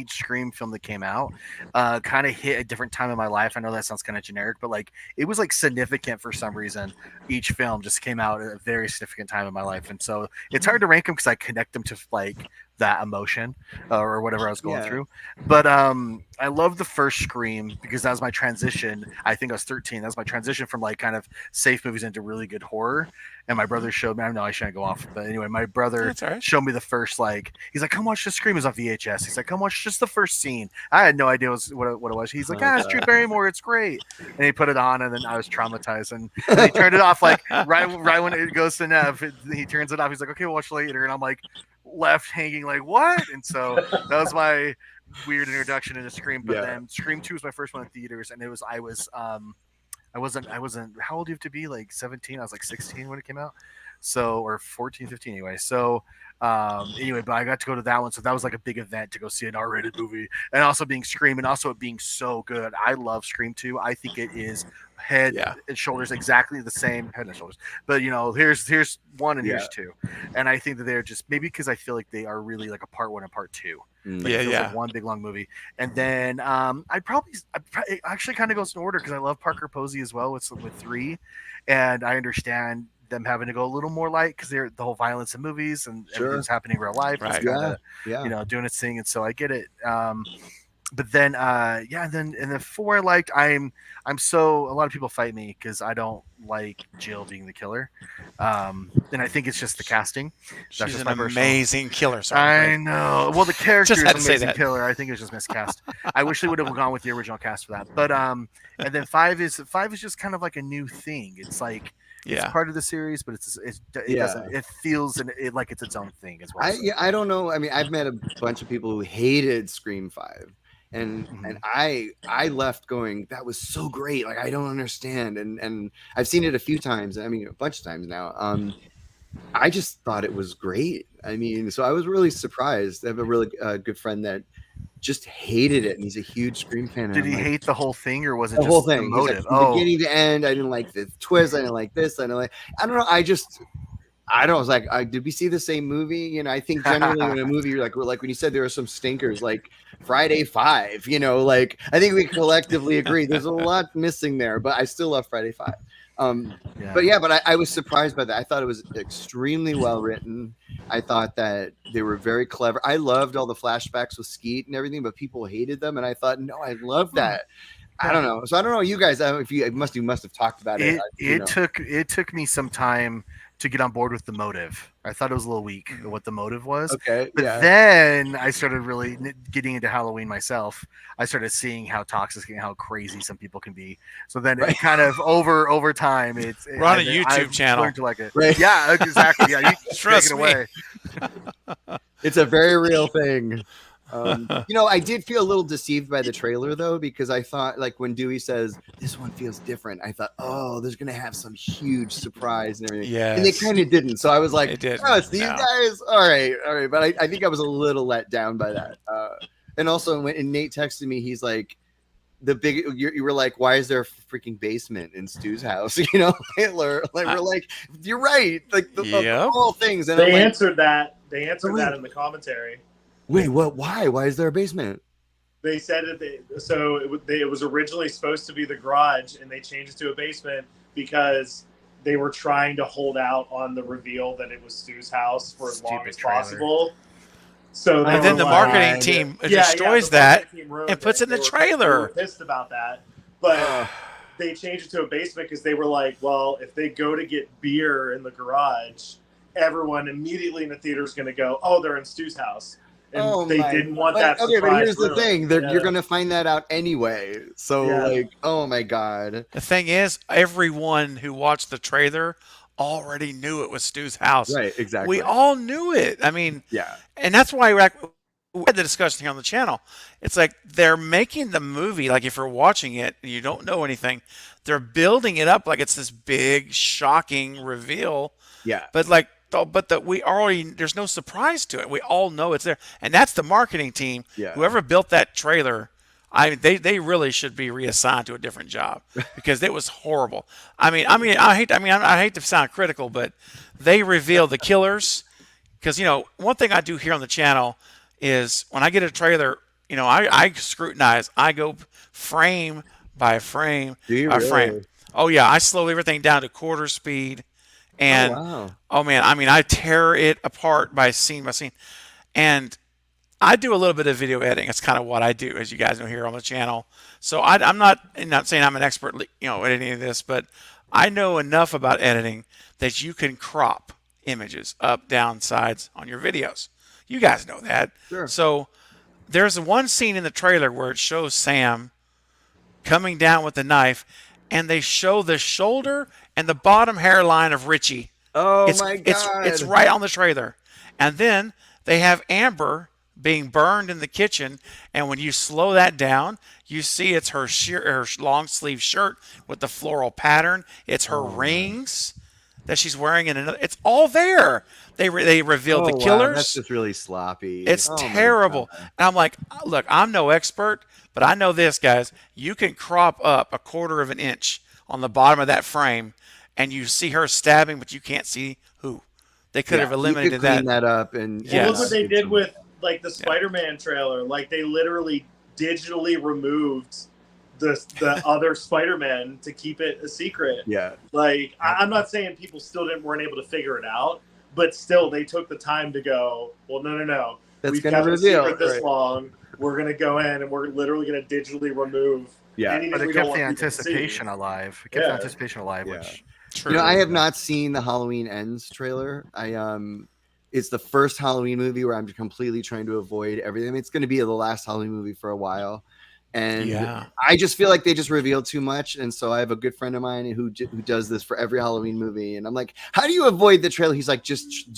Scream film that came out kind of hit a different time in my life. I know that sounds kind of generic, but like it was like significant for some reason. Each film just came out at a very significant time in my life, and so it's hard to rank them because I connect them to like that emotion or whatever I was going through. But I love the first Scream because that was my transition. I think I was 13. That was my transition from like kind of safe movies into really good horror. And my brother showed me, I know I shouldn't go off, but anyway, my brother showed me the first, like, he's like, come watch the Scream. It was on VHS. He's like, come watch just the first scene. I had no idea what it was. He's like, it's Drew Barrymore. It's great. And he put it on, and then I was traumatized. And he turned it off, like, right when it goes to Neve, he turns it off. He's like, okay, we'll watch later. And I'm like, left hanging, like, what? And so that was my weird introduction into Scream. But then Scream 2 was my first one in theaters, and I wasn't, how old do you have to be? Like 17? I was like 16 when it came out. So, or 14, 15 anyway. So, anyway, but I got to go to that one. So that was like a big event to go see an R-rated movie, and also being Scream, and also it being so good. I love Scream 2. I think it is head and shoulders exactly the same, head and shoulders. But here's 1 and here's 2. And I think that they're just, maybe because I feel like they are really like a part 1 and part 2. Like it feels like one big long movie. And then it actually kind of goes in order because I love Parker Posey as well with 3, and I understand them having to go a little more light because they're the whole violence in movies and everything's happening in real life. Right. It's kinda, doing its thing, and so I get it. but then and then 4 I liked. I'm so, a lot of people fight me because I don't like Jill being the killer, and I think it's just the casting. That's She's just an my personal. amazing killer. Sorry, I Craig. know. Well, the character Just is had to say amazing that. killer. I think it was just miscast. I wish they would have gone with the original cast for that. But and then 5 is just kind of like a new thing. It's like it's Yeah. part of the series, but it Yeah. doesn't. It feels like it's its own thing as well. I don't know. I mean, I've met a bunch of people who hated Scream 5. And I left going, that was so great. Like, I don't understand. And I've seen it a few times. I mean, a bunch of times now. I just thought it was great. I mean, so I was really surprised. I have a really good friend that just hated it, and he's a huge Scream fan. Did and he I'm like, hate the whole thing, or was it the just whole the thing? He's like, motive? from beginning to end, I didn't like the twist. I didn't like this. I didn't like. I don't know. I don't. I was like, did we see the same movie? You know, I think generally in a movie, you're like when you said there are some stinkers, like Friday 5. You know, like I think we collectively agree there's a lot missing there, but I still love Friday 5. But I was surprised by that. I thought it was extremely well written. I thought that they were very clever. I loved all the flashbacks with Skeet and everything, but people hated them, and I thought, no, I love that. I don't know. So I don't know, you guys. If you must have talked about it. It took me some time to get on board with the motive. I thought it was a little weak what the motive was. Okay, but then I started really getting into Halloween myself. I started seeing how toxic and how crazy some people can be. So then it kind of over time, we're on a YouTube channel. Learned to like it. Right. Yeah, exactly. Yeah, you Trust take it me. away. It's a very real thing. I did feel a little deceived by the trailer though, because I thought, like, when Dewey says this one feels different, I thought, oh, there's gonna have some huge surprise and everything. Yes. And they kind of didn't. So I was like, oh, it's these No. guys. All right. But I think I was a little let down by that. And also when Nate texted me, he's like, you were like, why is there a freaking basement in Stu's house? You know, Hitler. Like, we're like, you're right. Like the whole things. And they I'm answered that. They answered that in the commentary. Wait, what? Why? Why is there a basement? They said that it was originally supposed to be the garage, and they changed it to a basement because they were trying to hold out on the reveal that it was Stu's house for as long as possible. So and then the marketing team destroys that and puts it in the trailer. They were pissed about that, but they changed it to a basement because they were like, well, if they go to get beer in the garage, everyone immediately in the theater is going to go, oh, they're in Stu's house. And they didn't want that surprise. Okay, but here's the thing. You're going to find that out anyway. So, like, oh, my God. The thing is, everyone who watched the trailer already knew it was Stu's house. Right, exactly. We all knew it. I mean, yeah. And that's why we had the discussion here on the channel. It's like they're making the movie, like if you're watching it and you don't know anything, they're building it up like it's this big, shocking reveal. Yeah. But like, we already, there's no surprise to it. We all know it's there, and that's the marketing team. Yeah. Whoever built that trailer, they really should be reassigned to a different job because it was horrible. I hate to sound critical, but they revealed the killers because one thing I do here on the channel is when I get a trailer, I scrutinize. I go frame by frame by frame. Oh yeah, I slow everything down to quarter speed. And man, I tear it apart by scene by scene, and I do a little bit of video editing. It's kind of what I do, as you guys know here on the channel. So I'm not saying I'm an expert, at any of this, but I know enough about editing that you can crop images up, down, sides on your videos. You guys know that. Sure. So there's one scene in the trailer where it shows Sam coming down with the knife, and they show the shoulder and the bottom hairline of Richie. Oh, my God. It's right on the trailer. And then they have Amber being burned in the kitchen, and when you slow that down, you see it's her long sleeve shirt with the floral pattern. It's her rings that she's wearing in another. It's all there. They revealed the killers. Wow, that's just really sloppy. It's terrible. And I'm like, look, I'm no expert, but I know this, guys. You can crop up a quarter of an inch on the bottom of that frame, and you see her stabbing, but you can't see who. They could have eliminated you could clean that up. And look what they did with like the Spider-Man trailer. Like they literally digitally removed the other Spider-Man to keep it a secret. Yeah. Like I'm not saying people still weren't able to figure it out, but still they took the time to go, well, no. That's We've gonna kept reveal the secret this long. we're gonna go in and we're literally gonna digitally remove anything But it we don't kept want the people to see. anticipation alive. It kept the Yeah. anticipation alive, Yeah. which True. You know, I have not seen the Halloween Ends trailer. It's the first Halloween movie where I'm completely trying to avoid everything. I mean, it's going to be the last Halloween movie for a while, and Yeah. I just feel like they just revealed too much. And so I have a good friend of mine who does this for every Halloween movie, and I'm like, how do you avoid the trailer? He's like, just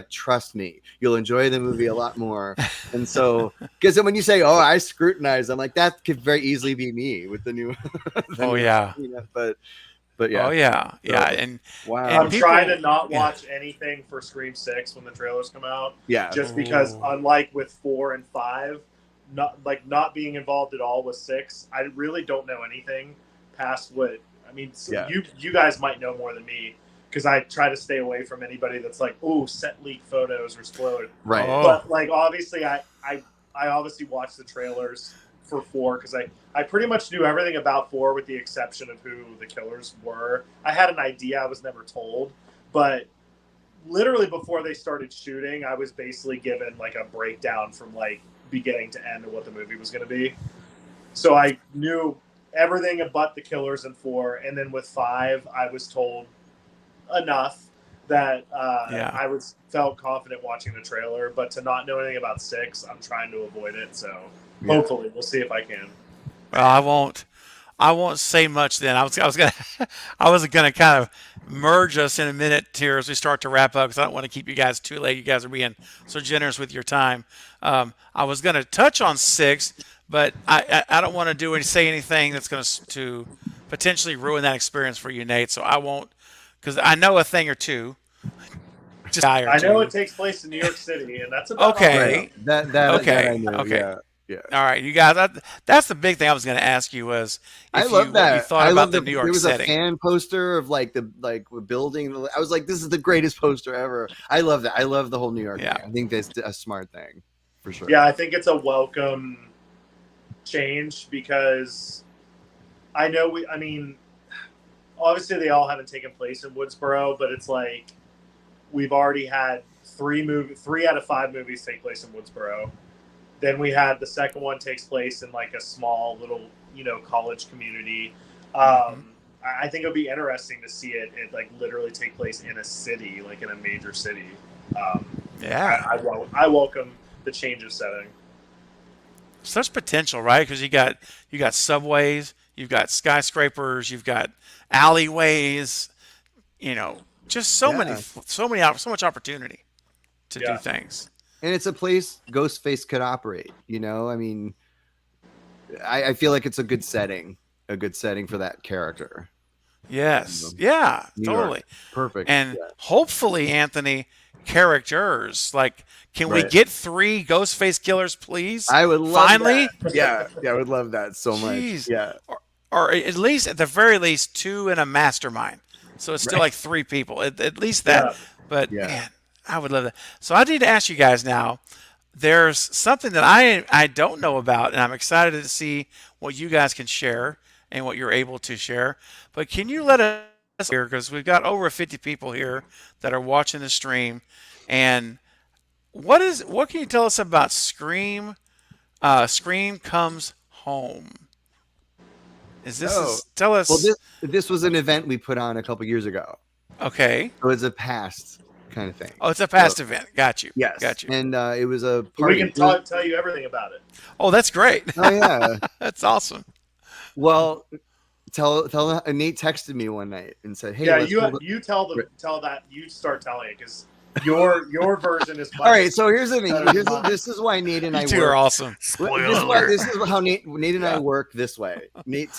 trust me, you'll enjoy the movie a lot more. And so, because then when you say, oh, I scrutinize, I'm like, that could very easily be me with the new. Oh yeah. But yeah. Oh yeah. Yeah. So, And wow. and I'm people- trying to not yeah. watch anything for Scream 6 when the trailers come out. Yeah. Just because, Ooh. unlike with 4 and 5, not being involved at all with 6, I really don't know anything past what. I mean, Yeah. you guys might know more than me because I try to stay away from anybody that's like, oh, set leak photos or spoiled. Right. Oh. But like, obviously, I obviously watched the trailers for 4 because I pretty much knew everything about 4 with the exception of who the killers were. I had an idea, I was never told, but literally before they started shooting, I was basically given like a breakdown from like beginning to end of what the movie was going to be. So I knew everything but the killers in 4, and then with 5, I was told enough that I felt confident watching the trailer, but to not know anything about 6, I'm trying to avoid it. So hopefully, we'll see if I can. Well, I won't say much then. I was gonna kind of merge us in a minute here as we start to wrap up because I don't want to keep you guys too late. You guys are being so generous with your time. I was gonna touch on 6, but I don't want to say anything that's going to potentially ruin that experience for you, Nate. So I won't, because I know a thing or two. I know it takes place in New York City, and that's about okay. That Okay. I know. Okay. Yeah. All right, you guys. That's the big thing I was going to ask you was I if love what that. you thought about the New York there was setting. a fan poster of like the building. I was like, this is the greatest poster ever. I love that. I love the whole New York thing. I think that's a smart thing for sure. Yeah, I think it's a welcome change because I know I mean, obviously they all haven't taken place in Woodsboro, but it's like we've already had 3 out of 5 movies take place in Woodsboro. Then we had the second one takes place in like a small little, college community. I think it would be interesting to see it like literally take place in a city, like in a major city. I welcome the change of setting. Such potential, right? Because you got subways, you've got skyscrapers, you've got alleyways, just so much opportunity to do things. And it's a place Ghostface could operate. I mean, I feel like it's a good setting for that character. Yes. Yeah, New totally. York. Perfect. And hopefully, Anthony, characters. Like, can we get 3 Ghostface killers, please? I would love finally. That. Yeah, I would love that so Jeez. much. Yeah. Or at the very least, 2 in a mastermind. So it's still like 3 people. At least that. Yeah. But man, I would love that. So I need to ask you guys now. There's something that I don't know about, and I'm excited to see what you guys can share and what you're able to share. But can you let us here, because we've got over 50 people here that are watching the stream, and what can you tell us about Scream? Scream Comes Home. Tell us? Well, this was an event we put on a couple years ago. Okay. So it's a past kind of thing. Oh, it's a past event. Got you. Yes. Got you. And it was a party. We can tell you everything about it. Oh, that's great. Oh yeah. That's awesome. Well, tell Nate texted me one night and said, "Hey, yeah, you tell that you start telling it because your version is much all right." So here's the thing. This is why Nate and I You two are awesome. This is how Nate and I work this way. Nate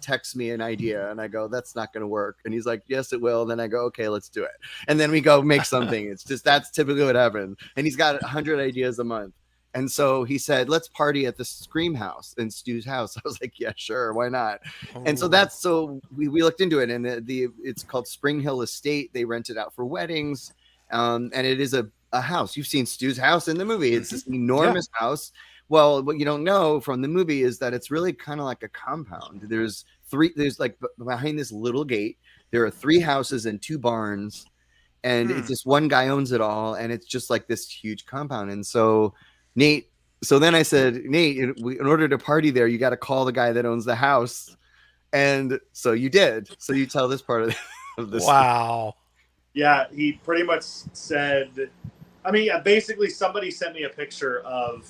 texts me an idea, and I go, "That's not going to work," and he's like, "Yes, it will." Then I go, "Okay, let's do it," and then we go make something. It's just that's typically what happens. And he's got 100 ideas a month. And so he said, let's party at the Scream house in Stu's house. I was like, yeah, sure. Why not? And so we looked into it, and it's called Spring Hill Estate. They rent it out for weddings. And it is a house. You've seen Stu's house in the movie. It's this enormous house. Well, what you don't know from the movie is that it's really kind of like a compound. There's like behind this little gate, there are 3 houses and 2 barns. And it's just one guy owns it all. And it's just like this huge compound. And so Nate So then I said, Nate, in order to party there, you got to call the guy that owns the house. And so you did. So you tell this part of this. Wow. Yeah, he pretty much said, I mean, basically somebody sent me a picture of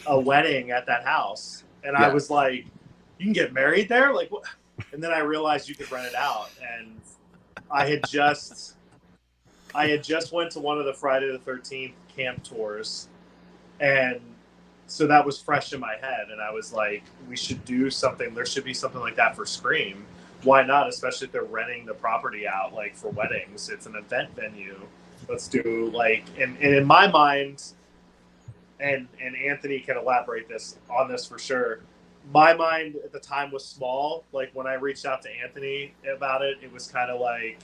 a wedding at that house. And I was like, you can get married there? Like, what? And then I realized you could rent it out. And I had just went to one of the Friday the 13th camp tours. And so that was fresh in my head. And I was like, we should do something. There should be something like that for Scream. Why not? Especially if they're renting the property out, like for weddings. It's an event venue. Let's do like, and in my mind, and Anthony can elaborate on this for sure. My mind at the time was small. Like when I reached out to Anthony about it, it was kind of like,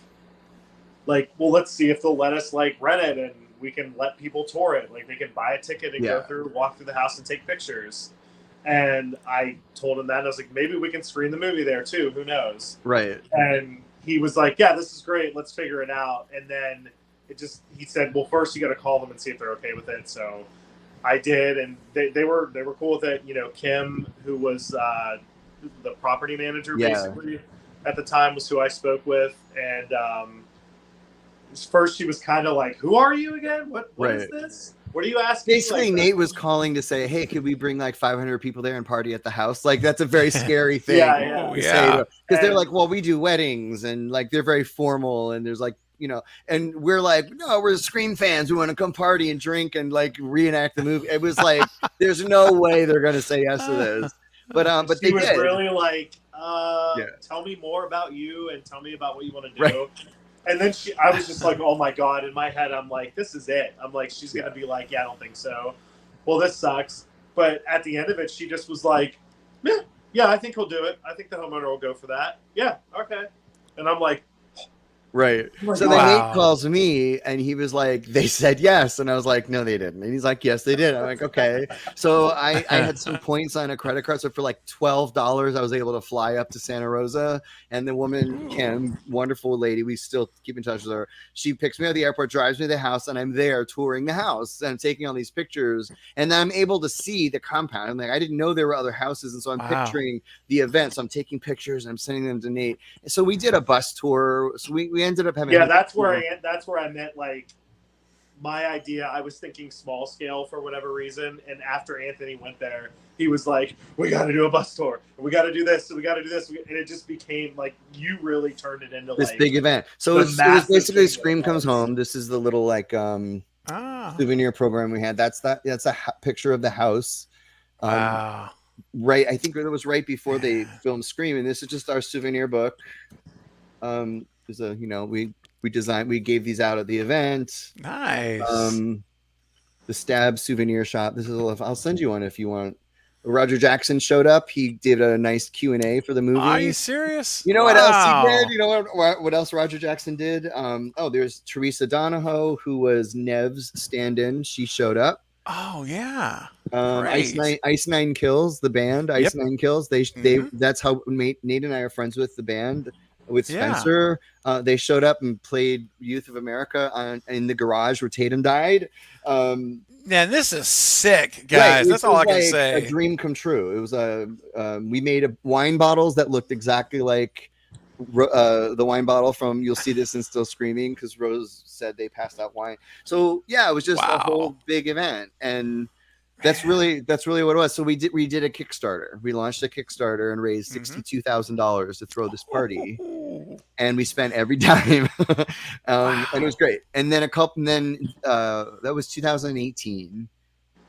well, let's see if they'll let us like rent it and we can let people tour it. Like they can buy a ticket and go through, walk through the house and take pictures. And I told him that, and I was like, maybe we can screen the movie there too. Who knows? Right. And he was like, yeah, this is great. Let's figure it out. And then he said, well, first you got to call them and see if they're okay with it. So I did. And they were cool with it. You know, Kim, who was the property manager basically at the time, was who I spoke with. And first she was kind of like, who are you again? What is this? What are you asking? Basically, like, Nate was calling to say, hey, could we bring like 500 people there and party at the house? Like, that's a very scary thing. Yeah. Because they're like, well, we do weddings and like they're very formal. And there's like, you know, and we're like, no, we're Scream fans. We want to come party and drink and like reenact the movie. It was like, there's no way they're going to say yes to this. But they was did. Really like, tell me more about you and tell me about what you want to do. Right. And then I was just like, oh my God. In my head, I'm like, this is it. I'm like, she's going to be like, yeah, I don't think so. Well, this sucks. But at the end of it, she just was like, yeah, I think he'll do it. I think the homeowner will go for that. Yeah, okay. And I'm like, right. So then Nate calls me and he was like, they said yes. And I was like, no, they didn't. And he's like, yes, they did. I'm like, okay. So I had some points on a credit card. So for like $12, I was able to fly up to Santa Rosa. And the woman, Kim, wonderful lady, we still keep in touch with her. She picks me up at the airport, drives me to the house, and I'm there touring the house. And I'm taking all these pictures. And then I'm able to see the compound. I'm like, I didn't know there were other houses. And so I'm picturing the event. So I'm taking pictures and I'm sending them to Nate. So we did a bus tour. So we ended up having that's where I meant like my idea. I was thinking small scale for whatever reason, and after Anthony went there, he was like, we got to do a bus tour, we got to do this, we got to do this, and it just became like you really turned it into this like big event. So it was basically Scream Comes Home. This is the little like souvenir program we had. That's a picture of the house. Right, I think it was right before they filmed Scream, and this is just our souvenir book. There's a, you know, we gave these out at the event. Nice. The Stab souvenir shop. I'll send you one if you want. Roger Jackson showed up. He did a nice Q&A for the movie. Are you serious? You know what else he did? You know what else Roger Jackson did? There's Teresa Donahoe, who was Neve's stand-in. She showed up. Oh yeah. Ice Nine Kills, the band. Ice Nine Kills. They that's how Nate and I are friends with the band. With Spencer, they showed up and played Youth of America in the garage where Tatum died. Man, this is sick, guys. That's all I can say. A dream come true. It was we made wine bottles that looked exactly like the wine bottle from You'll See This and Still Screaming, because Rose said they passed out wine. So yeah, it was just a whole big event, and that's really what it was. So we did a Kickstarter. We launched a Kickstarter and raised $62,000 to throw this party, and we spent every dime, and it was great. And then that was 2018,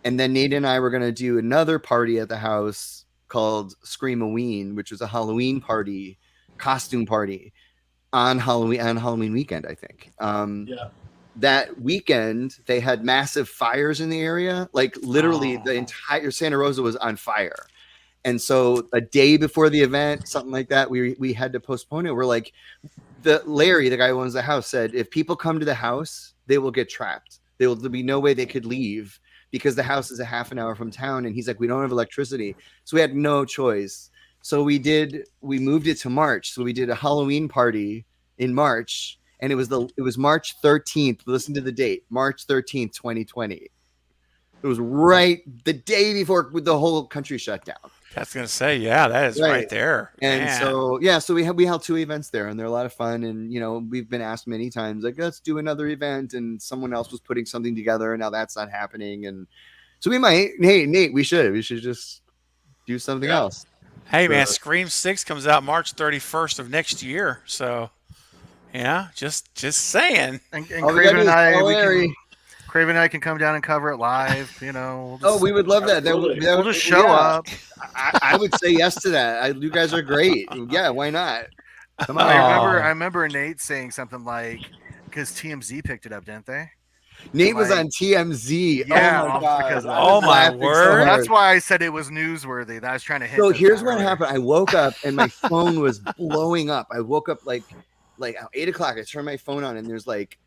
and then Nate and I were going to do another party at the house called Scream-a-Ween, which was a Halloween party, costume party on Halloween weekend, I think. That weekend they had massive fires in the area, like literally the entire Santa Rosa was on fire. And so a day before the event, something like that, we had to postpone it. We're like, Larry, the guy who owns the house, said if people come to the house, they will get trapped. There'll be no way they could leave because the house is a half an hour from town. And he's like, we don't have electricity. So we had no choice. So we moved it to March. So we did a Halloween party in March. And it was March 13th. Listen to the date, March 13th, 2020. It was right the day before the whole country shut down. That's gonna say, yeah, that is right there. And Man. so we held 2 events there, and they're a lot of fun. And we've been asked many times, like, let's do another event, and someone else was putting something together, and now that's not happening. And so we might, hey Nate, we should just do something else. Hey man, Scream 6 comes out March 31st of next year. So yeah, just saying. And Craven and I can come down and cover it live. We would love that. We'll just show up. I would say yes to that. You guys are great. Yeah, why not? Come on. I remember Nate saying something like, because TMZ picked it up, didn't they? Nate was on TMZ. Yeah, oh my god! Oh my word! That's why I said it was newsworthy. That I was trying to hit. So here's what happened. I woke up and my phone was blowing up. I woke up like 8:00. I turned my phone on and there's like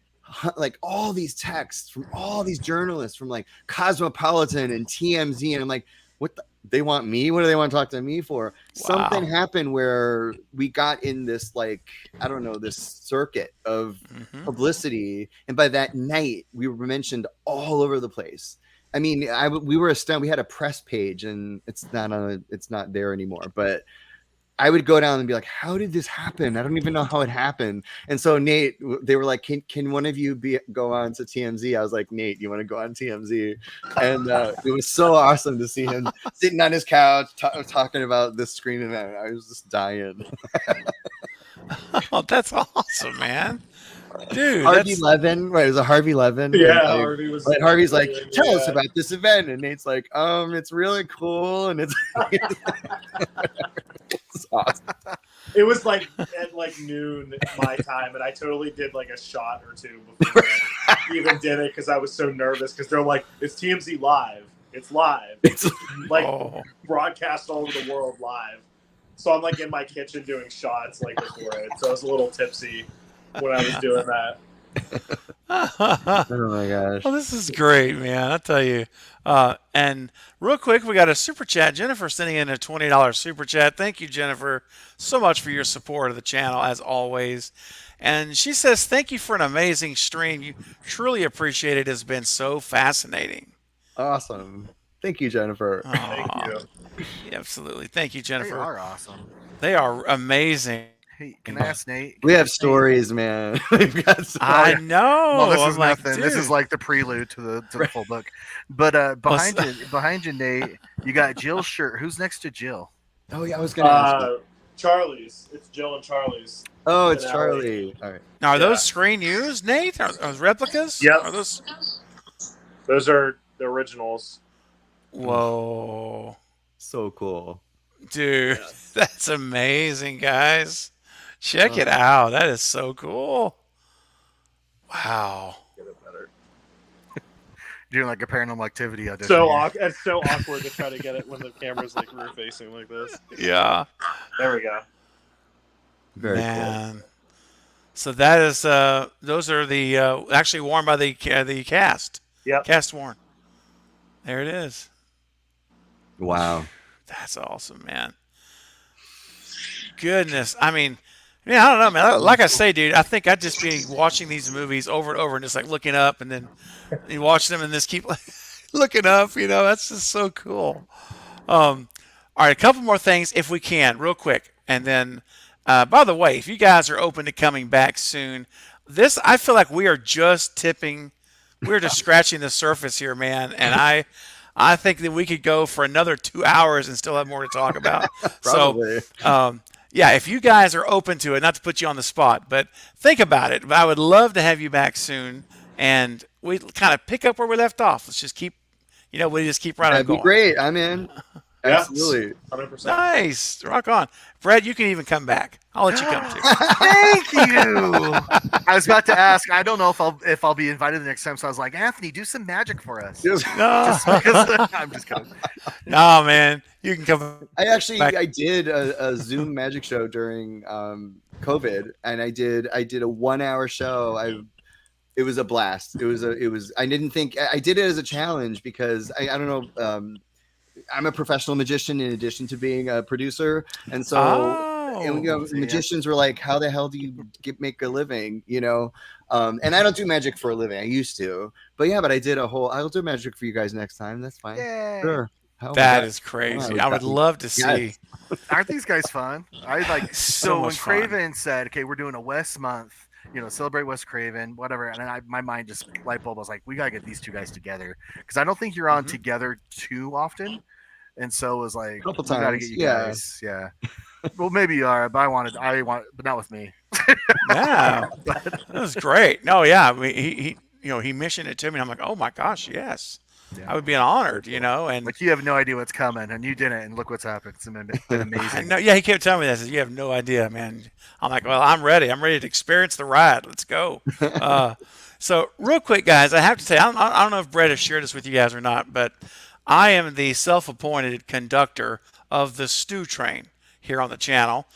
all these texts from all these journalists from like Cosmopolitan and TMZ, and I'm like, what? They want me? What do they want to talk to me for? Wow. Something happened where we got in this this circuit of publicity, and by that night we were mentioned all over the place. I mean, we were astounded. We had a press page, and it's not there anymore, but I would go down and be like, how did this happen? I don't even know how it happened. And so Nate, they were like, can one of you go on to TMZ? I was like, Nate, you want to go on TMZ? And it was so awesome to see him sitting on his couch talking about this Scream event. I was just dying. Oh, that's awesome, man. Dude, Harvey Levin, right? It was a Harvey Levin. Yeah, Harvey's like, tell us about this event, and Nate's like, it's really cool, and it's, it's awesome. It was like at like noon my time, and I totally did like a shot or two before I even did it because I was so nervous. Because they're like, it's TMZ live, it's live, it's like broadcast all over the world live. So I'm like in my kitchen doing shots like before it. So I was a little tipsy when I was doing that. Oh my gosh. Well, this is great, man. I'll tell you. And real quick, we got a super chat. Jennifer sending in a $20 super chat. Thank you, Jennifer, so much for your support of the channel, as always. And she says, thank you for an amazing stream. You truly appreciate it. It's been so fascinating. Awesome. Thank you, Jennifer. Thank you. Absolutely. Thank you, Jennifer. They are awesome. They are amazing. Hey, can I ask Nate? We have stories, man. We've got stories. I know. Well, this is like, nothing. This is like the prelude to the full book. But behind you, Nate, you got Jill's shirt. Who's next to Jill? Oh yeah, I was gonna ask you. Charlie's. It's Jill and Charlie's. Oh, it's Charlie. All right. Now, are those screen used, Nate? Are those replicas? Yep. Are Those are the originals. Whoa. So cool. Dude, that's amazing, guys. Check it out. That is so cool. Wow. Get it better. Doing like a Paranormal Activity audition. It's so awkward to try to get it when the camera's like rear facing like this. Yeah. There we go. Very Man. cool. So that is those are the actually worn by the cast. Yep. Cast worn. There it is. Wow. That's awesome, man. Goodness. I mean, yeah, I don't know, man. Like I say, dude, I think I'd just be watching these movies over and over and just like looking up and then you watch them and just keep looking up, that's just so cool. All right, a couple more things if we can, real quick. And then, by the way, if you guys are open to coming back soon, I feel like we are just scratching the surface here, man. And I think that we could go for another 2 hours and still have more to talk about. Probably. So, yeah, if you guys are open to it, not to put you on the spot, but think about it. I would love to have you back soon, and we kind of pick up where we left off. Let's just keep, we just keep right on That'd going. be great. I'm in. Absolutely. 100%. Nice. Rock on. Brad, you can even come back. I'll let you come too. Thank you. I was about to ask. I don't know if I'll be invited the next time. So I was like, Anthony, do some magic for us. No, I'm just kidding. no, man. You can come. I did a Zoom magic show during COVID, and I did a 1 hour show. It was a blast. I didn't think I did it as a challenge because I don't know. I'm a professional magician in addition to being a producer, and so and magicians were like, how the hell do you make a living? And I don't do magic for a living. I used to, but I did I'll do magic for you guys next time. That's fine. Yay. Sure. Oh That is crazy. I would love to see. Aren't these guys fun? I like So when much fun. Craven said, "Okay, we're doing a Wes month, celebrate Wes Craven, whatever," and then my mind just light bulb was like, "We gotta get these two guys together because I don't think you're on together too often." And so it was like, couple we gotta times, get you guys. Yeah. Well, maybe you are, but I want, but not with me. Yeah, that was great. No, yeah, I mean, he mentioned it to me, and I'm like, oh my gosh, yes, Yeah. I would be honored, and Like you have no idea what's coming, and you didn't, and look what's happened. It's been amazing. no, yeah, he kept telling me that. He says, you have no idea, man. I'm like, well, I'm ready. I'm ready to experience the ride. Let's go. So real quick, guys, I have to say, I don't know if Brett has shared this with you guys or not, but I am the self-appointed conductor of the Stu train here on the channel,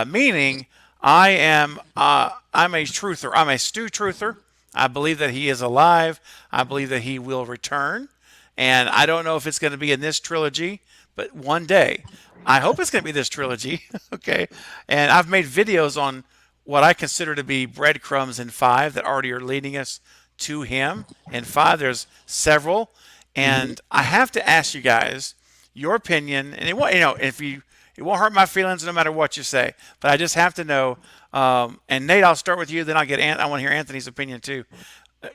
meaning I'm a truther. I'm a Stu truther. I believe that he is alive. I believe that he will return. And I don't know if it's going to be in this trilogy, but one day. I hope it's going to be this trilogy. Okay. And I've made videos on what I consider to be breadcrumbs in 5 that already are leading us to him. In 5, there's several. And I have to ask you guys your opinion. And it won't, it won't hurt my feelings no matter what you say. But I just have to know. And Nate, I'll start with you. Then I want to hear Anthony's opinion too.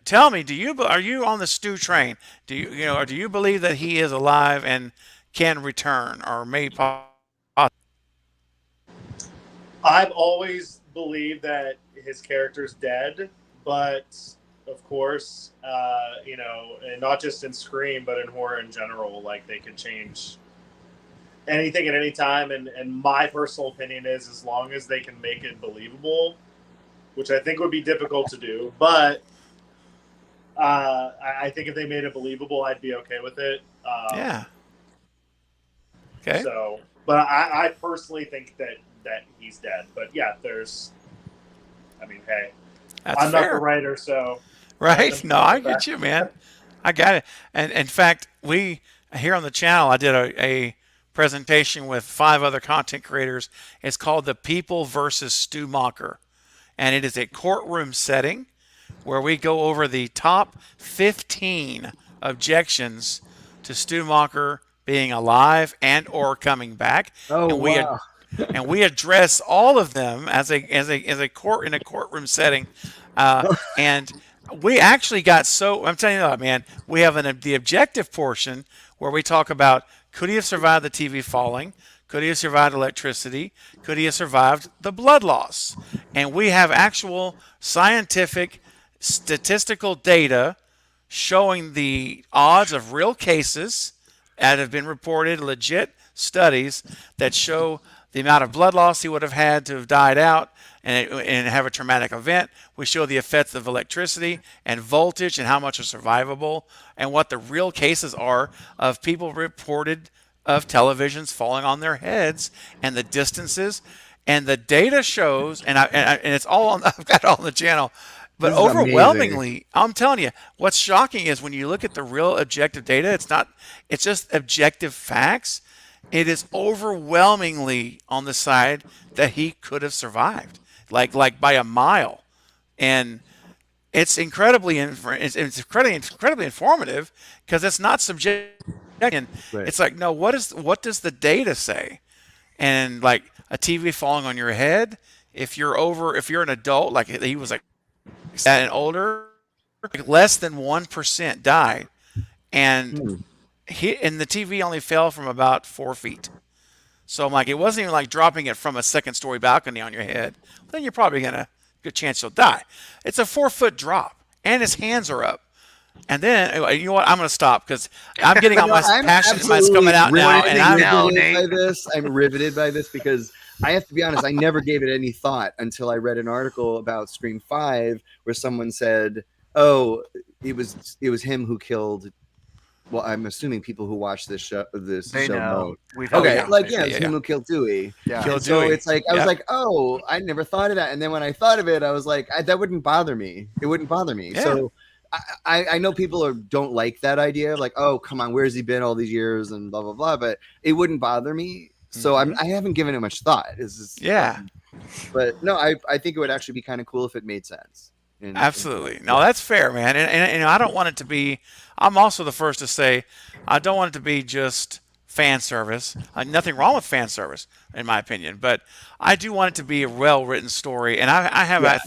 Tell me, are you on the Stu train? Do you believe that he is alive and can return, or maybe? I've always believed that his character's dead, but of course, and not just in Scream, but in horror in general, like they could change anything at any time. And my personal opinion is, as long as they can make it believable, which I think would be difficult to do, but I think if they made it believable, I'd be okay with it. Yeah. Okay. So, but I personally think that he's dead. But yeah, hey, That's I'm fair. not the writer, so. Right? No, I get you, man. I got it. And in fact, we here on the channel, I did a presentation with 5 other content creators. It's called The People versus Stu Macher. And it is a courtroom setting where we go over the top 15 objections to Stu Macher being alive and or coming back. Oh, and wow. And we address all of them as a court in a courtroom setting. And we actually got I'm telling you that, man, we have the objective portion where we talk about, could he have survived the TV falling? Could he have survived electricity? Could he have survived the blood loss? And we have actual scientific statistical data showing the odds of real cases that have been reported, legit studies that show the amount of blood loss he would have had to have died out and have a traumatic event. We show the effects of electricity and voltage and how much are survivable, and what the real cases are of people reported of televisions falling on their heads and the distances. And the data shows, and it's all on. I've got it all on the channel. But overwhelmingly, amazing. I'm telling you, what's shocking is when you look at the real objective data, it's just objective facts. It is overwhelmingly on the side that he could have survived, like by a mile. And it's incredibly informative because it's not subjective. Right. It's like, no, what does the data say? And like a TV falling on your head, if you're an adult, like he was like and older, less than 1% died, and the TV only fell from about 4 feet. So I'm like, it wasn't even like dropping it from a 2nd-story balcony on your head. Then you're probably good chance you'll die. It's a 4-foot drop, and his hands are up. And then, you know what? I'm going to stop because I'm getting all my passion is coming out now. And I'm riveted by this because I have to be honest, I never gave it any thought until I read an article about Scream 5 where someone said, oh, it was him who killed. Well, I'm assuming people who watch this show know. It's him who killed Dewey. Yeah. So it's like I was like, oh, I never thought of that. And then when I thought of it, I was like, that wouldn't bother me. It wouldn't bother me. Yeah. So I know people don't like that idea of like, oh, come on, where's he been all these years and blah blah blah. But it wouldn't bother me So I haven't given it much thought. Yeah. But no, I think it would actually be kind of cool if it made sense. Absolutely. No, that's fair, man. And I don't want it to be. I'm also the first to say, I don't want it to be just fan service. Nothing wrong with fan service, in my opinion, but I do want it to be a well-written story. And I have I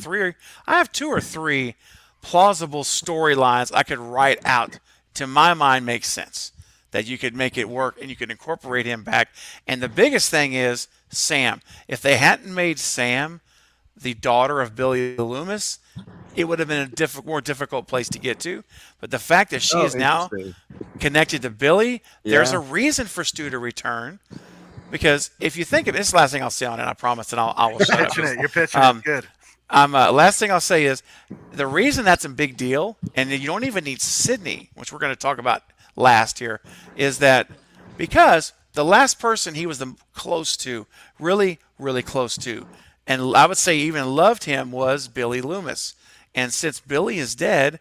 have 2 or 3 plausible storylines I could write out. To my mind, makes sense that you could make it work and you could incorporate him back. And the biggest thing is Sam. If they hadn't made Sam the daughter of Billy Loomis, it would have been a more difficult place to get to. But the fact that she is now connected to Billy, there's a reason for Stu to return. Because if you think of it, this is the last thing I'll say on it, I promise, and I will shut up. You're pitching it. Good. Last thing I'll say is the reason that's a big deal, and you don't even need Sydney, which we're going to talk about last here, is that because the last person he was the close to, really, really close to, and I would say even loved him, was Billy Loomis. And since Billy is dead,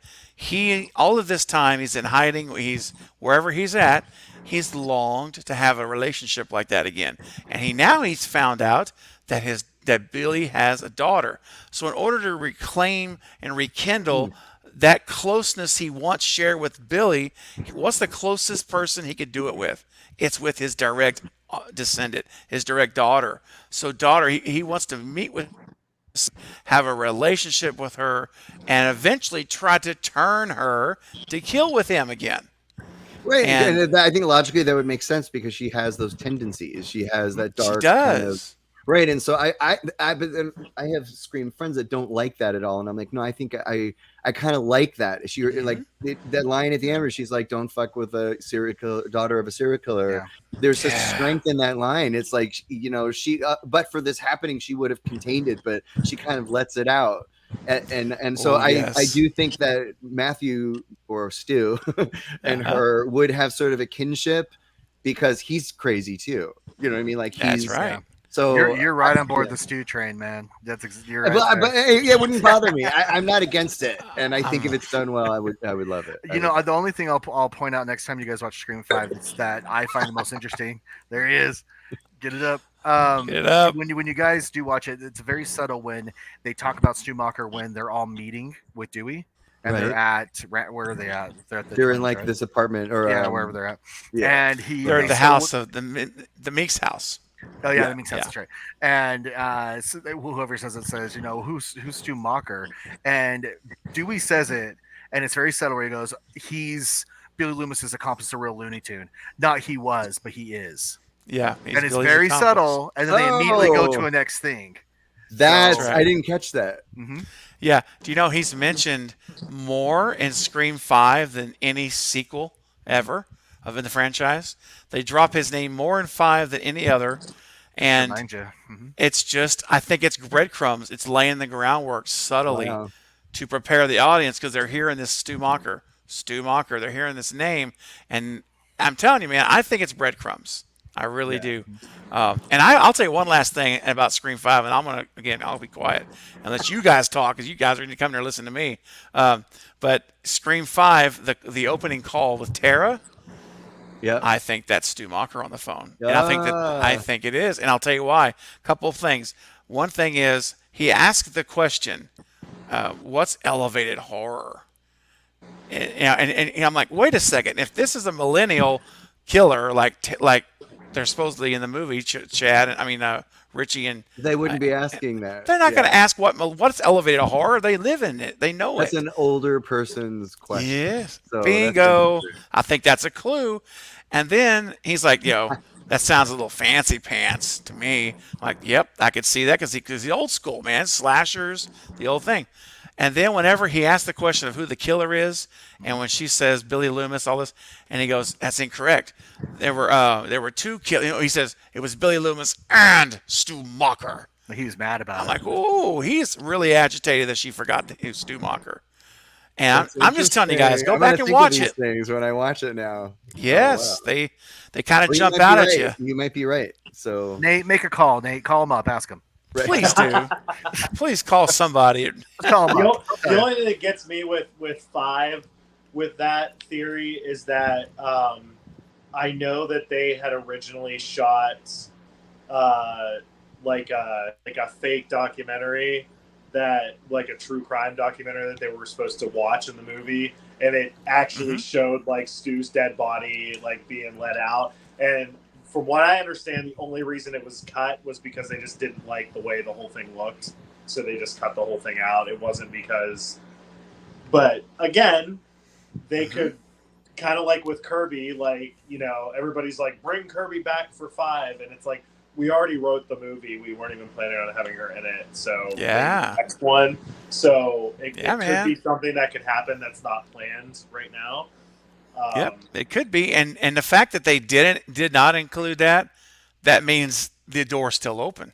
all of this time he's in hiding, he's wherever he's at, he's longed to have a relationship like that again. And he's found out that Billy has a daughter. So in order to reclaim and rekindle that closeness he once shared with Billy, what's the closest person he could do it with? It's with his direct descendant, his direct daughter. So he wants to meet with, have a relationship with her, and eventually try to turn her to kill with him again. Right, and I think logically that would make sense because she has those tendencies. She has that dark. She does. Kind of, right, and so I have Scream friends that don't like that at all, and I'm like, no, I think I kind of like that. She like that line at the end where she's like, "Don't fuck with a serial killer, daughter of a serial killer." Yeah. There's such strength in that line. It's like, she, but for this happening, she would have contained it, but she kind of lets it out. And so I do think that Matthew or Stu and her would have sort of a kinship because he's crazy too. You know what I mean? Like that's right. So you're right on board the Stu train, man. You're right but it wouldn't bother me. I'm not against it, and I think if it's done well, I would love it. The only thing I'll point out next time you guys watch Scream 5 is that I find the most interesting. There he is. Get it up. Get it up. When you guys do watch it, it's very subtle when they talk about Stu Macher when they're all meeting with Dewey. And they're at where are they at? They're in like this apartment or wherever they're at. Yeah. And they're at the house of the Meeks house. Oh yeah, that makes sense. That's right. And so whoever says it says, who's Stu Macher, and Dewey says it, and it's very subtle where he goes, he's Billy Loomis's accomplice to real Looney Tune. Not he was, but he is. Yeah, and it's Billy's very accomplice. Subtle, and then they immediately go to a next thing. That's right. I didn't catch that. Mm-hmm. Yeah, do you know he's mentioned more in Scream 5 than any sequel ever of in the franchise? They drop his name more in 5 than any other, and it's just, I think it's breadcrumbs. It's laying the groundwork subtly to prepare the audience because they're hearing this Stu Macher. They're hearing this name, and I'm telling you, man, I think it's breadcrumbs. I really do. And I'll tell you one last thing about Scream 5, and I'm going to, I'll be quiet and let you guys talk because you guys are going to come there and listen to me. But Scream 5, the opening call with Tara, I think that's Stu Macher on the phone. And I think it is. And I'll tell you why. A couple of things. One thing is he asked the question, what's elevated horror? And I'm like, wait a second. If this is a millennial killer, like they're supposedly in the movie, Richie and they wouldn't be asking that. They're not going to ask what's elevated horror. They live in it. They know that's an older person's question. Yes, so bingo. I think that's a clue. And then he's like, that sounds a little fancy pants to me. I'm like, yep, I could see that because he's old school, man. Slashers, the old thing. And then whenever he asks the question of who the killer is, and when she says Billy Loomis, all this, and he goes, "That's incorrect. There were 2 killers." He says it was Billy Loomis and Stu Macher. He was mad about it. I'm like, oh, he's really agitated that she forgot who's Stu Macher. And I'm just telling you guys, go back and watch it. Things when I watch it now. Yes, they kind of jump out at you. You might be right. So Nate, make a call. Nate, call him up. Ask him. Right. Please do. Please call somebody. Call him up. The only thing that gets me with 5, with that theory, is that I know that they had originally shot like a fake documentary that like a true crime documentary that they were supposed to watch in the movie, and it actually showed like Stu's dead body like being let out. And from what I understand, the only reason it was cut was because they just didn't like the way the whole thing looked, so they just cut the whole thing out. It wasn't because, but again, they could kind of like with Kirby, like, you know, everybody's like, bring Kirby back for 5, and it's like, we already wrote the movie. We weren't even planning on having her in it. So Yeah. the next one. So it man. could be something that could happen that's not planned right now. Yep, it could be, and the fact that they did not include that means the door's still open.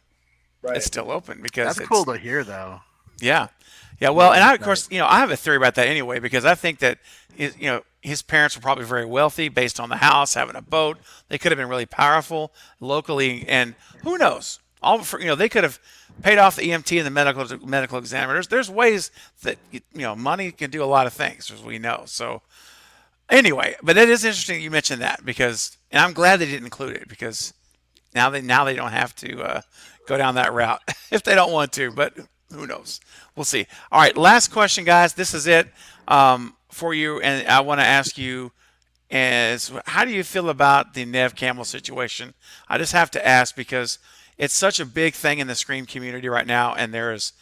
Right. It's still open because That's cool to hear, though. Yeah, yeah. Well, and I, of course, you know, I have a theory about that anyway because I think that his parents were probably very wealthy based on the house, having a boat. They could have been really powerful locally, and who knows? They could have paid off the EMT and the medical examiners. There's ways that money can do a lot of things, as we know. So. Anyway, but it is interesting you mentioned that and I'm glad they didn't include it because now they don't have to go down that route if they don't want to, but who knows? We'll see. All right, last question, guys. This is it for you, and I want to ask you is how do you feel about the Neve Campbell situation? I just have to ask because it's such a big thing in the Scream community right now, and there's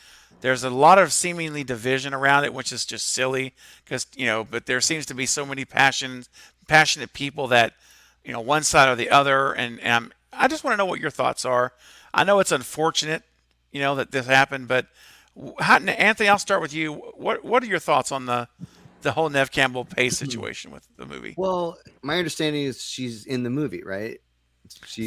a lot of seemingly division around it, which is just silly because, but there seems to be so many passionate people that, one side or the other. And I just want to know what your thoughts are. I know it's unfortunate, that this happened, but Anthony, I'll start with you. What are your thoughts on the whole Neve Campbell Pace situation with the movie? Well, my understanding is she's in the movie, right?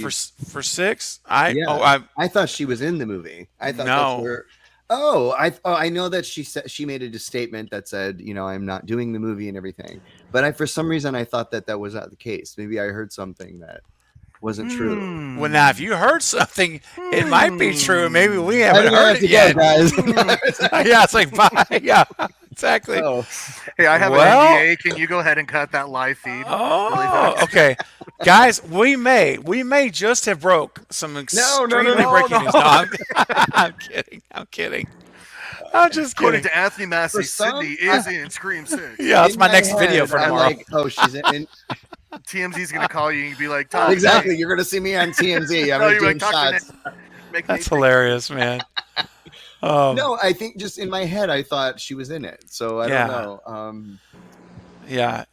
For 6? I thought she was in the movie. I thought that's where. Oh, I know that she made a statement that said, I'm not doing the movie and everything. But for some reason I thought that was not the case. Maybe I heard something that wasn't true. Well, now if you heard something, it might be true. Maybe we haven't heard it yet, guys. Yeah, it's like bye. Yeah, exactly. Oh. Hey, I have an NDA. Can you go ahead and cut that live feed? Oh, okay, guys. We may just have broke some extremely breaking news. No, I'm kidding. I'm just kidding. According to Anthony Masi, Sydney is in Scream 6. Yeah, that's my next video for tomorrow. I'm like, oh, she's in. TMZ's gonna call you and be like, exactly. You're gonna see me on TMZ. I'm gonna do shots. That's hilarious, man. No, I think just in my head, I thought she was in it. So I don't know.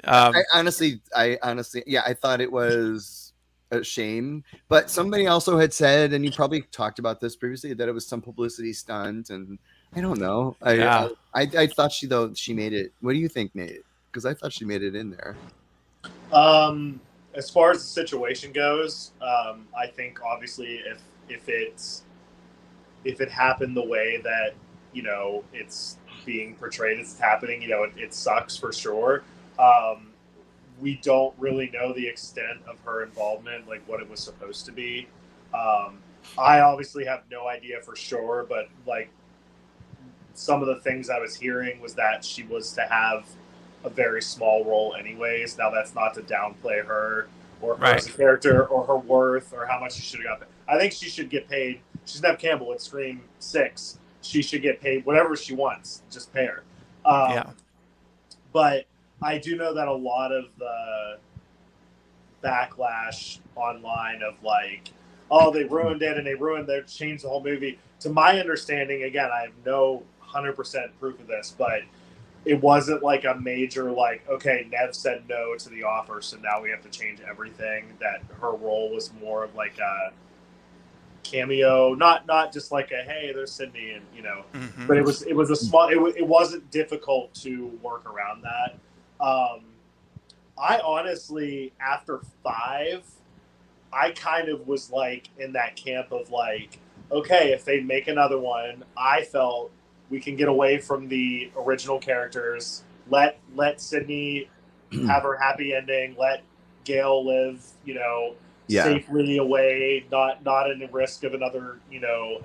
I honestly, I thought it was a shame. But somebody also had said, and you probably talked about this previously, that it was some publicity stunt, and I don't know. I thought she made it. What do you think, Nate? Because I thought she made it in there. As far as the situation goes, I think obviously if it happened the way that it's being portrayed as happening, it sucks for sure. We don't really know the extent of her involvement, like what it was supposed to be. I obviously have no idea for sure, but like some of the things I was hearing was that she was to have a very small role anyways. Now that's not to downplay her or her as a character or her worth or how much she should have got paid. I think she should get paid. She's Neve Campbell at Scream 6. She should get paid whatever she wants. Just pay her. But I do know that a lot of the backlash online of like, oh, they ruined it and they changed the whole movie. To my understanding, again, I have no 100% proof of this, but it wasn't like a major like, okay, Neve said no to the offer, so now we have to change everything. That her role was more of like a cameo, not just like a hey, there's Sydney, and but it was a small. It wasn't difficult to work around that. I honestly, after 5, I kind of was like in that camp of like, okay, if they make another one, I felt we can get away from the original characters. Let Sydney have her happy ending. Let Gail live, safely away, not in the risk of another,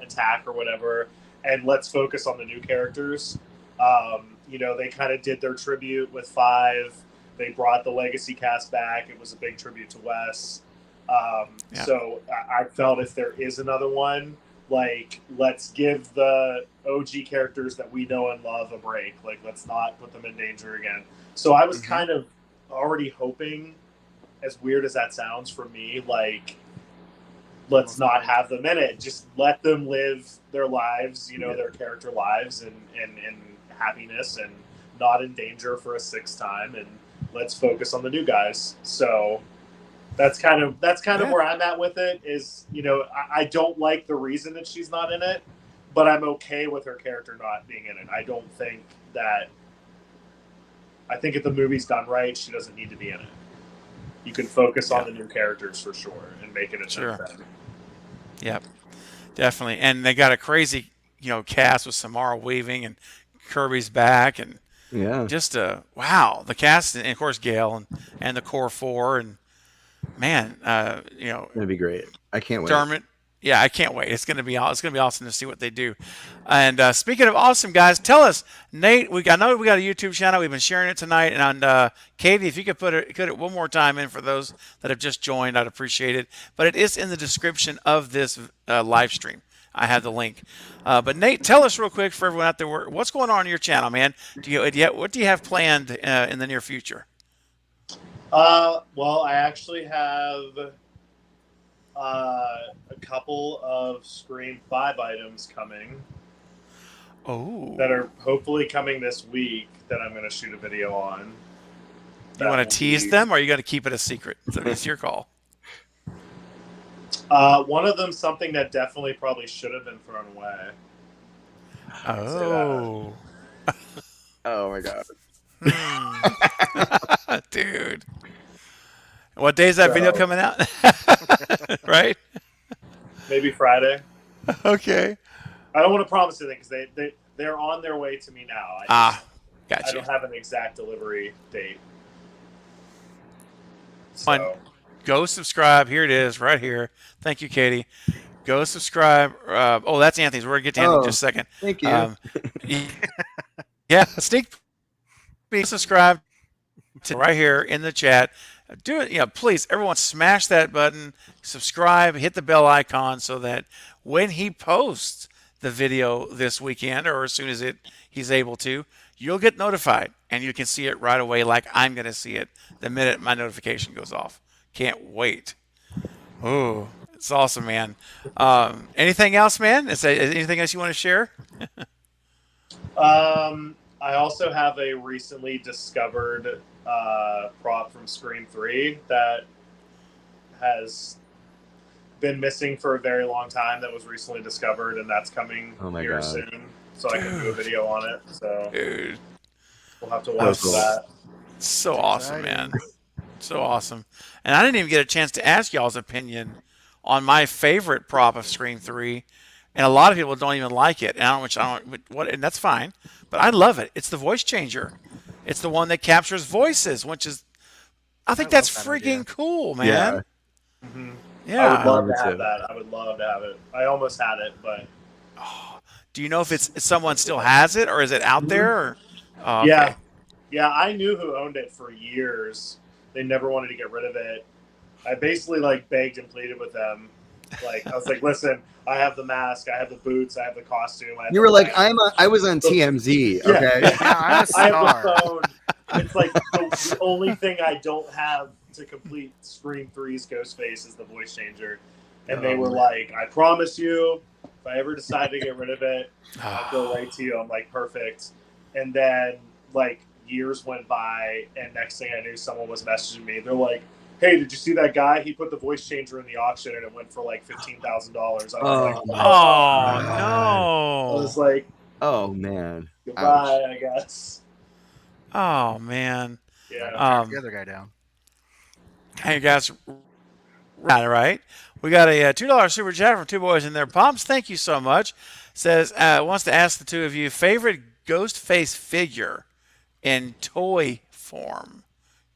attack or whatever. And let's focus on the new characters. They kind of did their tribute with 5. They brought the legacy cast back. It was a big tribute to Wes. Yeah. So I felt if there is another one, like, let's give the OG characters that we know and love a break. Like, let's not put them in danger again. So I was kind of already hoping, as weird as that sounds for me, like, let's not have them in it. Just let them live their lives, their character lives in happiness and not in danger for a sixth time. And let's focus on the new guys. So that's kind of where I'm at with it. Is I don't like the reason that she's not in it, but I'm okay with her character not being in it. I don't think that. I think if the movie's done right, she doesn't need to be in it. You can focus on the new characters for sure and make it a thing. Yep, definitely. And they got a crazy cast with Samara Weaving and Kirby's back, and just wow, the cast, and of course Gail and the core four, and man, it'd be great. I can't wait. Dermot, yeah, I can't wait. It's gonna be awesome to see what they do. And speaking of awesome, guys, tell us, Nate. I know we got a YouTube channel. We've been sharing it tonight, and Katie, if you could put it one more time in for those that have just joined, I'd appreciate it. But it is in the description of this live stream. I have the link. But Nate, tell us real quick for everyone out there, what's going on your channel, man? What do you have planned in the near future? Well, I actually have a couple of Scream 5 items coming. Oh. That are hopefully coming this week that I'm going to shoot a video on. You want to tease them, or are you going to keep it a secret? So it's your call. One of them, something that definitely probably should have been thrown away. Oh. Oh my god. Dude. What day is that video coming out? Right? Maybe Friday. Okay. I don't want to promise anything because they're on their way to me now. Gotcha. I don't have an exact delivery date. So. Go subscribe. Here it is, right here. Thank you, Katie. Go subscribe. That's Anthony's. We're going to get to Anthony in just a second. Thank you. Yeah, sneak peek. Subscribe to right here in the chat. Do it. Please, everyone, smash that button. Subscribe. Hit the bell icon so that when he posts the video this weekend, or as soon as he's able to, you'll get notified and you can see it right away, like I'm going to see it the minute my notification goes off. Can't wait. Oh, it's awesome, man. Anything else, man? Is there anything else you want to share? I also have a recently discovered prop from Scream 3 that has been missing for a very long time that was recently discovered, and that's coming here soon. So I can do a video on it. So we'll have to watch that. So awesome, man. So awesome. And I didn't even get a chance to ask y'all's opinion on my favorite prop of Scream 3. And a lot of people don't even like it. And that's fine. But I love it. It's the voice changer. It's the one that captures voices, which is, I think that's freaking cool, man. Yeah. Mm-hmm. Yeah. I would love to have that. I would love to have it. I almost had it, but. Do you know if someone still has it, or is it out there? Or? Oh, okay. Yeah. Yeah, I knew who owned it for years. They never wanted to get rid of it. I basically begged and pleaded with them. I was like, listen, I have the mask, I have the boots, I have the costume. You were like, I was on TMZ. Okay. Yeah, I'm a star. I have the phone. It's like the only thing I don't have to complete Scream 3's Ghostface is the voice changer. And they were like, I promise you, if I ever decide to get rid of it, I'll go right to you. I'm like, perfect. And then years went by, and next thing I knew, someone was messaging me. They're like, hey, did you see that guy? He put the voice changer in the auction, and it went for $15,000. I was like, no. I was like, oh man, goodbye, ouch. I guess. Oh man. Yeah. The other guy down. Hey guys, right? We got a $2 super chat from Two Boys in Their Pumps. Thank you so much. Says wants to ask the two of you favorite Ghostface figure in toy form.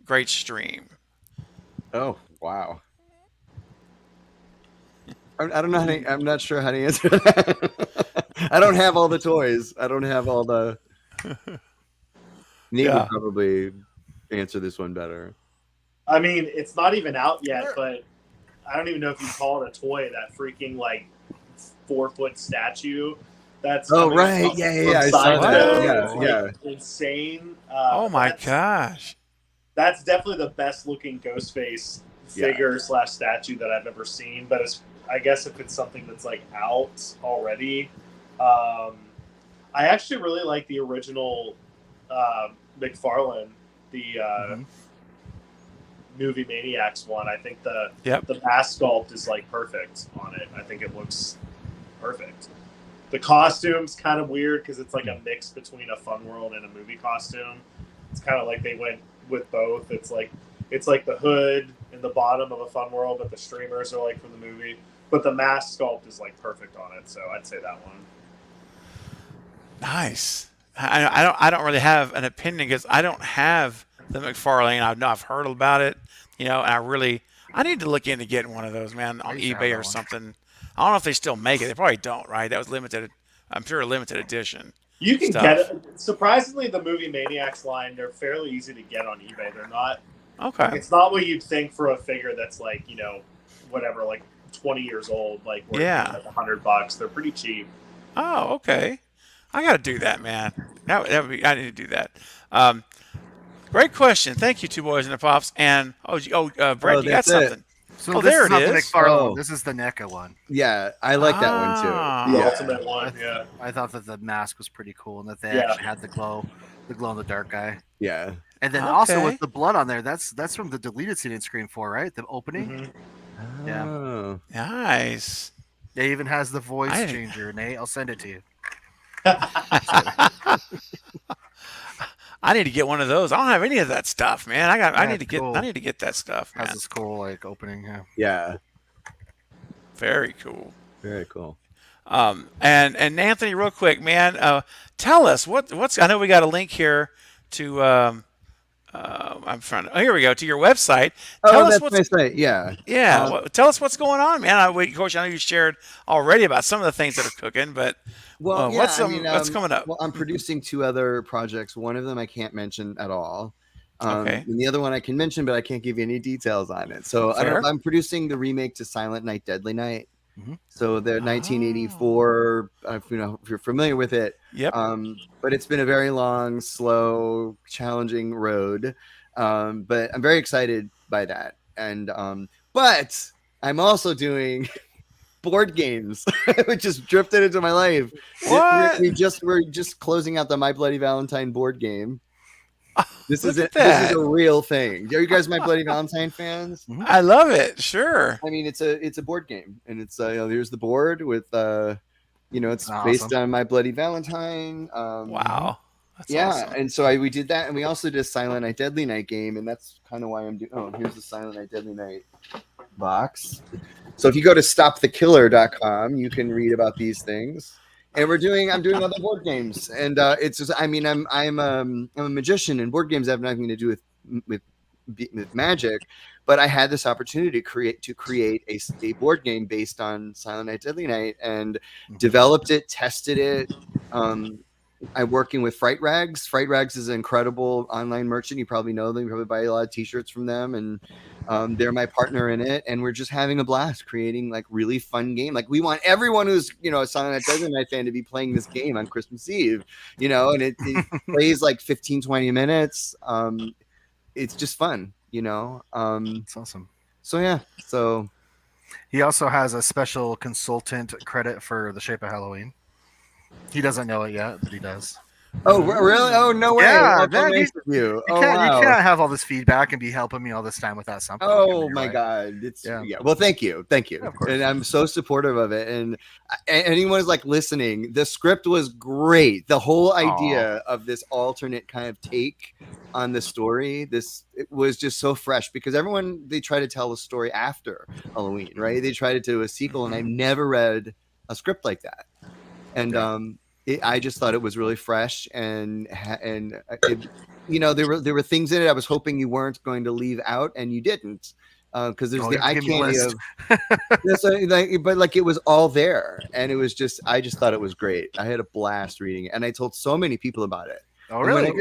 Great stream. Oh wow. I don't know I'm not sure how to answer that. I don't have all the toys. I don't have all the. Neve would probably answer this one better. I mean, it's not even out yet, but I don't even know if you call it a toy, that freaking like 4-foot statue that's Oh coming right, from, yeah. I saw What? that. Sideshow. Yeah, It's yeah. like insane. Oh my gosh. That's definitely the best looking Ghostface Yeah. figure / statue that I've ever seen. But I guess if it's something that's like out already, I actually really like the original McFarlane, the movie Maniacs one. I think the mask sculpt is like perfect on it. I think it looks perfect. The costume's kind of weird because it's like a mix between a Fun World and a movie costume. It's kind of like they went with both. It's like the hood and the bottom of a Fun World, but the streamers are like from the movie. But the mask sculpt is like perfect on it, so I'd say that one. Nice. I don't really have an opinion because I don't have the McFarlane. I know I've heard about it, and I need to look into getting one of those, man, on eBay or something. I don't know if they still make it. They probably don't, right? That was limited. I'm sure a limited edition. You can get it. Surprisingly, the movie Maniacs line, they're fairly easy to get on eBay. They're not. Okay. It's not what you'd think for a figure that's like, whatever, like 20 years old, like worth like $100. They're pretty cheap. Oh, okay. I got to do that, man. That would be. I need to do that. Great question. Thank you, Two Boys and a Pops. And Brett, you got something. So this there is it not is. the McFarlane. Oh. This is the NECA one. Yeah, I like that one too. The Yeah. ultimate one, yeah. I thought that the mask was pretty cool and that they actually had the glow in the dark guy. Yeah. And then also with the blood on there, that's from the deleted scene in Scream 4, right? The opening. Mm-hmm. Yeah. Oh. Nice. It even has the voice changer, Nate. I'll send it to you. I need to get one of those. I don't have any of that stuff, man. I need to get that stuff, man. Has this cool like opening, Yeah. Very cool. Very cool. And Anthony, real quick, man, tell us what's. I know we got a link here to. Here we go to your website. Tell us that's my site. Yeah. Yeah. Tell us what's going on, man. Of course, I know you shared already about some of the things that are cooking, but what's coming up? Well, I'm producing 2 other projects. One of them I can't mention at all. Okay. And the other one I can mention, but I can't give you any details on it. So I'm producing the remake to Silent Night, Deadly Night. Mm-hmm. So the 1984, if you're familiar with it. Yep. But it's been a very long, slow, challenging road. But I'm very excited by that. And but I'm also doing board games, which just drifted into my life. What? We're just closing out the My Bloody Valentine board game. This is a real thing. Are you guys My Bloody Valentine fans? I love it. Sure. I mean, it's a board game, and it's here's the board with it's awesome. based on My Bloody Valentine. Wow. That's awesome. And so we did that, and we also did a Silent Night, Deadly Night game, and that's kind of why I'm doing. Oh, here's the Silent Night, Deadly Night box. So if you go to stopthekiller.com, you can read about these things. And I'm doing other board games, and it's just, I mean, I'm a magician, and board games have nothing to do with magic, but I had this opportunity to create a board game based on Silent Night, Deadly Night, and developed it, tested it. I'm working with Fright Rags. Fright Rags is an incredible online merchant. You probably know them. You probably buy a lot of T-shirts from them, and they're my partner in it. And we're just having a blast creating like really fun game. Like we want everyone who's a Silent Night, Deadly Night fan to be playing this game on Christmas Eve. And it plays like 15, 20 minutes. It's just fun. It's awesome. So yeah. So he also has a special consultant credit for The Shape of Halloween. He doesn't know it yet, but he does. Oh, really? Oh, no way. Yeah, How man, nice of you. You can't have all this feedback and be helping me all this time without something. Oh my God. Well, thank you. Yeah, of course. And I'm so supportive of it. And anyone who's like listening, the script was great. The whole idea of this alternate kind of take on the story, it was just so fresh because they try to tell a story after Halloween, right? They try to do a sequel, and I've never read a script like that. And I just thought it was really fresh, and there were things in it I was hoping you weren't going to leave out, and you didn't, because there's the eye candy of, but like it was all there, and it was just I just thought it was great. I had a blast reading it, and I told so many people about it. Oh, really?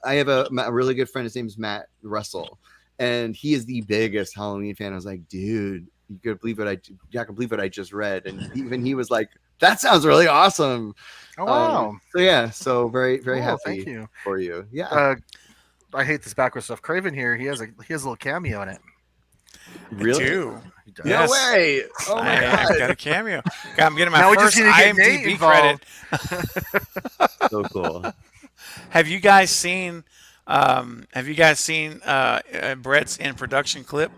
I have a really good friend. His name is Matt Russell, and he is the biggest Halloween fan. I was like, dude, you could believe what I can believe what I just read, and even he was like, that sounds really awesome. Oh wow! So yeah, so very very Cool, happy thank you. for you. Yeah, I hate this backwards stuff. Craven here, he has a little cameo in it. really? I do. He does. No Yes. way! Oh my I've god, got a cameo. I'm getting my Now we just first need to get Nate IMDb involved. credit. so cool. Have you guys seen? Brett's in production clip?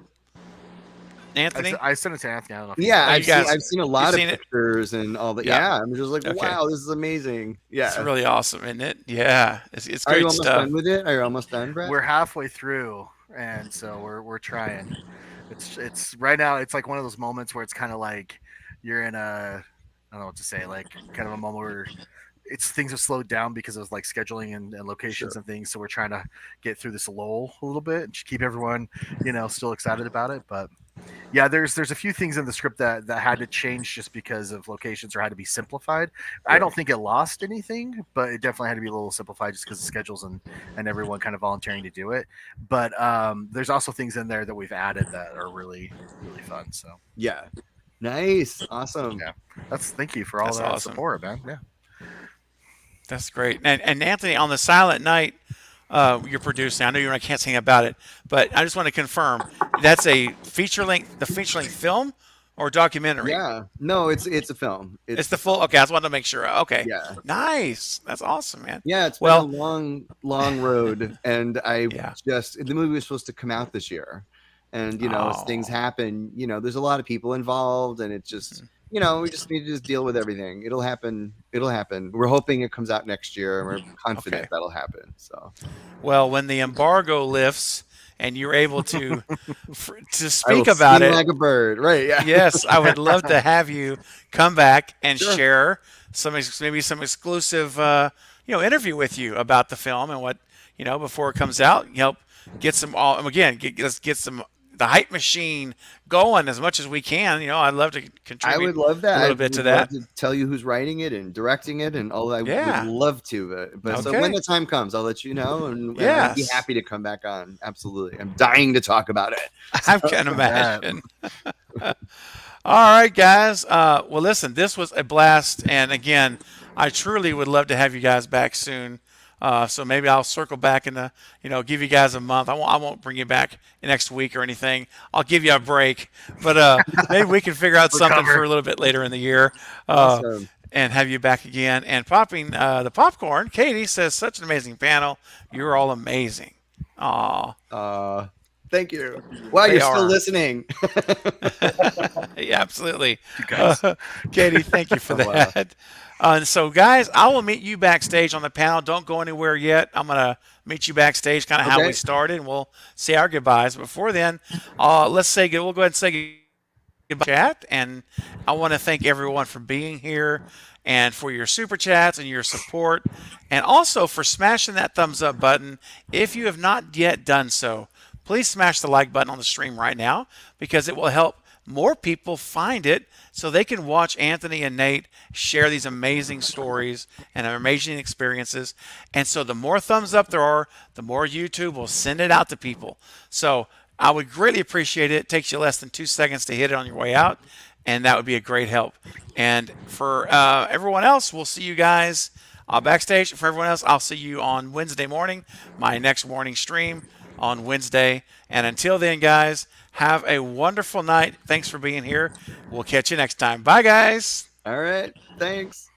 Anthony? I sent it to Anthony. I don't know. If Yeah, Oh, you guys- I've seen a lot of seen it? pictures and all that. Yeah. Yeah, I'm just like, Okay. wow, this is amazing. Yeah. It's really awesome, isn't it? Yeah, it's Are you great almost stuff. done with it? Are you almost done, Brett? we're halfway through, and so we're trying. It's right now. It's like one of those moments where it's kind of like you're in a, I don't know what to say, like kind of a moment where things have slowed down because of like scheduling and locations and things. So we're trying to get through this lull a little bit and just keep everyone, still excited about it. But yeah, there's a few things in the script that had to change just because of locations or had to be simplified. I don't think it lost anything, but it definitely had to be a little simplified just because of schedules and everyone kind of volunteering to do it. But there's also things in there that we've added that are really, really fun. So Yeah. Nice. Awesome. Yeah. Thank you for all That's that awesome. support, man. Yeah. That's great. And Anthony, on the Silent Night, you're producing. I know I can't say about it, but I just want to confirm that's the feature length film or documentary? Yeah. No, it's a film. It's the full. Okay, I just wanted to make sure. Okay. Yeah. Nice. That's awesome, man. Yeah, it's been Well- a long road, and Yeah. the movie was supposed to come out this year, and as things Oh. happen, there's a lot of people involved, and it's just we just need to just deal with everything. It'll happen. We're hoping it comes out next year, and we're confident Okay. that'll happen. So Well, when the embargo lifts and you're able to to I will speak about sing it, like a bird, right? Yeah. yes, I would love to have you come back and Sure. share maybe some exclusive, interview with you about the film and what, before it comes out. Get some let's get some the hype machine going as much as we can. I'd love to contribute. I would love that. a little I bit to would that. love to tell you who's writing it and directing it and all that. Yeah. I would love to. But so Okay. when the time comes, I'll let you know, and I'd be Yes. happy to come back on. Absolutely. I'm dying to talk about it. I can imagine. All right, guys. Well, listen, this was a blast, and again, I truly would love to have you guys back soon. So maybe I'll circle back and give you guys a month. I won't bring you back next week or anything. I'll give you a break, but maybe we can figure out something Recover. for a little bit later in the year. Awesome. And have you back again. And popping the popcorn, Katie says, such an amazing panel. You're all amazing. Aw. Thank you. Wow, They you're still are. listening. Yeah, absolutely. You guys. Katie, thank you for Oh, wow. that. So, guys, I will meet you backstage on the panel. Don't go anywhere yet. I'm going to meet you backstage, kind of how Okay. we started, and we'll say our goodbyes. Before then, we'll go ahead and say goodbye chat. And I want to thank everyone for being here and for your super chats and your support, and also for smashing that thumbs up button. If you have not yet done so, please smash the like button on the stream right now, because it will help more people find it so they can watch Anthony and Nate share these amazing stories and amazing experiences. And so the more thumbs up there are, the more YouTube will send it out to people. So I would greatly appreciate it. It takes you less than 2 seconds to hit it on your way out, and that would be a great help. And for everyone else, we'll see you guys backstage. For everyone else, I'll see you on Wednesday morning, my next morning stream on Wednesday. And until then, guys, have a wonderful night. Thanks for being here. We'll catch you next time. Bye, guys. All right. Thanks.